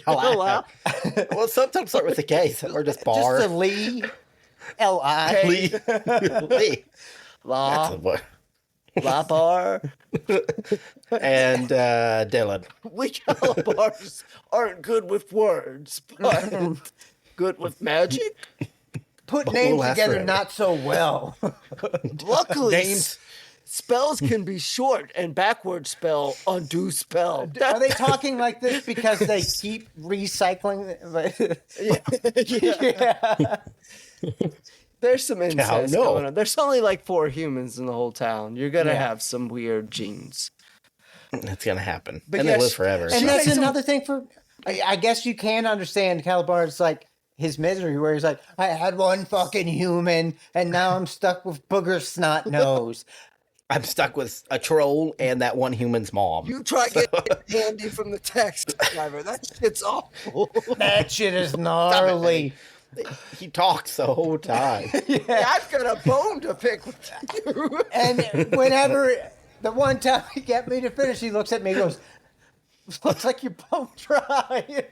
Well, sometimes start with a K, or just bar. Just a Lee. L-I. Lee. Lee. La. That's a boy. Lapar. And Dylan. We Calabars aren't good with words, but good with magic. Put But names we'll last together forever. not so well. Luckily, Names. spells can be short and backward spell undo spell. Are they talking like this because they keep recycling? Yeah. There's some incest no. going on. There's only like 4 humans in the whole town. You're gonna Yeah. have some weird genes. That's gonna happen. But And yes, they live forever. And She that's makes another thing for. I guess you can understand Calabar's like his misery, where he's like, I had one fucking human, and now I'm stuck with booger snot nose. I'm stuck with a troll and that one human's mom. You try getting handy from the taxi driver. That shit's awful. That shit is gnarly. He talks the whole time. I've got a bone to pick with you. And whenever the one time he get me to finish, he looks at me and goes, Looks like you're bone dry.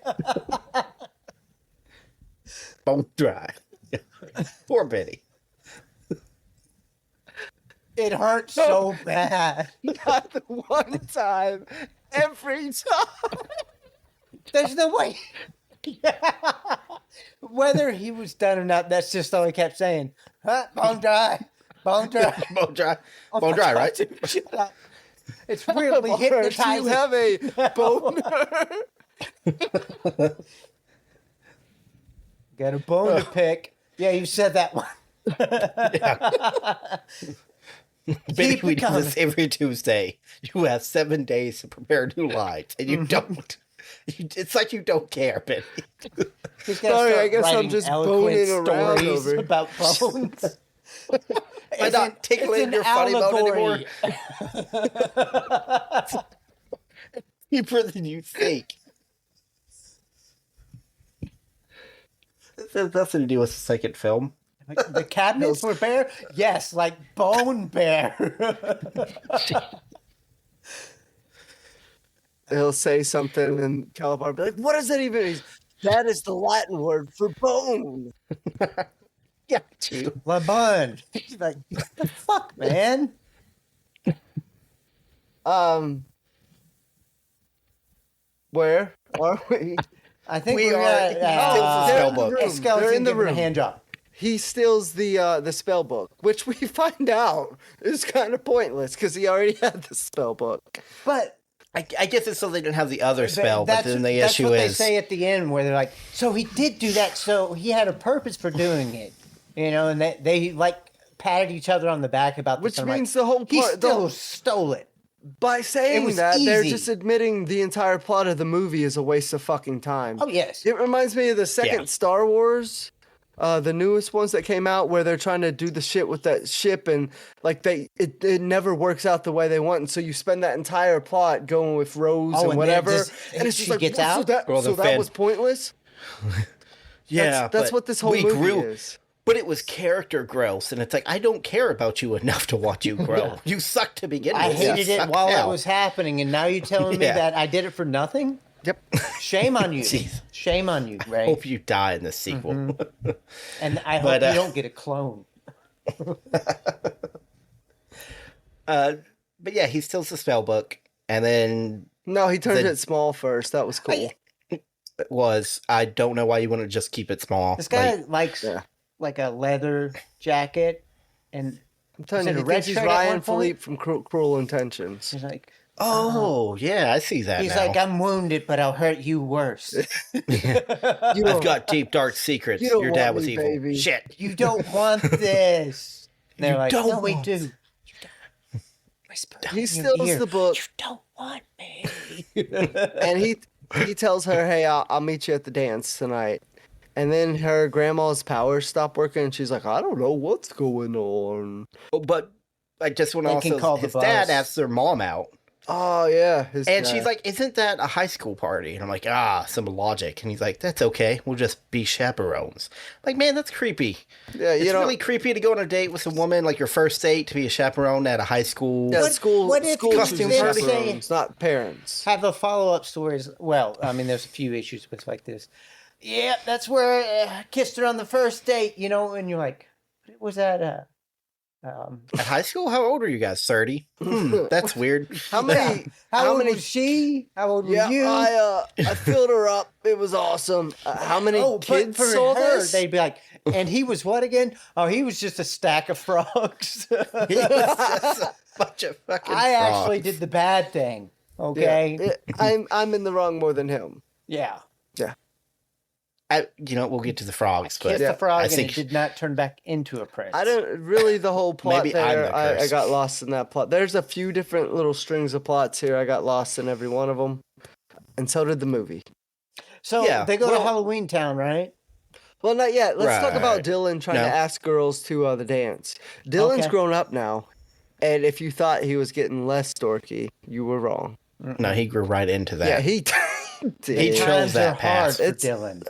Bone dry. Poor Betty. It hurts so bad. Not the one time. Every time. There's no way. Whether he was done or not, that's just all he kept saying. Huh? Bone dry. Bone dry. Bone dry. Bone dry, right? Shut up. It's weirdly hypnotizing. You have a boner. Got a bone to pick. Yeah, you said that one. Betty, we do this every Tuesday. You have 7 days to prepare new lines, and you don't. It's like you don't care, Betty. Sorry, I guess I'm just boning around over about bones. I'm not tickling your funny bone anymore. Deeper than you think. This has nothing to do with the second film. The cabinets were bare? Yes, like bone bare. He'll say something and Kalabar will be like, what does that even mean? That is the Latin word for bone. Yeah, too. La bun. He's like, what the fuck, man? Where are we? I think We we're are- at They're in the room. They're in the giving a room. hand job. He steals the spell book, which we find out is kind of pointless because he already had the spell book. But I guess it's so they didn't have the other spell, but then the that's issue what they is... say at the end where they're like, so he did do that, so he had a purpose for doing it. You know, and they like patted each other on the back about this. Which and I'm means like, the whole he part... still stole it. By It saying was that, they're easy. just admitting the entire plot of the movie is a waste of fucking time. Oh, yes. It reminds me of the second Star Wars, the newest ones that came out, where they're trying to do the shit with that ship, and like it never works out the way they want, and so you spend that entire plot going with Rose Oh, and and whatever, then and it's just she like, gets what, out? so that was pointless. Yeah, That's what this whole movie is. But it was character growth, and it's like, I don't care about you enough to watch you grow. You suck to begin with. I hated You it suck while now. it was happening, and now you're telling me Yeah. that I did it for nothing? Yep. Shame on you. Jeez. Shame on you, Ray. Hope you die in the sequel. And I hope But, you don't get a clone. But yeah, he steals the spell book, and then No, he turned The- it small first. That was cool. it was, I don't know why you wouldn't just keep it small. This guy Like, likes Yeah. like a leather jacket, and I'm telling Is you, it he a red thinks he's shirt at one Ryan point? Philippe from Cruel Intentions. he's like, oh, yeah, I see that he's now. like, I'm wounded, but I'll hurt you worse. I've got deep, dark secrets. you don't Your dad want was me, evil. baby. Shit. You don't want this. And they're You like, don't no, we want do. You don't. Whisper He in your steals ear, the book. You don't want me. And he tells her, "Hey, I'll meet you at the dance tonight." And then her grandma's powers stop working, and she's like, "I don't know what's going on." Oh, but I just want to They can also, call the his dad bus. asks their mom out. Oh yeah, And she's like, isn't that a high school party? And I'm like, some logic. And he's like, that's okay. We'll just be chaperones. I'm like, man, that's creepy. "Yeah, It's you know, really creepy to go on a date with a woman, like your first date, to be a chaperone at a high school. yeah, What- school what if school you costume then party. say- chaperones, not parents." Have a follow-up stories. Well, I mean, there's a few issues with like this. Yeah, that's where I kissed her on the first date, you know, and you're like, what was that? At high school? How old are you guys? 30? That's weird. How many? How old many? was she? How old Yeah, were you? I filled her up. It was awesome. How many but kids for saw her, this? they'd be like, and he was what again? Oh, he was just a stack of frogs. He was just a bunch of fucking I actually frogs. did the bad thing. Yeah, Okay. I'm in the wrong more than him. Yeah. We'll get to the frogs, but Kissed the frog I and think it did not turn back into a prince. I don't really the whole plot Maybe I'm there. the I curse. got lost in that plot. There's a few different little strings of plots here. I got lost in every one of them, and so did the movie. So Yeah, they go well- to Halloween Town, right? Well, not yet. Let's talk about Right. Dylan trying No. to ask girls to the dance. Dylan's Okay. grown up now, and if you thought he was getting less dorky, you were wrong. no, he grew right into that. Yeah, he did. He chose Times that are hard path. for It's- Dylan.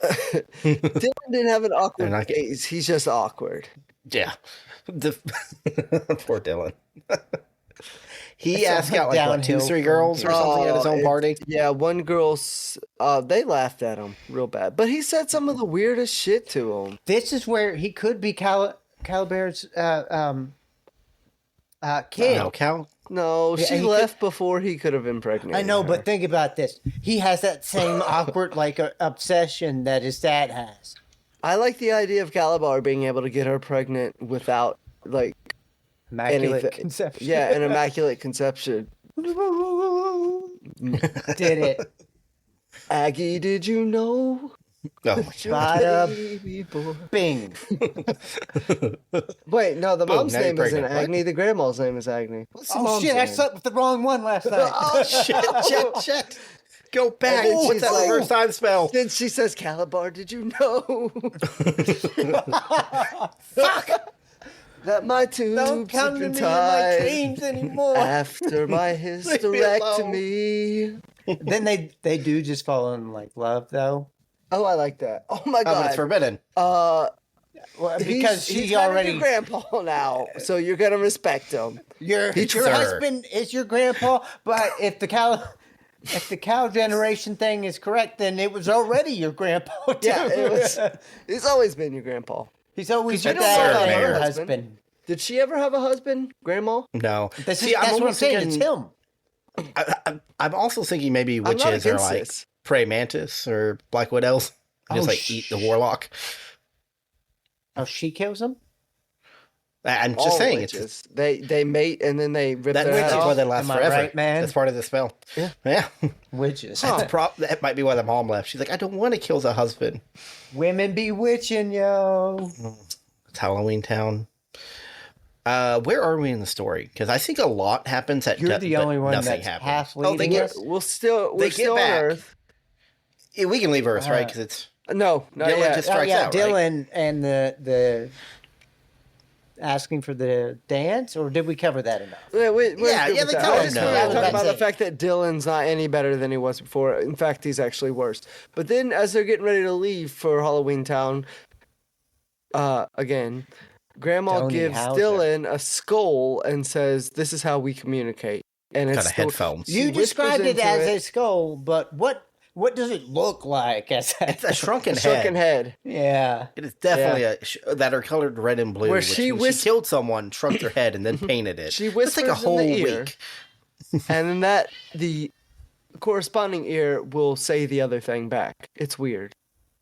Dylan didn't have an awkward And I get- phase. He's just awkward. Yeah. The poor Dylan. He asked out like what, 2, 3 girls or something at his own party. Yeah, one girl's. They laughed at him real bad, but he said some of the weirdest shit to him. This is where he could be Kalabar's kid. No, Cal. No, she left before he could have impregnated. I know, her. but think about this. He has that same awkward obsession that his dad has. I like the idea of Kalabar being able to get her pregnant without like Immaculate conception. Yeah, an immaculate conception. Did it. Aggie, did you know? Oh, Bada baby boy. bing. Wait, no, the Boom, mom's now you're name isn't pregnant. What? Agni. The grandma's name is Agni. What's the Oh mom's shit! I name? slept with the wrong one last night. oh shit. Go back. And then What's she's that like- reverse time spell? Then she says, Kalabar, did you know? Fuck. That my tubes Don't come to have me been in my tied dreams anymore. after my hysterectomy. Then they do just fall in like love though. Oh, I like that. Oh my Oh, but god. it's forbidden. Well, because he's she kind of already your grandpa now, so you're gonna respect him. your Sir. husband is your grandpa. But if the cow generation thing is correct, then it was already your grandpa too. Yeah, it was. He's always been your grandpa. He's always You your don't dad know and her your husband. husband. Did she ever have a husband, Grandma? No. That's See, what I'm almost saying. thinking- It's him. I'm also thinking maybe I'm not witches are against like this. prey mantis or black widows. Just Oh, like eat the warlock. Oh, she kills him. I'm just All saying witches. They mate and then they rip that their witch head is off. why they last Am I forever. right, man? That's part of the spell. Yeah. Yeah. Witches. That might be why the mom left. She's like, I don't want to kill the husband. Women be witching, yo. It's Halloweentown. Where are we in the story? Because I think a lot happens at You're Death, the but only one nothing that's happens. half Oh, they leading get, us. We're They still on get back. Earth. Yeah, we can leave Earth, right? Because it's No, not Dylan yet. just strikes out, right? Dylan and the asking for the dance, or did we cover that enough? Yeah, Yeah, good yeah, with they that. tell I him just no. wanted to talk That's about the it. fact that Dylan's not any better than he was before. In fact, he's actually worse. But then, as they're getting ready to leave for Halloweentown, again, Grandma Tony gives Hauser. Dylan a skull and says, "This is how we communicate." And got it's a headphones. You whispers described it into as a skull, but what does it look like? As It's a shrunken shrunken head. head. yeah. It is definitely that are colored red and blue. Where which she means she killed someone, shrunk their head, and then painted it. She It's whispers like a whole in the ear, week. and then the corresponding ear will say the other thing back. It's weird.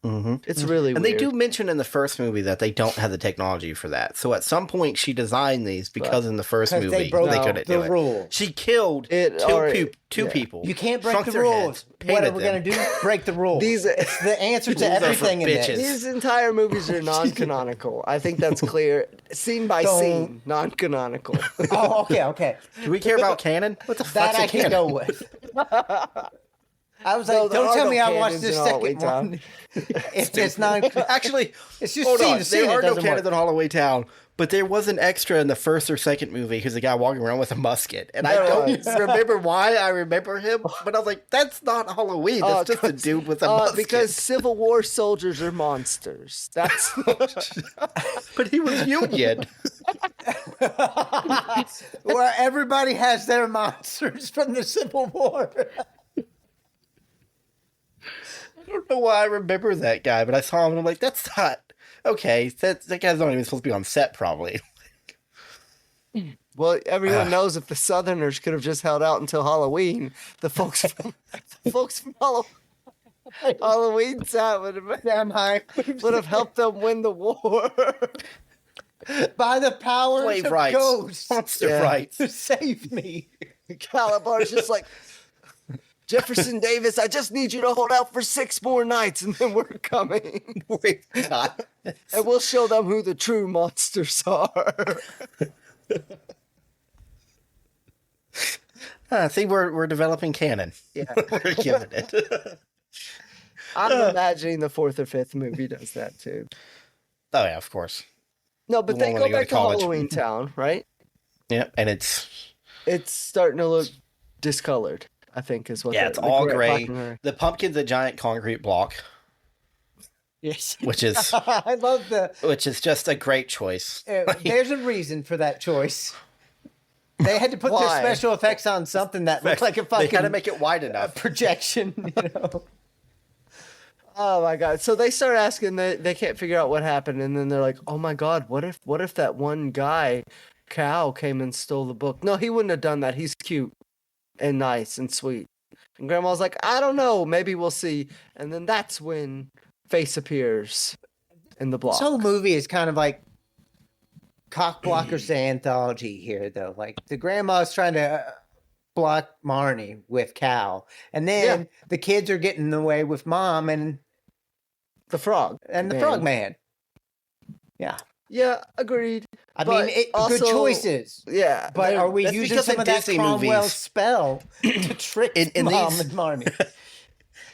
Mm-hmm. It's really And weird. they do mention in the first movie that they don't have the technology for that. So at some point she designed these because in the first 'Cause movie they broke couldn't the do it. rule. She killed It two already- two yeah. people. You can't break shrunk the their rules. heads, What are painted we them. gonna do? Break the rules. These- it's the answer to Rules are for everything in bitches. this. These entire movies are non-canonical. I think that's clear. Scene by Don't- scene, non-canonical. Oh, okay. Do we care about canon? What the That fuck's I a can canon? go with. I was No, like, there don't are tell no me I watched canons this in second Halloweentown. one. If it's not, Actually, it's just hold scene on. to scene. There It are no doesn't canons work. in Halloweentown, but there was an extra in the first or second movie who's a guy walking around with a musket. And I There don't was. remember why I remember him, but I was like, that's not Halloween. That's just a dude with a musket. because Civil War soldiers are monsters. That's But he was Union. Where everybody has their monsters from the Civil War. I don't know why I remember that guy, but I saw him and I'm like, that's not okay. That guy's not even supposed to be on set, probably. well. Everyone knows if the Southerners could have just held out until Halloween, the folks from Halloweentown Damn high. would have helped them win the war. By the powers Slave of rights. ghosts, Monster Yeah. rights. save me. Calabar's just like, Jefferson Davis, I just need you to hold out for 6 more nights and then we're coming. Wait, God. And we'll show them who the true monsters are. See, we're developing canon. Yeah. We're giving it. I'm imagining the 4th or 5th movie does that too. Oh, yeah, of course. No, but The they one go when they go back to to college. Halloweentown, right? Yeah, and it's Starting to look discolored, I think is what it's the all great gray. fucking- The pumpkin's a giant concrete block, Yes. which is I love the. just a great choice. There's a reason for that choice. They had to put their Why? special effects on something that looked like a They fucking gotta make it wide enough. projection, you know. Oh my god! So they start asking. They can't figure out what happened, and then they're like, "Oh my god! What if that one guy, Cal, came and stole the book? No, he wouldn't have done that. He's cute and nice and sweet." And Grandma's like, "I don't know. Maybe we'll see." And then that's when Face appears in the block. This whole movie is kind of like Cockblockers the anthology here, though. Like the grandma's trying to block Marnie with Cal, and then the kids are getting in the way with Mom and the frog the Frog Man. Yeah, Yeah, agreed. I But mean, also- good choices. Yeah, But are we that's using because some in of that Disney Cromwell movies- spell to trick In Mom these- and Marnie?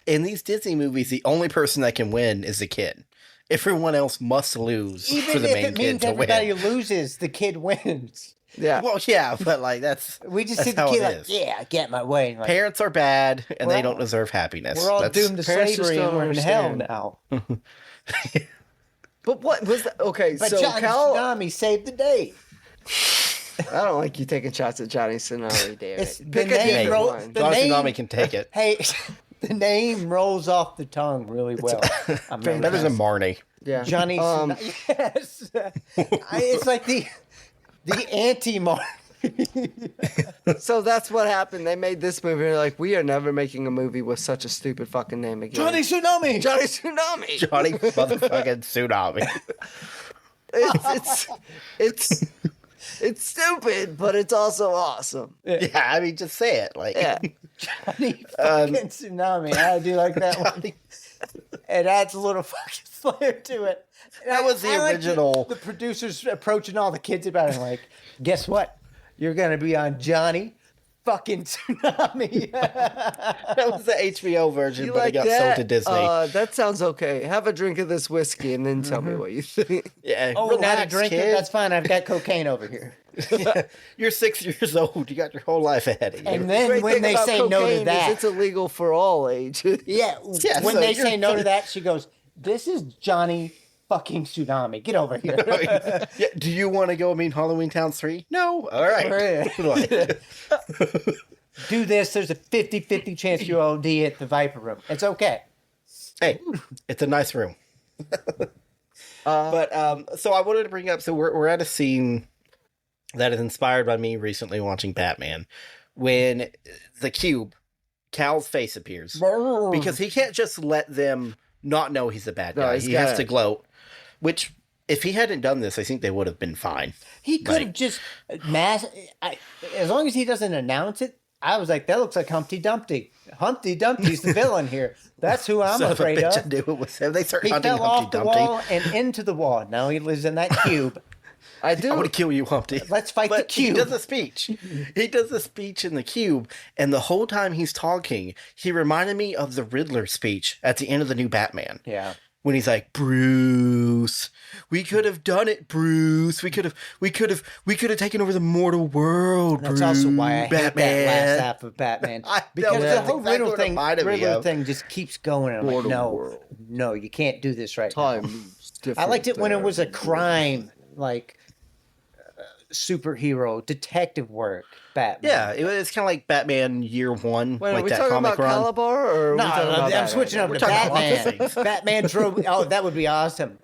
In these Disney movies, the only person that can win is the kid. Everyone else must lose for Even the if main it kid means to everybody win. loses, the kid wins. yeah. Well, yeah, but like that's We just that's see the how kid it like, is. yeah, get my way. Like, Parents are bad, and We're they all- don't deserve happiness. we're all That's- doomed to parents just slavery and don't we're in hell understand. now. But what was that? Okay, But so Johnny Cal, Tsunami saved the day. I don't like you taking shots at Johnny Tsunami, damn It's it. the Pick a name different roll- one. the Johnny name- Tsunami can take it. Hey, the name rolls off the tongue really well. I'm really Better than impressed. Marnie. Yeah. Johnny Tsunami. Yes. It's like the anti-Mark. So that's what happened. They made this movie. And they're like, we are never making a movie with such a stupid fucking name again. Johnny Tsunami. Johnny Tsunami. Johnny motherfucking Tsunami. It's stupid, but it's also awesome. Yeah, I mean, just say it. Like, Yeah. Johnny fucking Tsunami. I do like that one. It adds a little fucking flair to it. And That was the I like original. the producers approaching all the kids about it like, guess what? You're gonna be on Johnny fucking Tsunami. that was the HBO version, You but like it got that? sold to Disney. That sounds okay. Have a drink of this whiskey and then tell me what you think. yeah, Oh, not a relax, drinker? kid. That's fine. I've got cocaine over here. You're 6 years old. You got your whole life ahead of you. And then Great when thing they about say no cocaine to is that, it's illegal for all ages. yeah, Yeah, when so they you're say no to fine. that, she goes, "This is Johnny fucking Tsunami. Get over here." Yeah, do you want to go meet Halloweentown 3? No? All right. Like, Do this. There's a 50-50 chance you OD at the Viper Room. It's okay. hey, it's a nice room. So I wanted to bring up, so we're at a scene that is inspired by me recently watching Batman, when the cube, Cal's face appears. Because he can't just let them not know he's a bad No, guy. he's He has gotta- to gloat. Which, if he hadn't done this, I think they would have been fine. He could have just as long as he doesn't announce it. I was like, that looks like Humpty Dumpty. Humpty Dumpty's the villain here. That's who I'm Son afraid of a bitch, of. I knew it was him. They start He hunting fell off Humpty the Dumpty. wall and into the wall. Now he lives in that cube. I I do. want to kill you, Humpty. Let's fight But the cube. He does a speech. He does a speech in the cube, and the whole time he's talking, he reminded me of the Riddler speech at the end of the new Batman. Yeah. When he's like, Bruce, we could have done it, Bruce. We could have taken over the mortal world. That's Bruce, also why I hate Batman. that last half of Batman. I know, Because that's the whole exactly Riddle what it thing, reminded me of. just keeps going. And I'm like, Mortal no, world. no, you can't do this right now. Time moves I different liked it when it there. was a crime, like superhero detective work. Batman. Yeah, it's kind of like Batman Year One, Wait, are like we that talking comic about run. Calabar or are we No, talking about I'm that switching right over to We're talking about Batman. things. Batman drove. Oh, that would be awesome.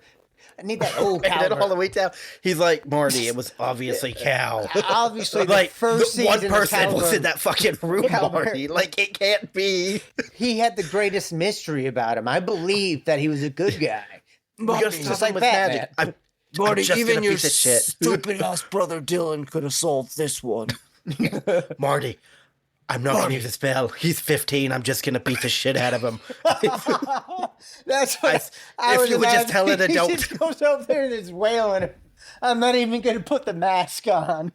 I need that old And then Calabar. Halloween Town, he's like, Marty, it was obviously Cal. Obviously, the Like, first the one season of person was Calabar, in that fucking room, Calabar. Marty. Like, it can't be. he had the greatest mystery about him. I believe that he was a good guy. Just like with Batman. magic. I'm Marty, just even gonna your piece of shit. stupid ass brother Dylan could have solved this one. Marty, I'm not going to use a spell. He's 15. I'm just going to beat the shit out of him. That's what I if was you would just imagining. tell an He adult. just goes over there and is wailing. I'm not even going to put the mask on.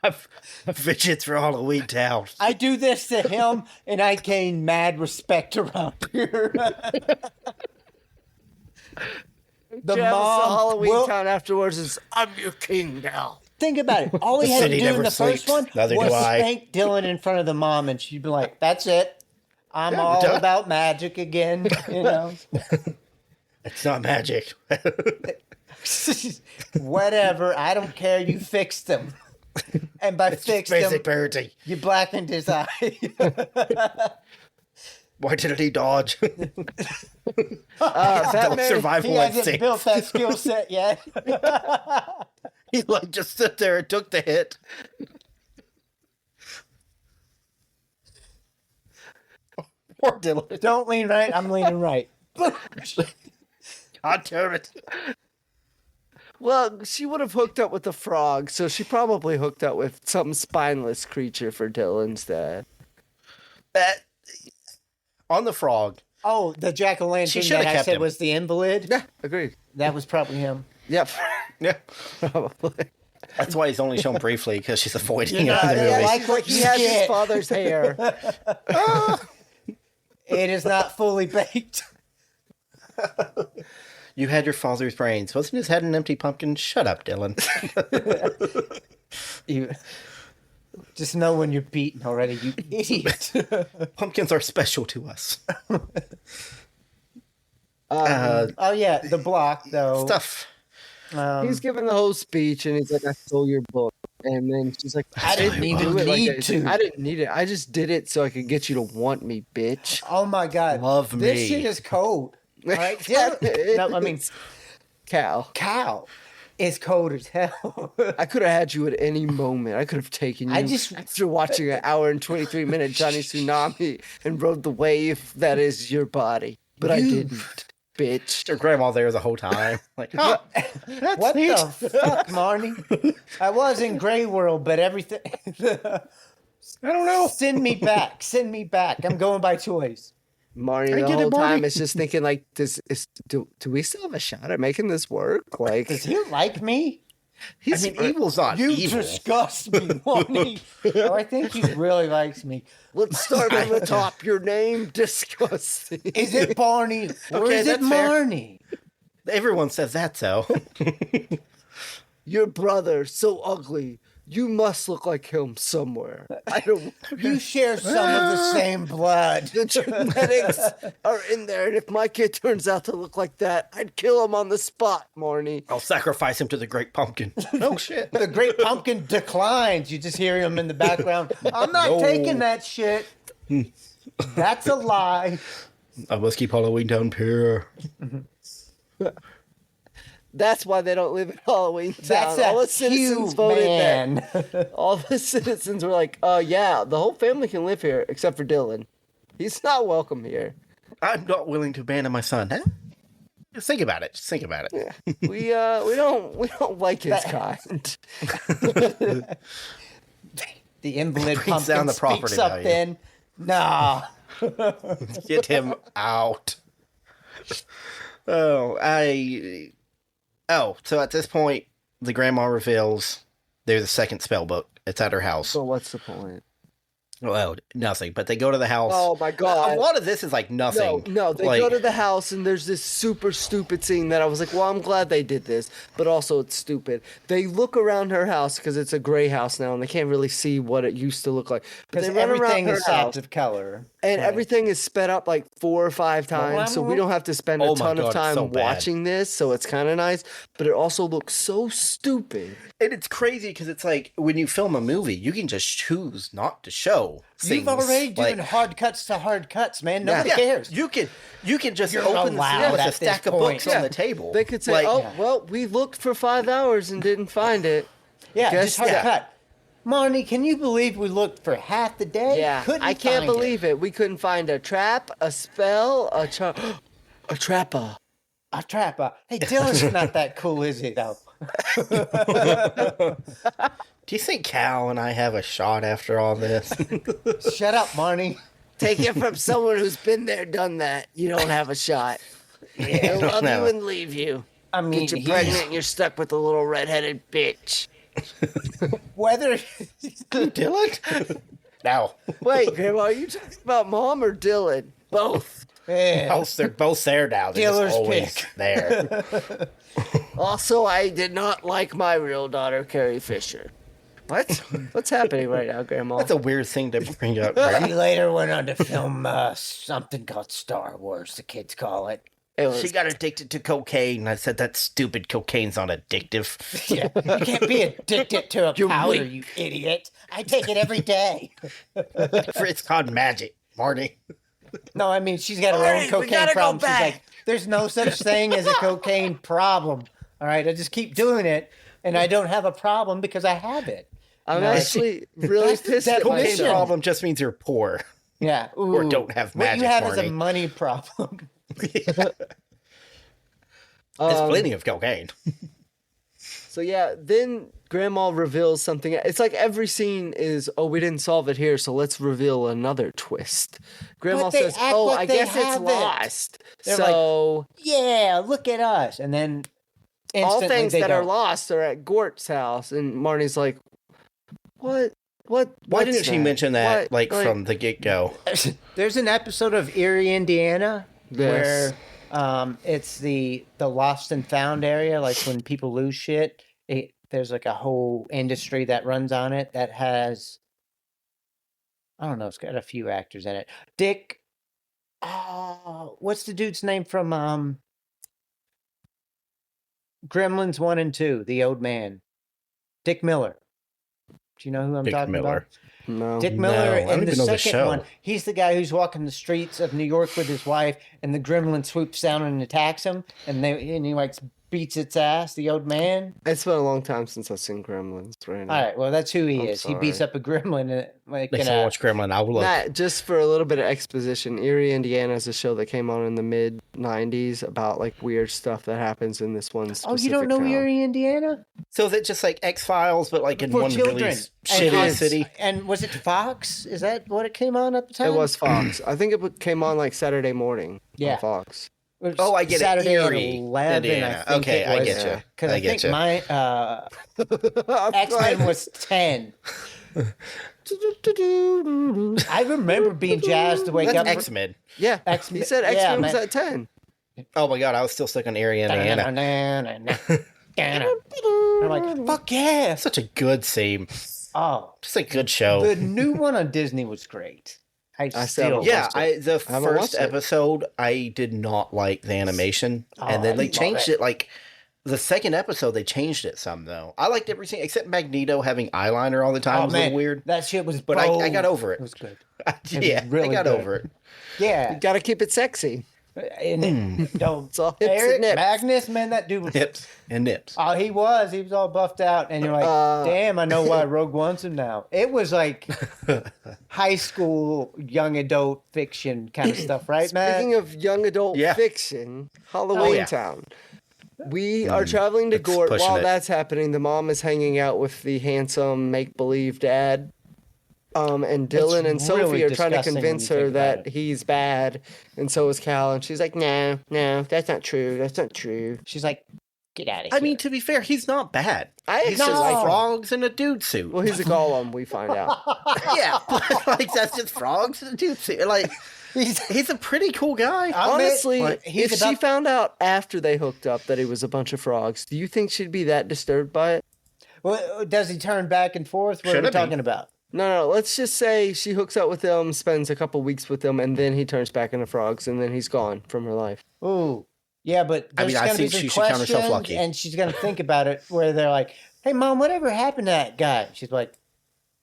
I've fidgets for Halloween Town. I do this to him, and I gain mad respect around here. The Jeff's mom Halloween will- Town afterwards is, I'm your king now. Think about it. All he had to city do in never the first sleeps. one Neither was do I. spank Dylan in front of the mom, and she'd be like, "That's it. I'm all done." about magic again." You know, It's not magic. whatever. I don't care. You fixed them. And by fixed him, parenting. you blackened his eye. Why didn't he dodge? Batman, survival He hasn't instinct. built that skill set yet. He like just stood there and took the hit. Poor Dylan. Don't lean right. I'm leaning right. God damn it. well, she would have hooked up with the frog, so she probably hooked up with some spineless creature for Dylan's dad. On the frog. Oh, the jack-o'-lantern shoulda that I kept said him. was the invalid? Yeah, agreed. That was probably him. Yep, Yeah. probably. That's why he's only shown briefly, because she's avoiding it not- in the movie. yeah, Like what he you has his get. father's hair. It is not fully baked. You had your father's brains. Wasn't his head an empty pumpkin? Shut up, Dylan. You just know when you're beaten already, you idiot. Pumpkins are special to us. Oh yeah, the block though. Stuff. He's giving the whole speech, and he's like, "I stole your book," and then she's like, I didn't even do it like need that." to. I didn't need it. I just did it so I could get you to want me, bitch. Oh my god, Love this me. shit is cold. Right? Yeah, No, I mean, Cal, cow is cold as hell. I could have had you at any moment. I could have taken you after watching an hour and 23-minute Johnny Tsunami and rode the wave that is your body. But I didn't, bitch. Your grandma there the whole time. Like, oh, that's What neat. the fuck, Marnie? I was in Grey World, but everything. I don't know. Send me back. Send me back. I'm going by choice. Marnie, I the get it, whole time Marnie. is just thinking like, do we still have a shot at making this work? Like, Does he like me? I mean, evil's not You evil. disgust me, Marnie. Oh, I think he really likes me. let's start from the top. Your name, disgusting. Is it Barney or Okay, is it that's fair. Marnie? Everyone says that, so. Your brother, so ugly. You must look like him somewhere. I don't. You share some of the same blood. The genetics are in there, and if my kid turns out to look like that, I'd kill him on the spot, Marnie. I'll sacrifice him to the great pumpkin. Oh, shit. The great pumpkin declines. You just hear him in the background. I'm not taking that shit. That's a lie. I must keep Halloweentown pure. That's why they don't live in Halloweentown. That's All a the citizens huge voted man. that. All the citizens were like, yeah, the whole family can live here except for Dylan. He's not welcome here. I'm not willing to abandon my son. Huh? Just think about it. Just think about it. Yeah. We don't like his kind. The invalid Brings pumpkin down the speaks property up value. then. Nah. Get him out. So at this point, the grandma reveals there's a second spell book. It's at her house. So what's the point? Well, nothing. But they go to the house. Oh my god. A lot of this is like nothing. No, they go to the house and there's this super stupid scene that I was like, well, I'm glad they did this, but also it's stupid. They look around her house because it's a gray house now and they can't really see what it used to look like. But Because they run around everything her is house of color. and Right. everything is sped up like 4 or 5 times, so we don't have to spend a Oh my ton God, of it's time so bad. watching this, so it's kind of nice, but it also looks so stupid. And it's crazy because it's like when you film a movie, you can just choose not to show things. You've already like, doing hard cuts to hard cuts, man. Nobody Yeah, cares. You can just You're open the allowed with a at stack this of point. books on the table. They could say, Like, oh, well, we looked for 5 hours and didn't find it. Yeah, Guess just hard that. cut. Marnie, can you believe we looked for half the day? Yeah, Couldn't I can't find believe it. We couldn't find a trap, a spell, a trapper. A trapper. Hey, Dylan's not that cool, is he, though? do you think Cal and I have a shot after all this? Shut up, Marnie. Take it from someone who's been there, done that. You don't have a shot. They'll love no. you and leave you. I mean, Get you pregnant and you're stuck with a little redheaded bitch. whether Dylan? No. Wait, Grandma, are you talking about Mom or Dylan? Both. yeah, They're both there now. They're Dealer's just always pick. there. Also, I did not like my real daughter, Carrie Fisher. What? What's happening right now, Grandma? That's a weird thing to bring up. he later went on to film something called Star Wars, the kids call it. She got addicted to cocaine. I said, that stupid cocaine's not addictive. Yeah, you can't be addicted to a powder, you idiot. I take it every day. It's called magic, Marnie. No, I mean, she's got her own cocaine problem. She's like, there's no such thing as a cocaine problem. All right, I just keep doing it, and I don't have a problem because I have it. I'm actually really pissed at Cocaine myself. problem just means you're poor. Yeah. Ooh. Or don't have magic, What you have Marnie. is a money problem. There's plenty of cocaine. So yeah, then Grandma reveals something. It's like every scene is, oh, we didn't solve it here, so let's reveal another twist. Grandma says, oh, I guess it's lost. They're so yeah, look at us. And then all things that are go, lost are at Gort's house. And Marnie's like, what? Why didn't she mention that, What? from the get-go? There's an episode of Erie, Indiana, Yes. where it's the lost and found area, like when people lose shit. There's like a whole industry that runs on it that has, I don't know, it's got a few actors in it. Dick, what's the dude's name from Gremlins 1 and 2, the old man? Dick Miller. Do you know who I'm talking about? No. Dick Miller I don't in the even know the second show. one. He's the guy who's walking the streets of New York with his wife, and the gremlin swoops down and attacks him, and he like beats its ass. The old man. It's been a long time since I've seen Gremlins. Right now. All right, well that's who he I'm is. He beats sorry. up a gremlin. Next time I watch Gremlin, I'll look. Matt, just for a little bit of exposition, Erie, Indiana is a show that came on in the mid '90s about like weird stuff that happens in this one specific Oh, you don't know town. Erie, Indiana? So is it just like X-Files, but like in For one children. really And shitty it's- city? And was it Fox? Is that what it came on at the time? It was Fox. I think it came on like Saturday morning Yeah. on Fox. It was Oh, I get it. Saturday Erie, at 11, Indiana. I think Okay, it I was. get you. Because I I get think you. my X-Men was 10. I remember being jazzed to wake That's up. X-Men. Yeah, X-Men. he said Yeah, X-Men was man. at 10. Oh my god, I was still stuck on Erie, Indiana. I'm like, fuck yeah. Such a good scene. Oh, Just a good show. the new one on Disney was great. I still still haven't Yeah, watched the I haven't first watched it. episode, I did not like the animation, and then I they love changed it. it. Like the second episode, they changed it some though. I liked everything except Magneto having eyeliner all the time. Oh was a man, little weird, that shit was. but I bold. got over It it. was good. Yeah, really I got good. over it. Yeah, You got to keep it sexy. and no, It's all hips and Eric nips. Magnus, man, that dude was. Nips and nips. Oh, he was all buffed out, and you're like, damn, I know why Rogue wants him now. It was like high school, young adult fiction kind of stuff, right, man? Speaking of young adult Yeah. fiction, Oh, Halloween yeah. Town. We are traveling to That's Gort. pushing While it. that's happening, the mom is hanging out with the handsome make-believe dad. And Dylan and Sophie really are trying to disgusting when convince you her think about that it. he's bad, and so is Cal. And she's like, "No, that's not true. That's not true." She's like, get out of here. I mean, to be fair, he's not bad. I He's actually just like him. frogs in a dude suit. Well, he's a golem. We find out. Yeah, but, like that's just frogs in a dude suit. Like he's a pretty cool guy. Honestly, like, he's if she about- found out after they hooked up that he was a bunch of frogs, do you think she'd be that disturbed by it? Well, does he turn back and forth? What are Should we it be? talking about? No. Let's just say she hooks up with him, spends a couple weeks with him, and then he turns back into frogs, and then he's gone from her life. Ooh, yeah, but I there's mean, I gonna be think some she should count herself questions, lucky. and she's gonna think about it. Where they're like, "Hey, mom, whatever happened to that guy?" She's like,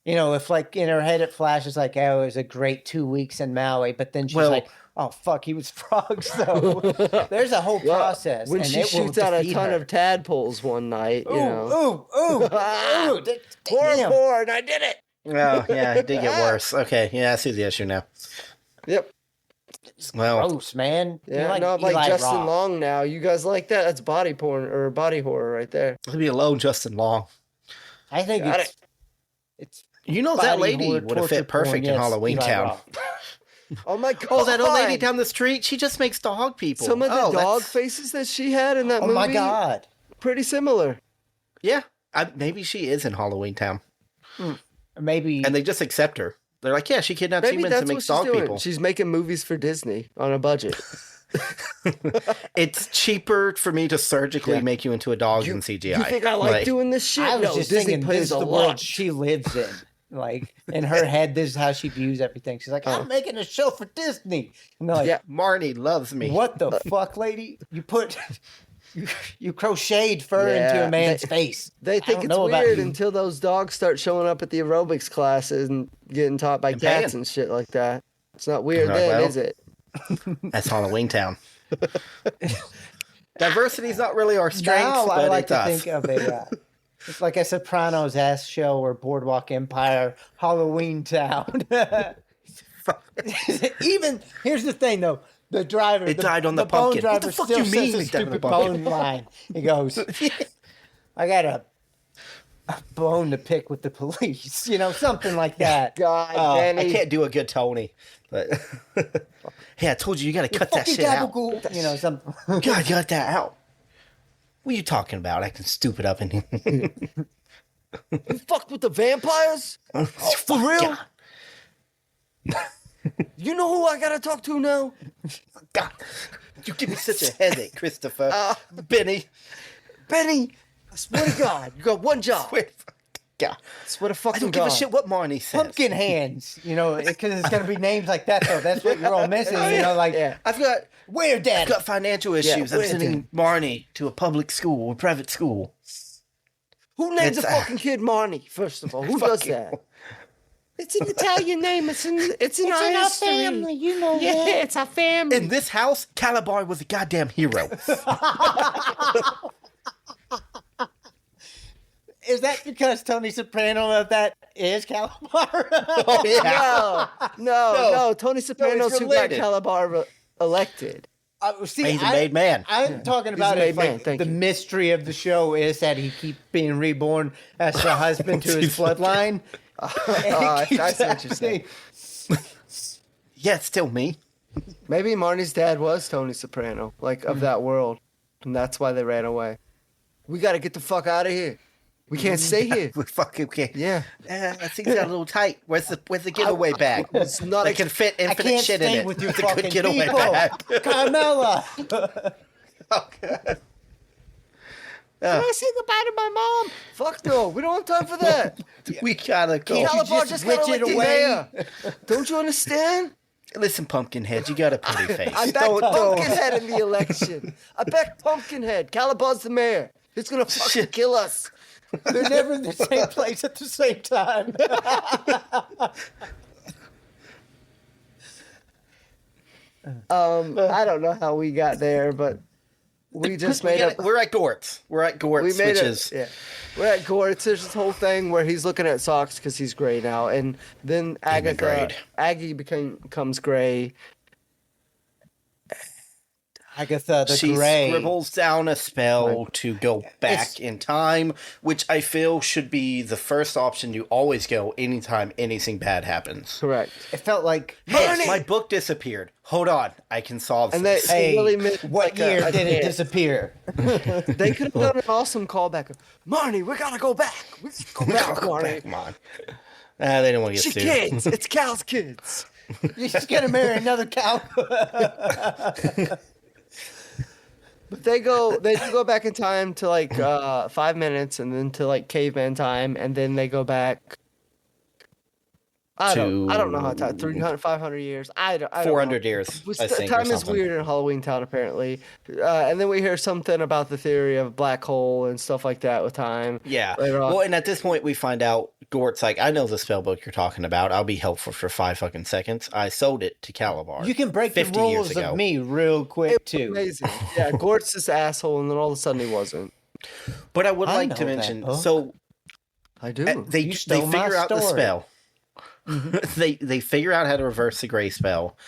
you know, if like in her head it flashes like, "Oh, it was a great 2 weeks in Maui," but then she's Well- like, "Oh fuck, he was frogs though." There's a whole process. When and she it will shoots out a defeat ton her. of tadpoles one night, you know. Ooh, that- damn. Poor, and I did it. Oh, yeah, it did get worse. Okay, yeah, I see the issue now. Yep. Well, Gross, man. Yeah, You're like no, I'm like Eli Justin Roth. Long now. You guys like that? That's body porn or body horror right there. leave me alone, Justin Long. I think Got it's You know that body lady horror, would have torture fit perfect porn, in yes, Halloween Eli Town. Roth. Oh my god! Oh, that old lady down the street, she just makes dog people. Some of the Oh, dog that's- faces that she had in that Oh movie. my god. Pretty similar. Yeah, maybe she is in Halloween Town, Maybe and they just accept her. They're like, yeah, she kidnaps Maybe humans that's and what makes she's dog doing. people. She's making movies for Disney on a budget. It's cheaper for me to surgically Yeah. make you into a dog than CGI. You think I like doing this shit? I was No, just Disney thinking pays this is a the lot. world she lives in. Like, in her head, this is how she views everything. She's like, I'm making a show for Disney. And they're like, Yeah, Marnie loves me. what the fuck, lady? You put... You crocheted fur into a man's face. They think it's weird until those dogs start showing up at the aerobics classes and getting taught by cats and shit like that. It's not weird then, is it? That's Halloweentown. Diversity's not really our strength, now, but I like it's to us. think of it's like a Sopranos-ass show or Boardwalk Empire, Halloweentown. Even, here's the thing, though. The driver, it died on the bone pumpkin. driver What the fuck still do you mean? says a stupid bone line. He goes, I got a bone to pick with the police, something like that. God, I can't do a good Tony, but hey, I told you gotta cut that shit out. Something. God, cut that out. What are you talking about? Acting stupid up in here. You fucked with the vampires? For real? You know who I gotta talk to now? God, you give me such a headache, Christopher. Benny, I swear to God, you got one job. God, swear to fucking I don't give a shit what Marnie says. Pumpkin hands, because it's gonna be names like that. Though that's what you're all missing. I've got where, Dad? I've got financial issues. I'm sending Marnie to a public school, a private school. Who names a fucking kid Marnie? First of all, who does that? It's an Italian name. It's in our family. You know that. It's our family. In this house, Kalabar was a goddamn hero. Is that because Tony Soprano of that is Kalabar? Oh yeah. No. Tony Soprano's who got Kalabar elected. See, he's a made man. I'm talking about it. Like, the mystery of the show is that he keeps being reborn as the husband to his bloodline. I see what you're saying. Yeah, it's still me. Maybe Marnie's dad was Tony Soprano, like of that world, and that's why they ran away. We got to get the fuck out of here. We can't stay here. We fucking can't. Yeah. I think it's a little tight. Where's the getaway bag? It's not. They can fit infinite shit in it. With your It's a fucking good getaway people. bag. Carmela. Oh, God. Can I say goodbye to my mom? Fuck no. We don't have time for that. We gotta go. Kalabar just got elected mayor. Don't you understand? Listen, Pumpkinhead, you got a pretty face. I backed Pumpkinhead in the election. I backed Pumpkinhead. Calabar's the mayor. He's gonna fucking kill us. They're never in the same place at the same time. I don't know how we got there, but we just made up. We're at Gort's. We're at Gort's, We're at Gort's. There's this whole thing where he's looking at socks because he's gray now, and then Aggie becomes gray. Agatha the she Grey. scribbles down a spell to go back in time, which I feel should be the first option you always go anytime anything bad happens. Correct. It felt like, hey, my book disappeared. Hold on, I can solve this. They really missed what year did it disappear? They could have done an awesome callback. Marnie, we gotta go back. We gotta go back, Marnie. Come on. They didn't want to get sued. Kids. It's Cal's kids. You're just gonna marry another cow. But they do go back in time to like 5 minutes, and then to like caveman time, and then they go back. I don't know how time. 300, 500 years. I don't 400 know. years. I think, time is weird in Halloweentown apparently, and then we hear something about the theory of black hole and stuff like that with time. Yeah. Well, and at this point we find out Gort's like, I know the spell book you're talking about. I'll be helpful for 5 fucking seconds. I sold it to Kalabar. You can break the rules of me real quick too. Amazing. Yeah, Gort's this asshole, and then all of a sudden he wasn't. But I would like to mention, so I do. They figure out the spell. They figure out how to reverse the gray spell,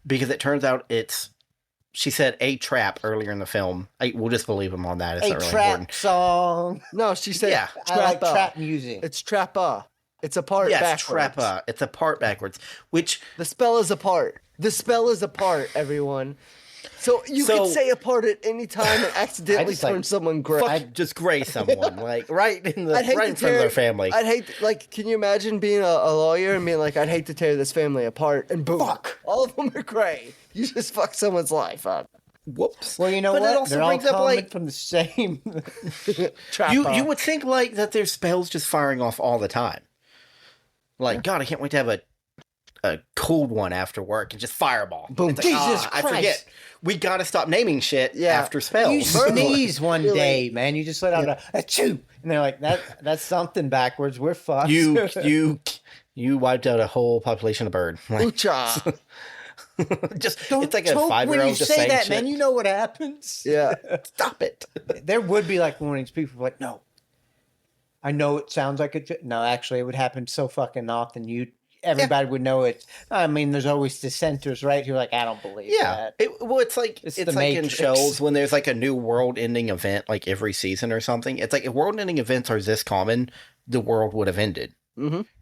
because it turns out it's, she said a trap earlier in the film. We'll just believe him on that. It's not really trap important. Song. No, she said I like trap music. It's trappa. It's a part backwards. Trappa. It's a part backwards. Which the spell is a part. The spell is a part, everyone. So you can say a part at any time and accidentally turn someone gray. Just gray someone, like right in front of their family. I'd hate, can you imagine being a lawyer and being like, I'd hate to tear this family apart, and boom, all of them are gray. You just fuck someone's life up. Whoops. Well, you know what? It also They're brings all up coming from the same. You would think that their spells just firing off all the time. Like, God, I can't wait to have a cold one after work and just fireball. Boom. It's like, Jesus I forget. We got to stop naming shit after spells. You sneeze one day, man. You just let out a achoo. And they're like, that's something backwards. We're fucked. You wiped out a whole population of bird. Like, Oocha. It's like a 5-year-old when you just say saying that, shit. man, you know what happens. Yeah. Stop it. There would be like one of these people like, no. I know it sounds like it. No, actually, it would happen so fucking often. Everybody would know it. I mean, there's always dissenters, right? Who are like, I don't believe that. It's like It's it's the like in Matrix. shows when there's like a new world-ending event, like every season or something. It's like if world-ending events are this common, the world would have ended,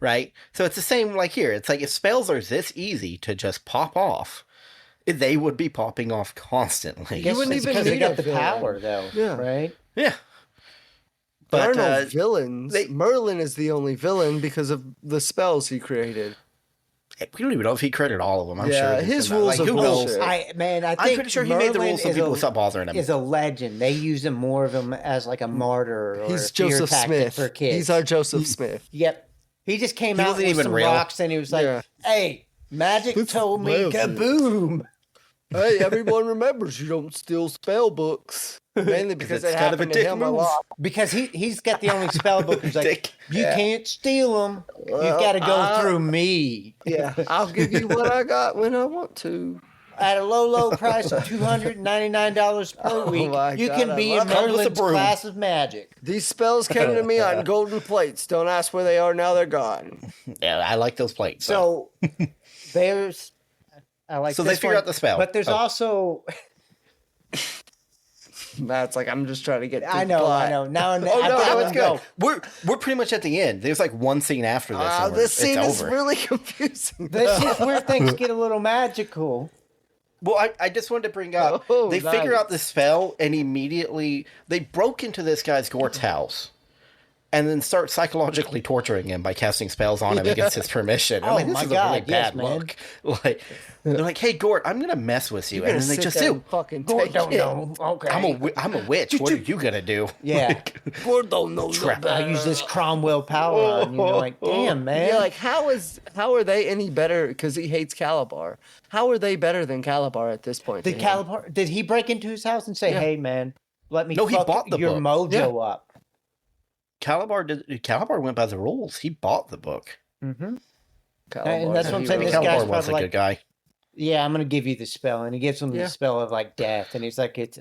right? So it's the same like here. It's like if spells are this easy to just pop off, they would be popping off constantly. You wouldn't even because they got the power, though. Yeah. Right? Yeah. There But are no villains. Merlin is the only villain because of the spells he created. we don't even know if he created all of them. I'm Yeah, sure his rules like, of who knows? bullshit. I think I'm pretty sure he made the rules so people would stop bothering him. Is a legend. They use him more of him as like a martyr or He's a fear Joseph tactic Smith. for kids. He's our Joseph Smith. Yep. He just came He out wasn't with even some real. rocks and he was like, Yeah. hey, magic told me kaboom. Hey, everyone remembers you don't steal spell books. Mainly because it's it kind of a happened to dick him a move. lot. Because he's got the only spell book. He's like, Dick. you can't steal them. You've got to go through me. Yeah, I'll give you what I got when I want to. At a low price of $299 per week, my you God, can I be in love it. Merlin's class of magic. These spells came to me on golden plates. Don't ask where they are now. They're gone. Yeah, I like those plates. So there's, I like. So this they figure one, out the spell. but there's also. Matt's like, I'm just trying to get. I know. Now and then, Oh I no, gotta it's go. good. We're pretty much at the end. There's like one scene after this. and This scene it's is over. really confusing. This is where things get a little magical. Well, I just wanted to bring up. Oh, they nice. figure out the spell and immediately they broke into this guy's Gort's house. And then start psychologically torturing him by casting spells on him against his permission. Oh, this my is God, a really yes, bad man. look. Like they're like, "Hey, Gort, I'm gonna mess with you," You're and gonna then they sit just there do. and fucking Gort take don't it. know. Okay. I'm a witch. What are you gonna do? Yeah. Gord don't know no Trap. better. I use this Cromwell power on you. You're like, damn, man. Yeah, like how are they any better? Because he hates Kalabar. How are they better than Kalabar at this point? Did to him? Kalabar? Did he break into his house and say, Yeah. "Hey, man, let me No, he fuck bought the your book. mojo up"? Calabar went by the rules. He bought the book. Mm-hmm. Kalabar's And that's what I'm a saying, hero. this guy's Calabar was a probably good guy. Yeah, I'm gonna give you the spell, and he gives him Yeah. the spell of like death, and he's like, "It's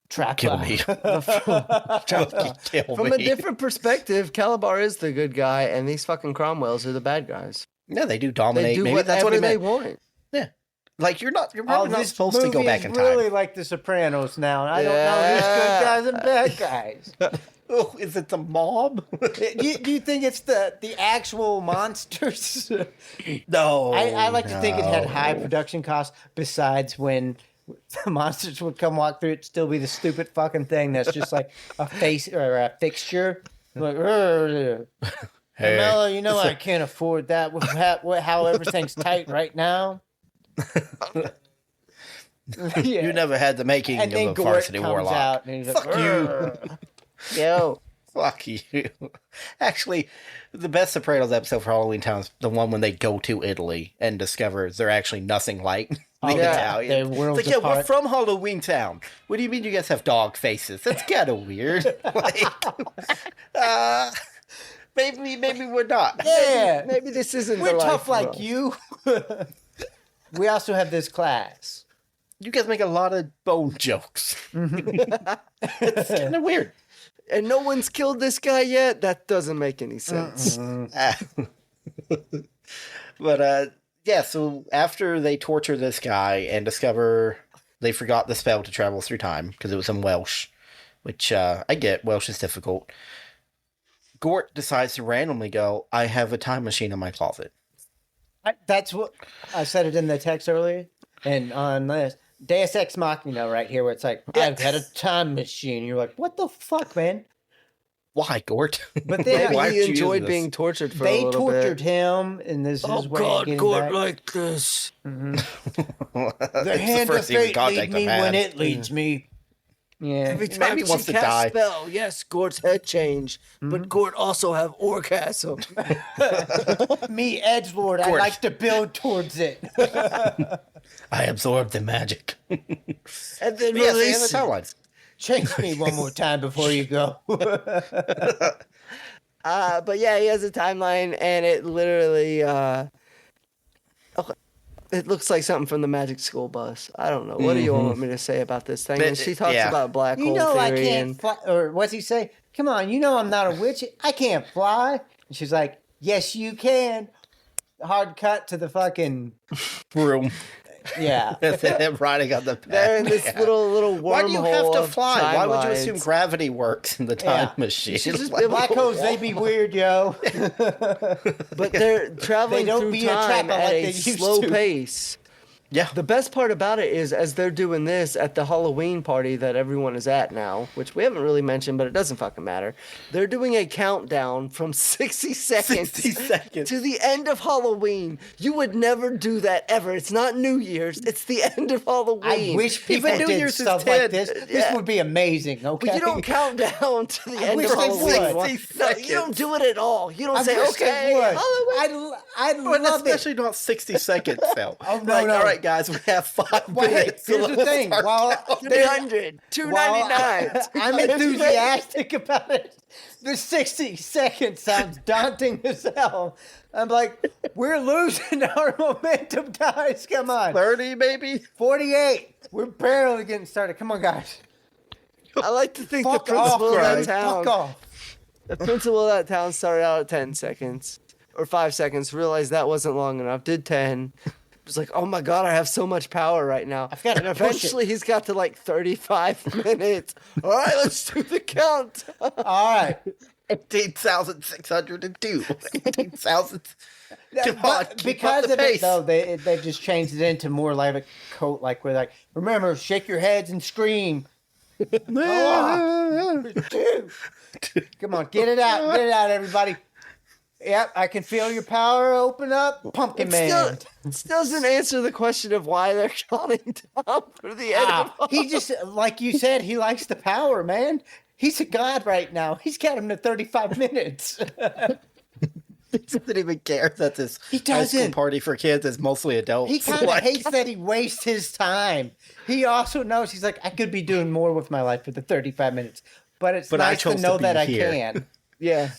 trap Kill me. Kill From me. a different perspective, Kalabar is the good guy, and these fucking Cromwells are the bad guys. Yeah, they do They dominate. do Maybe that's what whatever he they meant. want. Yeah, like you're not Oh, not this supposed to go movie back is in time. really like The Sopranos now. I don't know who's good guys and bad guys. Oh, is it the mob? do you think it's the actual monsters? No, I like to think it had no. high production costs. Besides, when the monsters would come walk through, it'd still be the stupid fucking thing that's just like a face or a fixture. Like, Hey. Mello, you know I can't afford that with how everything's tight right now. You never had the making And of then a Gort varsity comes warlock. out and he's like, Fuck you. Yo, Fuck you. Actually, the best Sopranos episode for Halloweentown is the one when they go to Italy and discover they're actually nothing like the yeah, Italian. they're worlds It's like, yeah, we're apart. from Halloweentown. What do you mean you guys have dog faces? That's kind of weird. Like, maybe we're not. Yeah, maybe this isn't we're the tough life like for us. you. We also have this class. You guys make a lot of bone jokes. It's kind of weird. And no one's killed this guy yet? That doesn't make any sense. But yeah, so after they torture this guy and discover they forgot the spell to travel through time because it was in Welsh, which I get, Welsh is difficult. Gort decides to randomly go, I have a time machine in my closet. That's what I said it in the text earlier, and on this Deus Ex Machina right here, where it's like, I've had a time machine. You're like, what the fuck, man? Why, Gort? But then Maybe Why he would you enjoyed use being this? tortured for a they little tortured bit. him, and this is where he's getting back. like this. The It's hand of first he was fate contact lead me a man. when it leads me. Yeah. Every time Maybe she wants to casts die. spell, yes, Gort's head change, but Gort also have orgasm. Me, edgelord, I course. like to build towards it. I absorb the magic. And then Yes, and the release it. timelines. Chase me one more time before you go. But yeah, he has a timeline, and it literally, it looks like something from the Magic School Bus. I don't know. What do you want me to say about this thing? And she talks about black hole You know I theory. can't fly. Or what's he say? Come on, you know I'm not a witch. I can't fly. And she's like, yes, you can. Hard cut to the fucking... Broom. Yeah. Them riding on the path. They're in this little wormhole. Why do you have to of fly? Why would you assume timelines. gravity works in the time Yeah. machine? She's just Like, Black holes, they be weird, yo. But they're traveling They don't through be time attractive at like a they used slow to. pace. yeah. The best part about it is as they're doing this at the Halloween party that everyone is at now, which we haven't really mentioned, but it doesn't fucking matter. They're doing a countdown from 60 seconds, 60 seconds. to the end of Halloween. You would never do that ever. It's not New Year's. It's the end of Halloween. I wish people Even New did Year's is stuff 10. like this. This Yeah. would be amazing, okay? But you don't count down to the end wish of they Halloween. would. 60 No, you don't do it at all. You don't I say, wish they okay, would. Halloween. I'd But love it. especially not 60 seconds, though. Oh, no, like, no. all right, guys, we have 5 Well, hey, minutes. here's the thing. While 300, while 299. I'm enthusiastic about it, the 60 seconds sounds daunting as hell. I'm like, we're losing our momentum, guys. Come on. 30, maybe? 48. We're barely getting started. Come on, guys. I like to think Fuck the off, principal of that guys. town. Fuck off. The principal of that town started out at 10 seconds or 5 seconds, realized that wasn't long enough, did 10. Was like, oh my God, I have so much power right now. I've got to and push it. eventually he's got to like 35 minutes. All right, let's do the count. All right. 18,602. 18,000. Come on, But keep because up the of pace. it, though, they just changed it into more like a coat, like we're like, remember, shake your heads and scream. Oh, come on, get it out, everybody. Yep, I can feel your power open up, Pumpkin Man. Still doesn't answer the question of why they're counting down for the end of He just, like you said, he likes the power, man. He's a god right now. He's got him to 35 minutes. He doesn't even care that this He high school doesn't. party for kids is mostly adults. He kind of Like, hates that he wastes his time. He also knows he's like, I could be doing more with my life for the 35 minutes, but it's But I nice to chose to know be that I here. can. Yeah.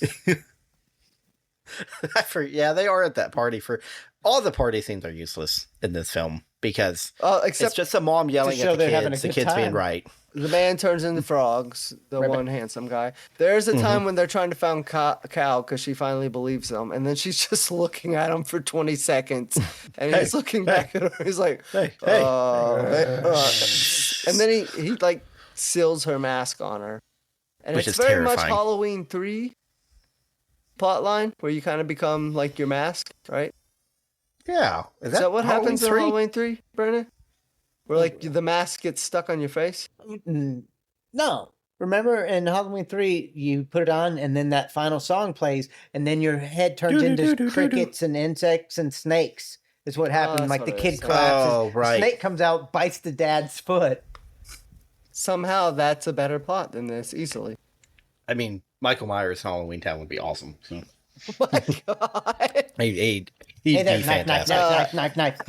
yeah, they are at that party for all the party scenes are useless in this film because Except it's just a mom yelling show at the they're having a kids, the good kids being time. right. the man turns into frogs, the one handsome guy. There's a time when they're trying to find Cal because she finally believes him, and then she's just looking at him for 20 seconds, and he's looking back at her. He's like, Hey. and then he like seals her mask on her, and Which it's is very much terrifying. Halloween 3 plotline where you kind of become like your mask, right? Yeah. Is that what happens in 3? Halloween 3, Brennan? Where like the mask gets stuck on your face? No. Remember in Halloween 3, you put it on and then that final song plays and then your head turns into crickets and insects and snakes is what happened. that's Like what the it kid is. collapses. Oh, right. The snake comes out, bites the dad's foot. Somehow that's a better plot than this, easily. I mean, Michael Myers Halloweentown would be awesome. So. Oh my God. He'd Hey be there, knife, fantastic. knife.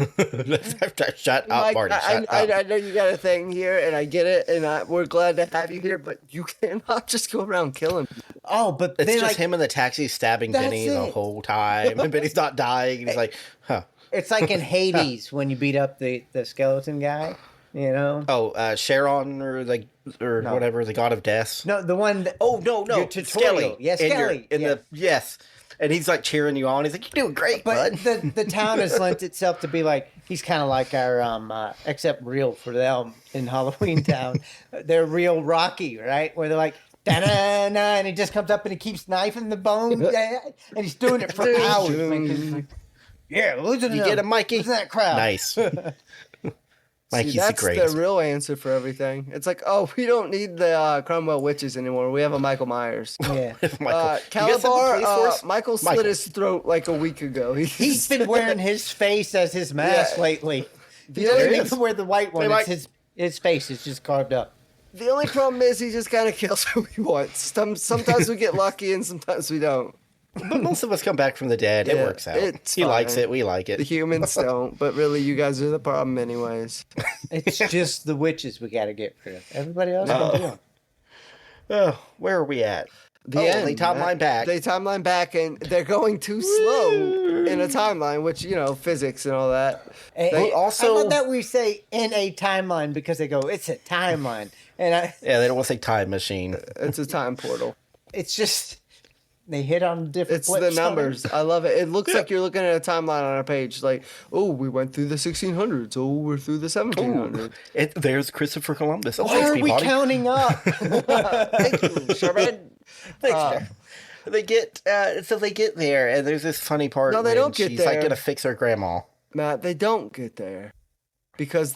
Shut up, Mike, Marty. Shut I up. know you got a thing here, and I get it, and we're glad to have you here, but you cannot just go around killing people. Oh, but It's then just like, him in the taxi stabbing That's Benny the it. whole time, and Benny's not dying, and he's like, huh. it's like in Hades when you beat up the skeleton guy, you know? Oh, Sharon or No. whatever, the god of death. No, the one that, Oh no, Your tutorial. Skelly. Yes, In Skelly. in Yeah. the yes, and he's like cheering you on. He's like, "You're doing great, but bud." the town has lent itself to be like, he's kind of like our, except real for them in Halloweentown. They're real Rocky, right? Where they're like, da-na-na, and he just comes up and he keeps knifing the bone, and he's doing it for hours. Man, 'cause he's like, yeah, listen to You them. get him, Mikey. Listen to that crowd. Nice. Mikey's See, that's the greatest. the real answer for everything. It's like, oh, we don't need the Cromwell witches anymore. We have a Michael Myers. Yeah. Michael. You guys have the police Calabar, force? Michael slit Michael. his throat like a week ago. He's been wearing his face as his mask Yeah. lately. He Yeah, doesn't it is. even wear the white one. Hey, Mike. It's his face is just carved up. The only problem is he just kind of kills who he wants. Sometimes we get lucky and sometimes we don't. But most of us come back from the dead. It works out. He likes it. We like it. The humans don't, but really, you guys are the problem anyways. It's just the witches we got to get rid of. Everybody else can do them. Oh, where are we at? The end, they timeline back. They timeline back, and they're going too slow in a timeline, which, you know, physics and all that. They also, I love that we say in a timeline because they go, it's a timeline. And they don't want to say time machine. It's a time portal. It's just, they hit on different It's the numbers. I love it. It looks like you're looking at a timeline on a page. Like, oh, we went through the 1600s. Oh, we're through the 1700s. There's Christopher Columbus. Why are we counting up? Thank you, Sherman. They get there, and there's this funny part. No, they don't get she's there. like gonna fix her grandma. Matt, they don't get there because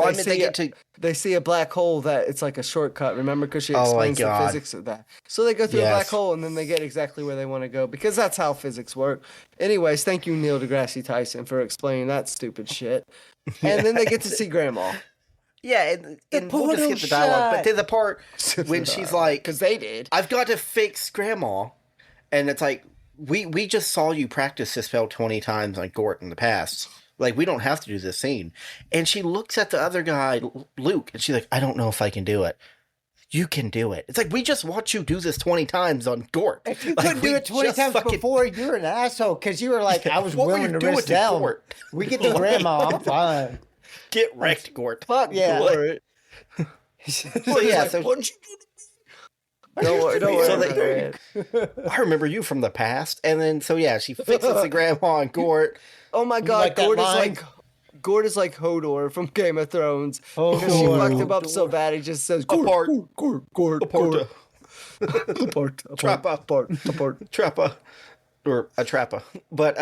they see a black hole that it's like a shortcut. Remember, because she explains the physics of that. So they go through a black hole, and then they get exactly where they want to go because that's how physics work. Anyways, thank you, Neil deGrasse Tyson, for explaining that stupid shit. And then they get to see Grandma. Yeah, and we'll just skip the dialogue. But there's the part when she's like, because they did. I've got to fix Grandma. And it's like, we just saw you practice this spell 20 times on Gort in the past. Like, we don't have to do this scene. And she looks at the other guy, Luke, and she's like, I don't know if I can do it. You can do it. It's like, we just watched you do this 20 times on Gort. If you couldn't do it 20 times before, you're an asshole. Because you were like, I was willing to risk down. We get to Grandma, I'm fine. Get wrecked, Gort. Fuck Gort. So yeah, so don't worry. I remember you from the past. And then, so yeah, she fixes the Grandma and Gort. Oh my God, Gort is like Hodor from Game of Thrones. Because she fucked him up so bad, he just says, Gort. Trappa. Or a trappa. But,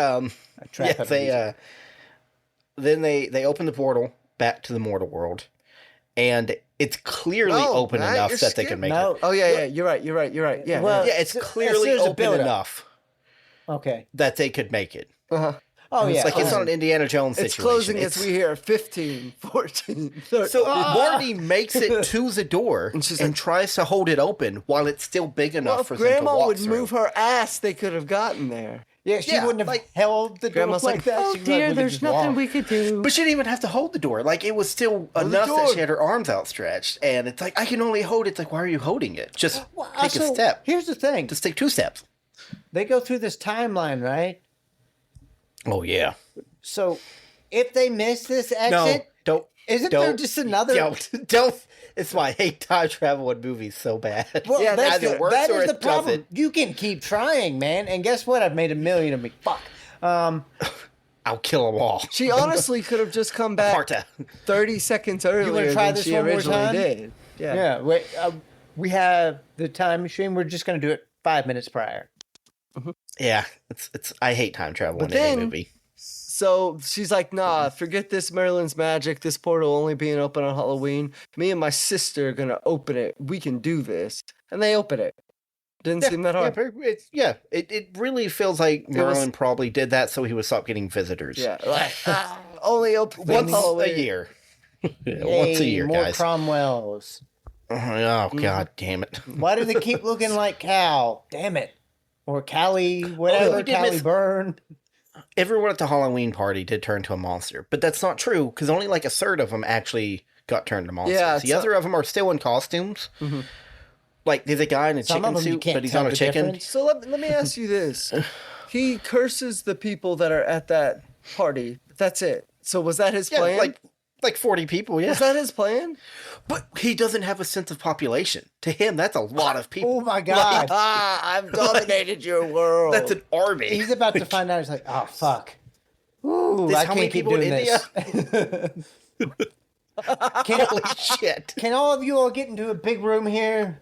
then they open the portal back to the mortal world. And it's clearly open enough that they can make it. Oh, yeah, you're right. Yeah, well, yeah, it's clearly open enough. Okay. That they could make it. Uh-huh. Oh, yeah. It's like it's not an Indiana Jones situation. It's closing as we hear 15, 14, 13. So Marty makes it to the door and tries to hold it open while it's still big enough for them to walk Grandma would through. move her ass, they could have gotten there. Yeah, she wouldn't have held the door like that. Oh, dear, there's nothing we could do. But she didn't even have to hold the door. Like, it was still enough that she had her arms outstretched. And it's like, I can only hold it. It's like, why are you holding it? Just take a step. Here's the thing. Just take 2 steps. They go through this timeline, right? Oh, yeah. So, if they miss this exit... No, Isn't there just another... Don't. It's why I hate time travel in movies so bad. Well, yeah, that is the problem. Doesn't. You can keep trying, man. And guess what? I've made 1 million of me. Fuck. I'll kill them all. She honestly could have just come back 30 seconds earlier than she originally did. Yeah. Wait, we have the time machine. We're just going to do it 5 minutes prior. Mm-hmm. Yeah. It's. I hate time travel in any movie. So she's like, nah, forget this Maryland's magic, this portal only being open on Halloween. Me and my sister are going to open it. We can do this. And they open it. Didn't seem that hard. It really feels like Maryland probably did that so he would stop getting visitors. Yeah, like, only open once a year. Once a year, more guys. Cromwells. Oh, God damn it. Why do they keep looking like Cal? Damn it. Or Callie, whatever, Callie Byrne. Everyone at the Halloween party did turn to a monster, but that's not true because only like a third of them actually got turned to monsters. Yeah, the other of them are still in costumes. Mm-hmm. Like there's a guy in a chicken suit, but he's on a chicken. Difference. So let me ask you this: he curses the people that are at that party. That's it. So was that his plan? Like 40 people. Yeah, was that his plan? But he doesn't have a sense of population. To him, that's a lot of people. Oh my God! I've dominated your world. That's an army. He's about to find out. He's like, oh fuck. Ooh, I can't keep doing this. Holy shit! Can all of you all get into a big room here?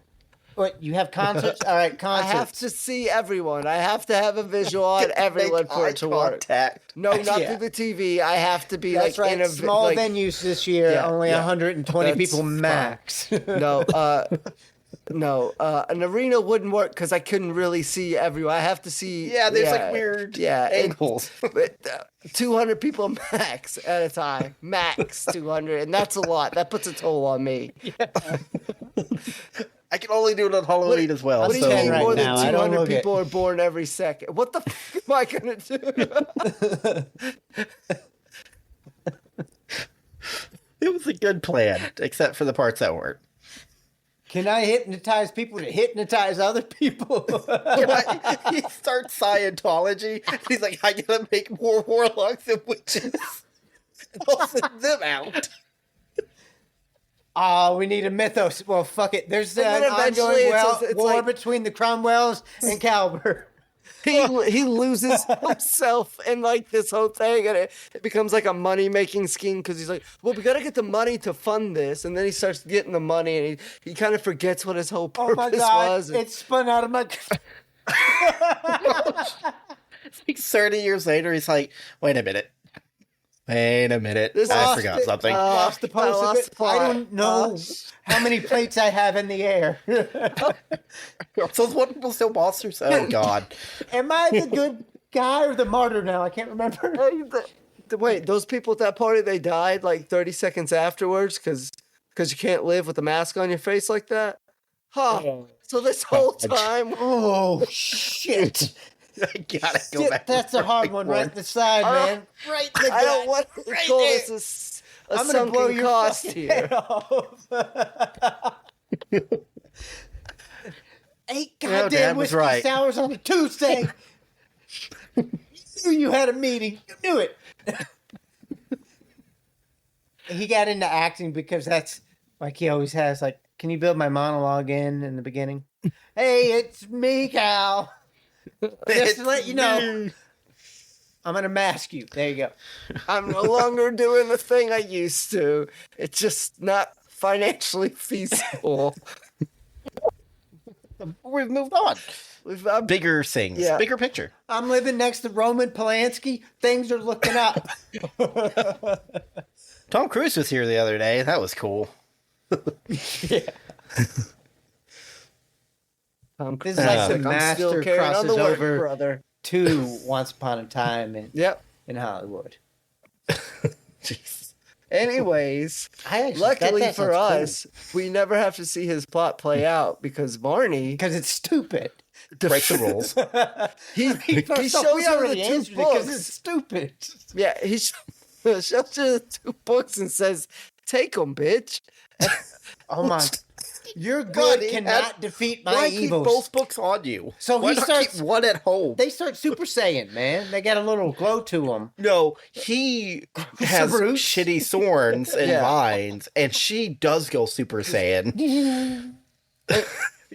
What, you have concerts? All right, concerts. I have to see everyone. I have to have a visual on everyone for it to work. No, not through the TV. I have to be in a small venues this year. Only 120 people max. No, No, an arena wouldn't work because I couldn't really see everyone. I have to see. Yeah, there's like weird angles. 200 people max at a time. Max 200. And that's a lot. That puts a toll on me. Yeah. I can only do it on Halloween as well. What do you mean right more now? than 200 people are born every second? What the fuck am I going to do? It was a good plan, except for the parts that weren't. Can I hypnotize people to hypnotize other people? He starts Scientology. He's like, I gotta make more warlocks and witches. I'll send them out. Oh, we need a mythos. Well, fuck it. There's an eventually ongoing war like, between the Cromwells and Kalabar. He loses himself in like this whole thing, and it becomes like a money making scheme because he's like, well, we gotta get the money to fund this, and then he starts getting the money, and he kind of forgets what his whole purpose was. It spun out of my. It's like 30 years later, he's like, wait a minute. I forgot something. Lost the post of it. I don't know how many plates I have in the air. So what people still monsters? Oh God! Am I the good guy or the martyr now? I can't remember. Wait, those people at that party, they died like 30 seconds afterwards because you can't live with a mask on your face like that? Huh. So this whole time... Oh, shit. I gotta go back. That's a hard one right in the side, man. Right in the gut. I don't want to call this a sunken cost here. 8 goddamn whiskey sours on a Tuesday. You knew you had a meeting. You knew it. He got into acting because that's like he always has. Like, can you build my monologue in the beginning? Hey, it's me, Cal. Just to let you know, I'm going to mask you. There you go. I'm no longer doing the thing I used to. It's just not financially feasible. We've moved on. Bigger things. Yeah. Bigger picture. I'm living next to Roman Polanski. Things are looking up. Tom Cruise was here the other day. That was cool. Yeah. This is like the master crosses over brother. To Once Upon a Time in Hollywood. Jeez. Anyways, luckily for us, we never have to see his plot play out because Marnie... Because it's stupid. Breaks the rules. he shows her the 2 books. Because it's stupid. Yeah, he shows her the 2 books and says, take them, bitch. Oh my... Your good cannot defeat my evils. Keep both books on you? So why he starts keep one at home. They start Super Saiyan, man. They got a little glow to them. No, he has shitty thorns and vines, and she does go Super Saiyan. And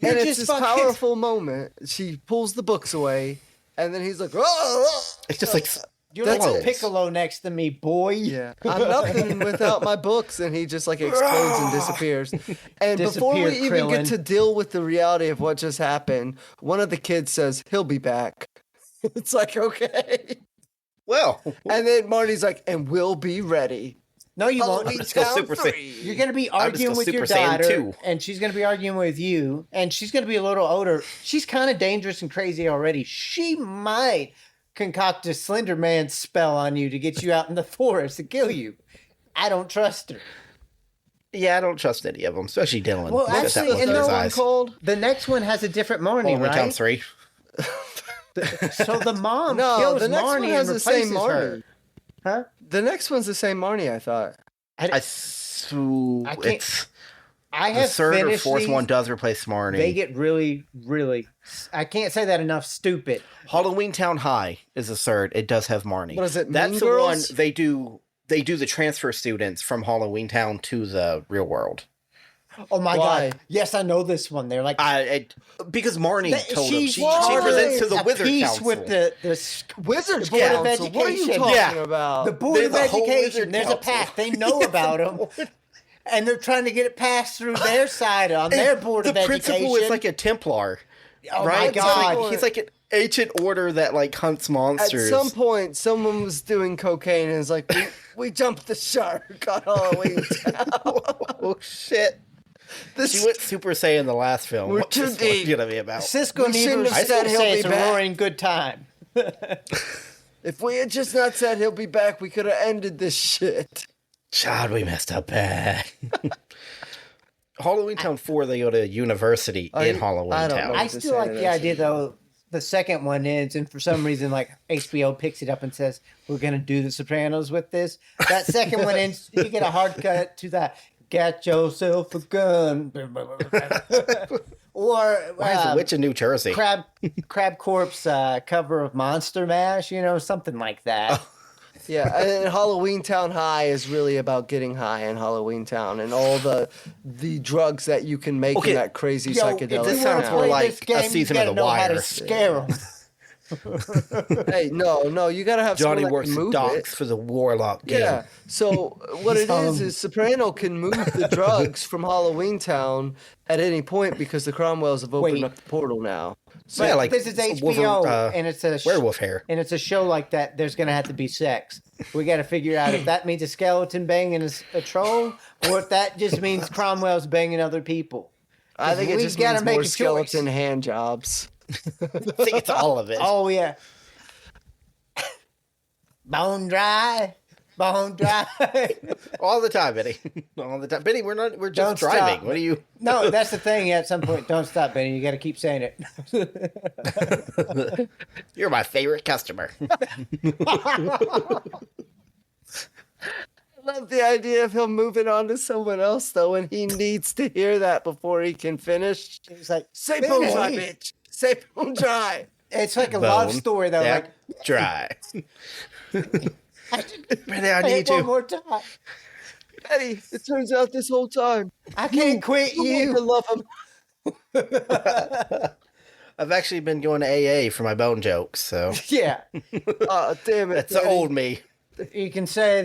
it's this powerful moment. She pulls the books away, and then he's like, "Oh!" It's just like. You're like a Piccolo next to me, boy. Yeah, I'm nothing without my books, and he just like explodes and disappears. And before we even get to deal with the reality of what just happened, one of the kids says he'll be back. It's like, okay, well, and then Marnie's like, and we'll be ready. No, you won't. You're going to be arguing with your daughter, and she's going to be arguing with you, and she's going to be a little older. She's kind of dangerous and crazy already. She might concoct a Slender Man spell on you to get you out in the forest to kill you. I don't trust her. Yeah, I don't trust any of them, especially Dylan. Well, actually, and the next one has a different Marnie, right? Count 3. So the mom kills the next Marnie one has and the same replaces Marnie. her. Huh? The next one's the same Marnie, I thought. I have the third or fourth these. one does replace Marnie. They get really, really... I can't say that enough. Stupid. Halloweentown High is the third. It does have Marnie. What is it? That's the one they do. They do the transfer students from Halloweentown to the real world. Oh my God! Yes, I know this one. They're like because Marnie told them she presents to the Wizard Council with the Wizard Board Council. of Education. What are you talking about? The Board of Education. There's a pact. They know about them. And they're trying to get it passed through their side on their Board of Education. The principal is like a Templar. Oh right? My God. He's like an ancient order that like hunts monsters. At some point, someone was doing cocaine and is like, we jumped the shark on Halloweentown. Oh, shit. She went Super Saiyan in the last film. We're What's too this one deep. gonna be about? Cisco We shouldn't Needles have said he'll say be it's a back. roaring good time. If we had just not said he'll be back, we could have ended this shit. God, we messed up bad. Halloweentown 4, they go to university in Halloweentown. know. I to still say like that the idea, though. The second one ends, and for some reason, like HBO picks it up and says, "We're gonna do The Sopranos with this." That second one ends. You get a hard cut to that. Get yourself a gun, or Why is the witch in New Jersey? Crab Corpse cover of Monster Mash. Something like that. Yeah, and Halloweentown High is really about getting high in Halloweentown and all the drugs that you can make in that crazy psychedelic. This sounds more like a season of The know how to Wire. scare 'em. Hey, no, you gotta have Johnny someone that works can the move docks it. for the Warlock Gang. Yeah. So what it is Soprano can move the drugs from Halloweentown at any point because the Cromwells have opened up the portal now. So, yeah, like This is HBO, and it's a werewolf hair. and it's a show like that. There's going to have to be sex. We got to figure out if that means a skeleton banging a troll, or if that just means Cromwell's banging other people. I think it We've just gotta means make more a choice. skeleton hand jobs. I think it's all of it. Oh yeah, bone dry. All the time, Benny. All the time. Benny, we're just Don't driving. stop. What are you? No, that's the thing. At some point, don't stop, Benny. You got to keep saying it. You're my favorite customer. I love the idea of him moving on to someone else, though, and he needs to hear that before he can finish. It's like Say bone dry, bitch. Say bone dry. It's like a love story, though. Yeah, Like dry. Benny, I need one you. more time. Eddie, it turns out this whole time I can't quit you you. love him. I've actually been going to AA for my bone jokes, so Yeah, Oh, damn it. that's the Eddie. old me. you can say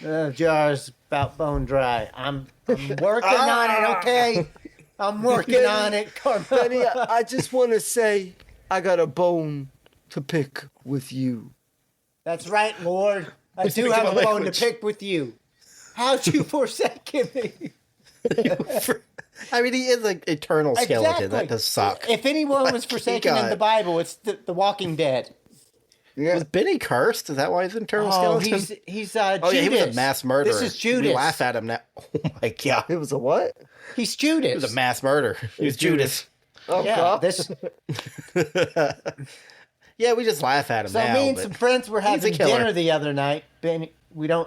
the jar's about bone dry. I'm working on it. Okay, I'm working on it. Eddie, I just want to say I got a bone to pick with you. That's right, Lord. I do have a bone to pick with you. How'd you forsaken me? I mean, he is an eternal skeleton. Exactly. That does suck. If anyone was forsaken in God. the Bible, it's the Walking Dead. Yeah. Was Benny cursed? Is that why he's an eternal Oh, skeleton? he's Oh Judas. yeah, he was a mass murderer. This is Judas. We laugh at him now. Oh my god, It was a what? He's Judas. he was a mass murderer. He was Judas. Oh, Yeah, God. this. Yeah, we just laugh at him So now. me and but some friends were having a killer. dinner the other night. Ben,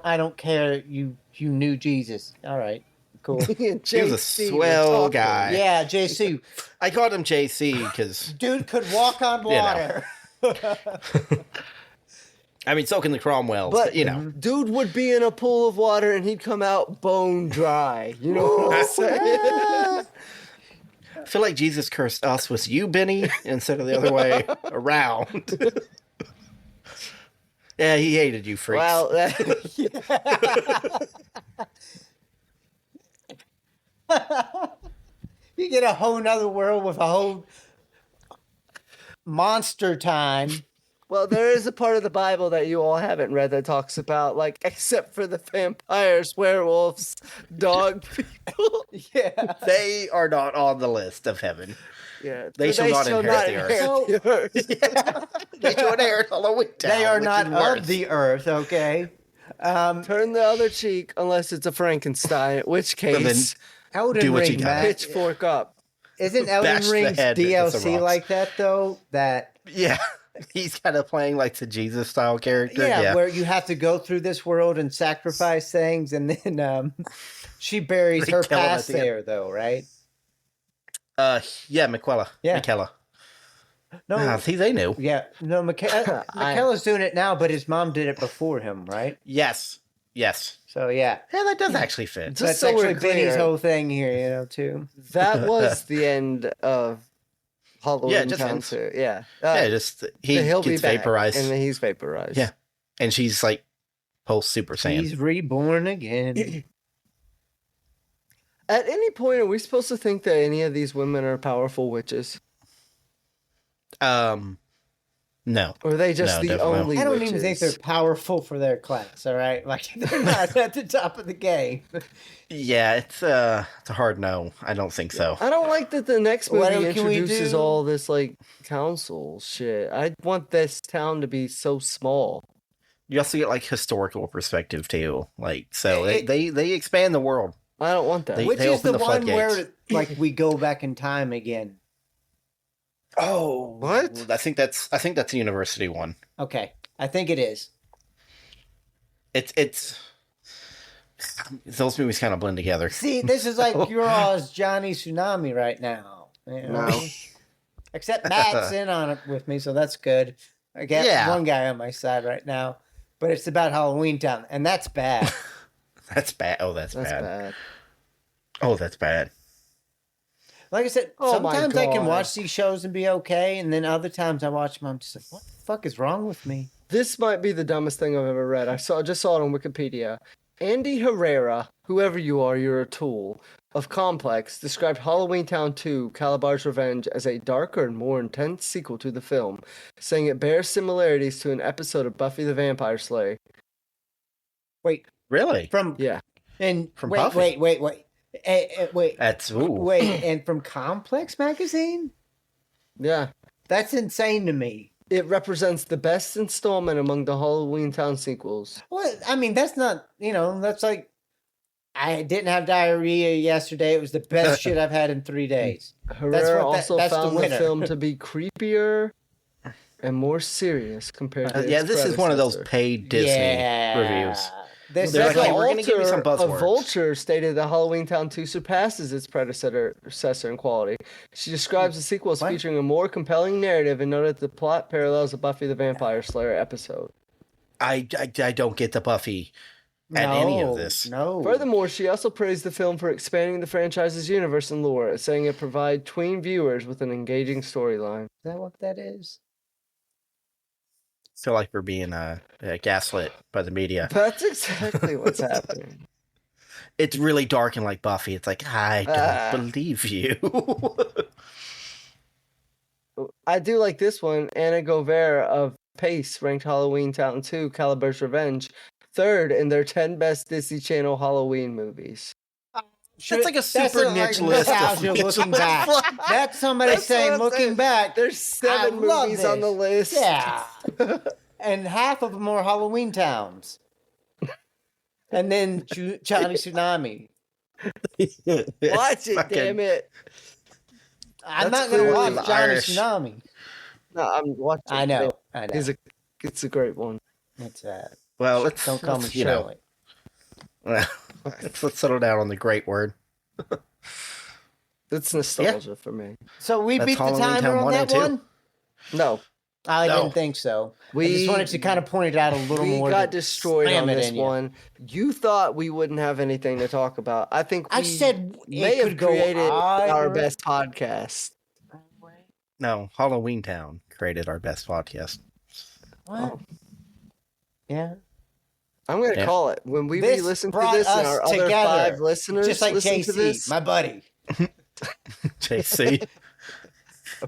I don't care. You knew Jesus. All right, cool. he was a swell guy. Yeah, JC. I called him JC because Dude could walk on water. I mean, so can the Cromwells. But You know, dude would be in a pool of water and he'd come out bone dry. You know what I'm saying? I feel like Jesus cursed us with you, Benny, instead of the other way around. Yeah, he hated you, freaks. Well, You get a whole nother world with a whole monster time. well, there is a part of the Bible that you all haven't read that talks about, like, except for the vampires, werewolves, dog people. Yeah. They are not on the list of heaven. Yeah, They shall not inherit the earth. the earth. They shall inherit Halloweentown. They are which not is worse. of the earth, okay? Turn the other cheek unless it's a Frankenstein, in which case, Elden Do what you Ring, got. Matt. pitchfork up. Isn't Bash Elden the Ring's head with some DLC rocks. like that, though? That Yeah. He's kind of playing like the Jesus style character. yeah, Yeah. where you have to go through this world and sacrifice things, and then she buries They her kill him at past the end. there, though, right? Yeah, McKella. Yeah. McKella. No, Ah, see, they knew. yeah, no, McKellar's doing it now, but his mom did it before him, right? Yes. Yes. So yeah, Yeah, that does actually fit. Just that's so we're actually Benny's clear. whole thing here, too. That was the end of Halloween Yeah, it just Town ends. 2. Yeah. Yeah, just he he'll gets be back, vaporized. and then he's vaporized. Yeah. And she's like post Super Saiyan. He's reborn again. At any point, are we supposed to think that any of these women are powerful witches? No. Or are they just the definitely only I don't even think they're witches? powerful for their class, all right? Like, they're not at the top of the game. Yeah, it's a hard no. I don't think so. I don't like that the next movie What can we introduces do? all this, like, council shit. I want this town to be so small. You also get like historical perspective too. Like, so It- they expand the world. I don't want that. Which is open the the one where, floodgates. like, we go back in time again. Oh, What? I think that's a university one. Okay, I think it is. It's those movies kind of blend together. See, this is like you're all as Johnny Tsunami right now. You know? No. Except Matt's in on it with me, so that's good. I got Yeah. one guy on my side right now. But it's about Halloweentown, and that's bad. That's bad. Oh, that's That's bad. bad. Oh, that's bad. Like I said, Oh my sometimes I can God. watch these shows and be okay, and then other times I watch them, I'm just like, what the fuck is wrong with me? This might be the dumbest thing I've ever read. I just saw it on Wikipedia. Andy Herrera, whoever you are, you're a tool, of Complex, described Halloweentown II, Calabar's Revenge, as a darker and more intense sequel to the film, saying it bears similarities to an episode of Buffy the Vampire Slayer. Wait, Really? Yeah. and From wait, Buffy. wait. That's Wait, and from Complex Magazine? Yeah. That's insane to me. It represents the best installment among the Halloweentown sequels. Well, I mean, that's not, that's like, I didn't have diarrhea yesterday. It was the best shit I've had in 3 days. Herrera that's also the found the winner. film to be creepier and more serious compared to yeah, its this is one of those predecessor. paid Disney reviews. This They're is like, like, hey, we're gonna give you some A buzzwords. Vulture stated that Halloweentown 2 surpasses its predecessor in quality. She describes the sequel as What? featuring a more compelling narrative and noted the plot parallels the Buffy the Vampire Slayer episode. I don't get the Buffy at any of this. No. Furthermore, she also praised the film for expanding the franchise's universe and lore, saying it provided tween viewers with an engaging storyline. Is that what that is? Feel like we're being gaslit by the media. That's exactly what's happening. It's really dark and like Buffy. It's like, I don't believe you. I do like this one. Anna Govera of Pace ranked Halloweentown 2, Calabar's Revenge, third in their 10 best Disney Channel Halloween movies. That's like a super niche list. Nostalgia looking back. That's somebody That's saying, what I'm looking saying. back. There's 7 love movies on the this. list. Yeah. And half of them are Halloween towns. And then Johnny Tsunami. Watch it, Fucking- damn it. I'm That's not going to clearly watch Johnny Irish. Tsunami. No, I'm watching. I know. It's a great one. It's Well, let's don't call me let's, you know, Shirley. let's settle down on the great word. It's nostalgia for me. So we That's beat the Halloween timer Town on 1 that and 2. one? No, I No. didn't think so. I We- just wanted to kind of point it out a little we more. got to destroyed slam on it this in you. one. You thought we wouldn't have anything to talk about. I think we I said may it have could go created our either best podcast. No, Halloweentown created our best podcast. What? Oh. Yeah. I'm going to Yeah. call it. When we This re-listen to brought this and us our other together, 5 listeners Just like listen to JC, this, my buddy. JC.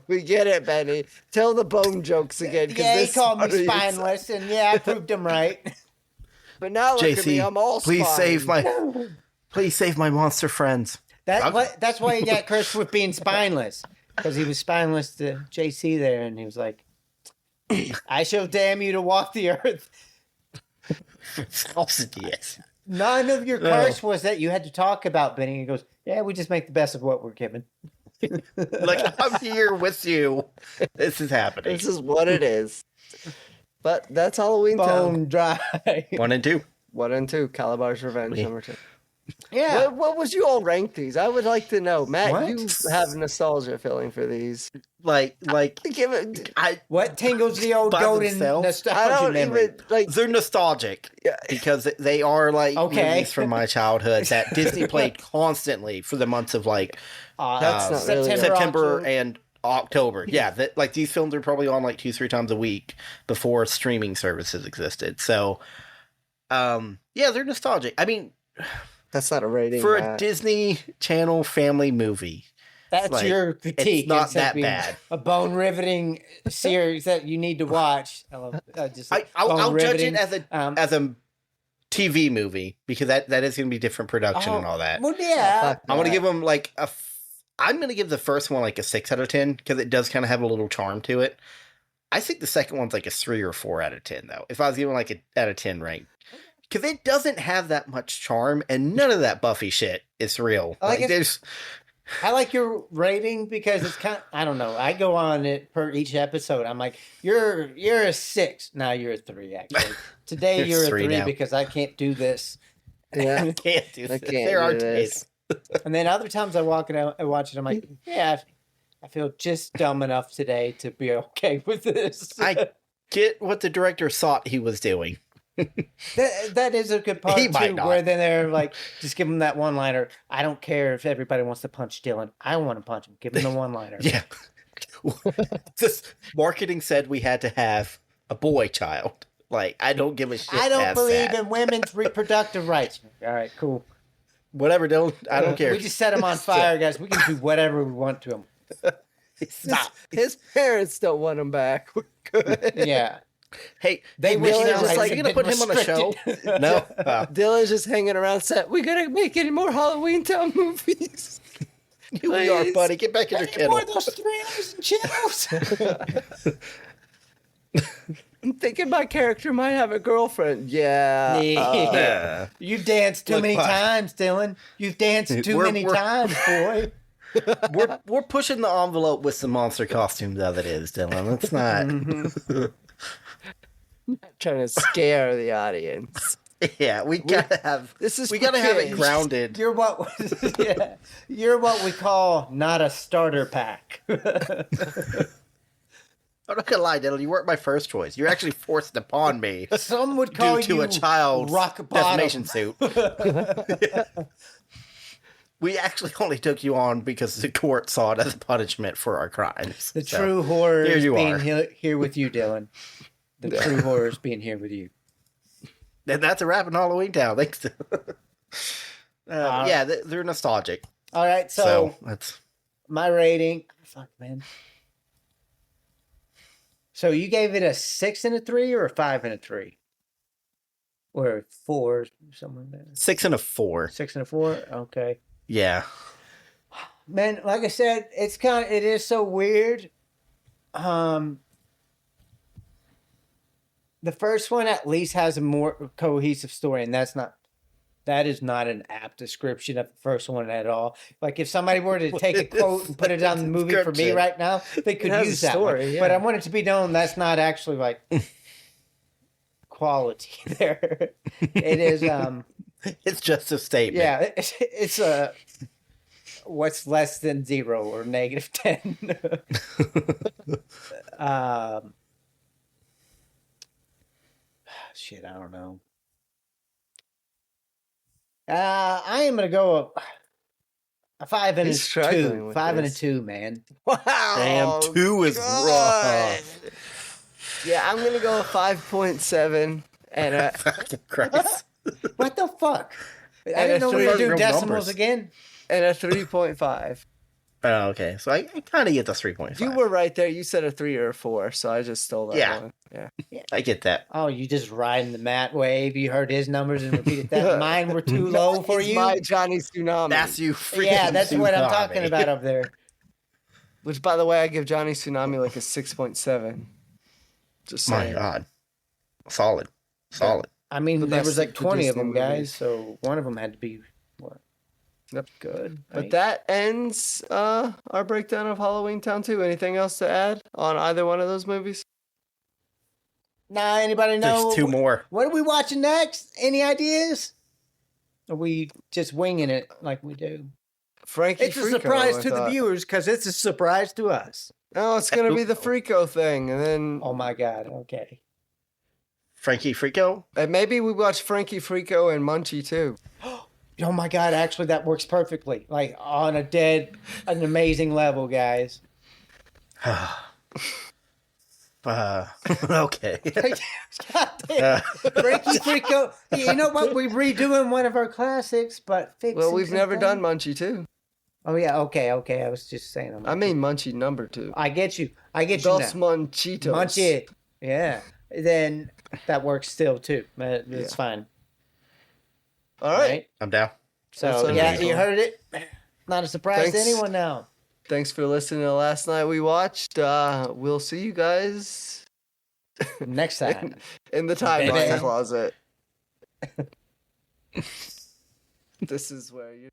we get it, Benny. Tell the bone jokes again. 'cause Yeah, he this called me already- spineless, and yeah, I proved him right. But now look at me, JC, I'm all please spine. please save my monster friends. That's why he got cursed with being spineless, because he was spineless to JC there, and he was like, "I shall damn you to walk the earth." Yes. None of your curse was that you had to talk about Benny. He goes, "Yeah, we just make the best of what we're given." Like, I'm here with you. This is happening. This is what it is. But that's Halloween Town. Bone dry. 1 and 2. 1 and 2, Calabar's Revenge, Yeah. number 2. Yeah. What was you all rank these? I would like to know. Matt, What? you have nostalgia feeling for these. Like Give it. What tingles the old By goat in themselves? nostalgia I don't memory? even like. they're nostalgic Yeah. because they are like Okay. movies from my childhood that Disney played constantly for the months of like That's not really September October. and October. Yeah, like these films are probably on like 2-3 times a week before streaming services existed. So, yeah, they're nostalgic. I mean, That's not a rating. for a Matt. Disney Channel family movie, That's Like, your critique. it's not instead of that being bad. A bone riveting series that you need to watch. I love just I'll judge it bone-riveting. as a TV movie because that is going to be different production and all that. Well, yeah. I'm going to give them like I'm going to give the first one like a 6 out of 10 because it does kind of have a little charm to it. I think the second one's like a 3 or 4 out of 10 though. If I was giving like a out of 10 rank, because it doesn't have that much charm and none of that Buffy shit is real. I like your rating because it's kind of, I don't know. I go on it per each episode. I'm like, you're a 6. Now you're a 3, actually. Today you're a 3 now. because I can't do this. Yeah. I can't do this. can't There are do days. And then other times I watch it, I'm like, yeah, I feel just dumb enough today to be okay with this. I get what the director thought he was doing. That is a good part He might too, not. where then they're like, just give him that one-liner. I don't care if everybody wants to punch Dylan. I want to punch him. Give him the one-liner. Yeah. This marketing said we had to have a boy child. Like, I don't give a shit. I don't past believe that. in women's reproductive rights. All right, cool. Whatever, Dylan. I don't care. We just set him on fire, guys. We can do whatever we want to him. Stop. His parents don't want him back. We're good. Yeah. Hey, They wish wish just rights like had you're gonna been put him on a show. restricted. No. Dylan's just hanging around set. We gotta make any more Halloweentown movies. You we are, Please. buddy. Get back in your Any more kennel. of those 3 hours and chills? I'm thinking my character might have a girlfriend. Yeah. Yeah. You've danced too Look, many bud. times, Dylan. You've danced too We're- many we're- times, boy. We're pushing the envelope with some monster costumes as it is, Dylan. It's not. Trying to scare the audience. Yeah, we gotta have. This is we for gotta have it kids. grounded. You're what you're what we call not a starter pack. I'm not gonna lie, Dylan. You weren't my first choice. You're actually forced upon me Some would call due to you a child rock bottom. defamation suit. We actually only took you on because the court saw it as a punishment for our crimes. The So, true horror here is you being are. here with you, Dylan. The true horror is being here with you. And that's a wrap in Halloweentown. Thanks. Yeah, they're nostalgic. All right, So so that's my rating. Fuck, man. So you gave it a 6 and a 3 or a 5 and a 3? Or a 4, somewhere there. 6 and a 4. 6 and a 4? Okay. Yeah. Man, like I said, it is so weird. The first one at least has a more cohesive story, and that is not an apt description of the first one at all. Like if somebody were to take a quote and put it on the movie for me Description. right now, they could It has use a that story, one. yeah. But I want it to be known that's not actually like quality there. It is It's just a statement. yeah, it's a what's less than 0 or negative 10. Shit, I don't know. I am gonna go a 5 and He's a struggling 2. with 5 and a this. 2, man. Wow. Damn, 2 is rough. Yeah, I'm gonna go a 5.7 and a Fucking Christ. What the fuck? I And didn't know it's we were real doing decimals numbers. again. and a 3.5. Oh, okay. So I kind of get the 3.5. You were right there. You said a 3 or a 4, so I just stole that Yeah. one. Yeah. I get that. Oh, you just riding the Matt wave. You heard his numbers and repeated that. Mine were too low for It's you. my Johnny Tsunami. That's you freaking Yeah, that's what I'm tsunami. talking about up there. Which, by the way, I give Johnny Tsunami like a 6.7. Just My saying. God. Solid. Solid. I mean, The there best was like of 20 of Disney them, guys, movies. so one of them had to be what? Yep. Good. But right? that ends our breakdown of Halloweentown 2. Anything else to add on either one of those movies? Nah, anybody know? There's 2 more. What are we watching next? Any ideas? Are we just winging it like we do? Frankie It's a Frico, surprise I to the thought. viewers because it's a surprise to us. No, it's going to be the Frico thing. And then Oh my God. Okay. Frankie Frico? and maybe we watch Frankie Frico and Munchie too. Oh my God. Actually, that works perfectly. Like on an amazing level, guys. Okay. God damn. Frankie Frico. You know what? We're redoing one of our classics, but fixing Well, we've never something. done Munchie too. Oh yeah, okay. I was just saying. I mean Munchie number 2. I get you. Dos now. Munchitos. Munchie. Yeah. Then that works still too. That's fine. All right. I'm down. So you heard it. Not a surprise to anyone now. Thanks for listening to Last Night We Watched. We'll see you guys next time in the timeline closet. This is where you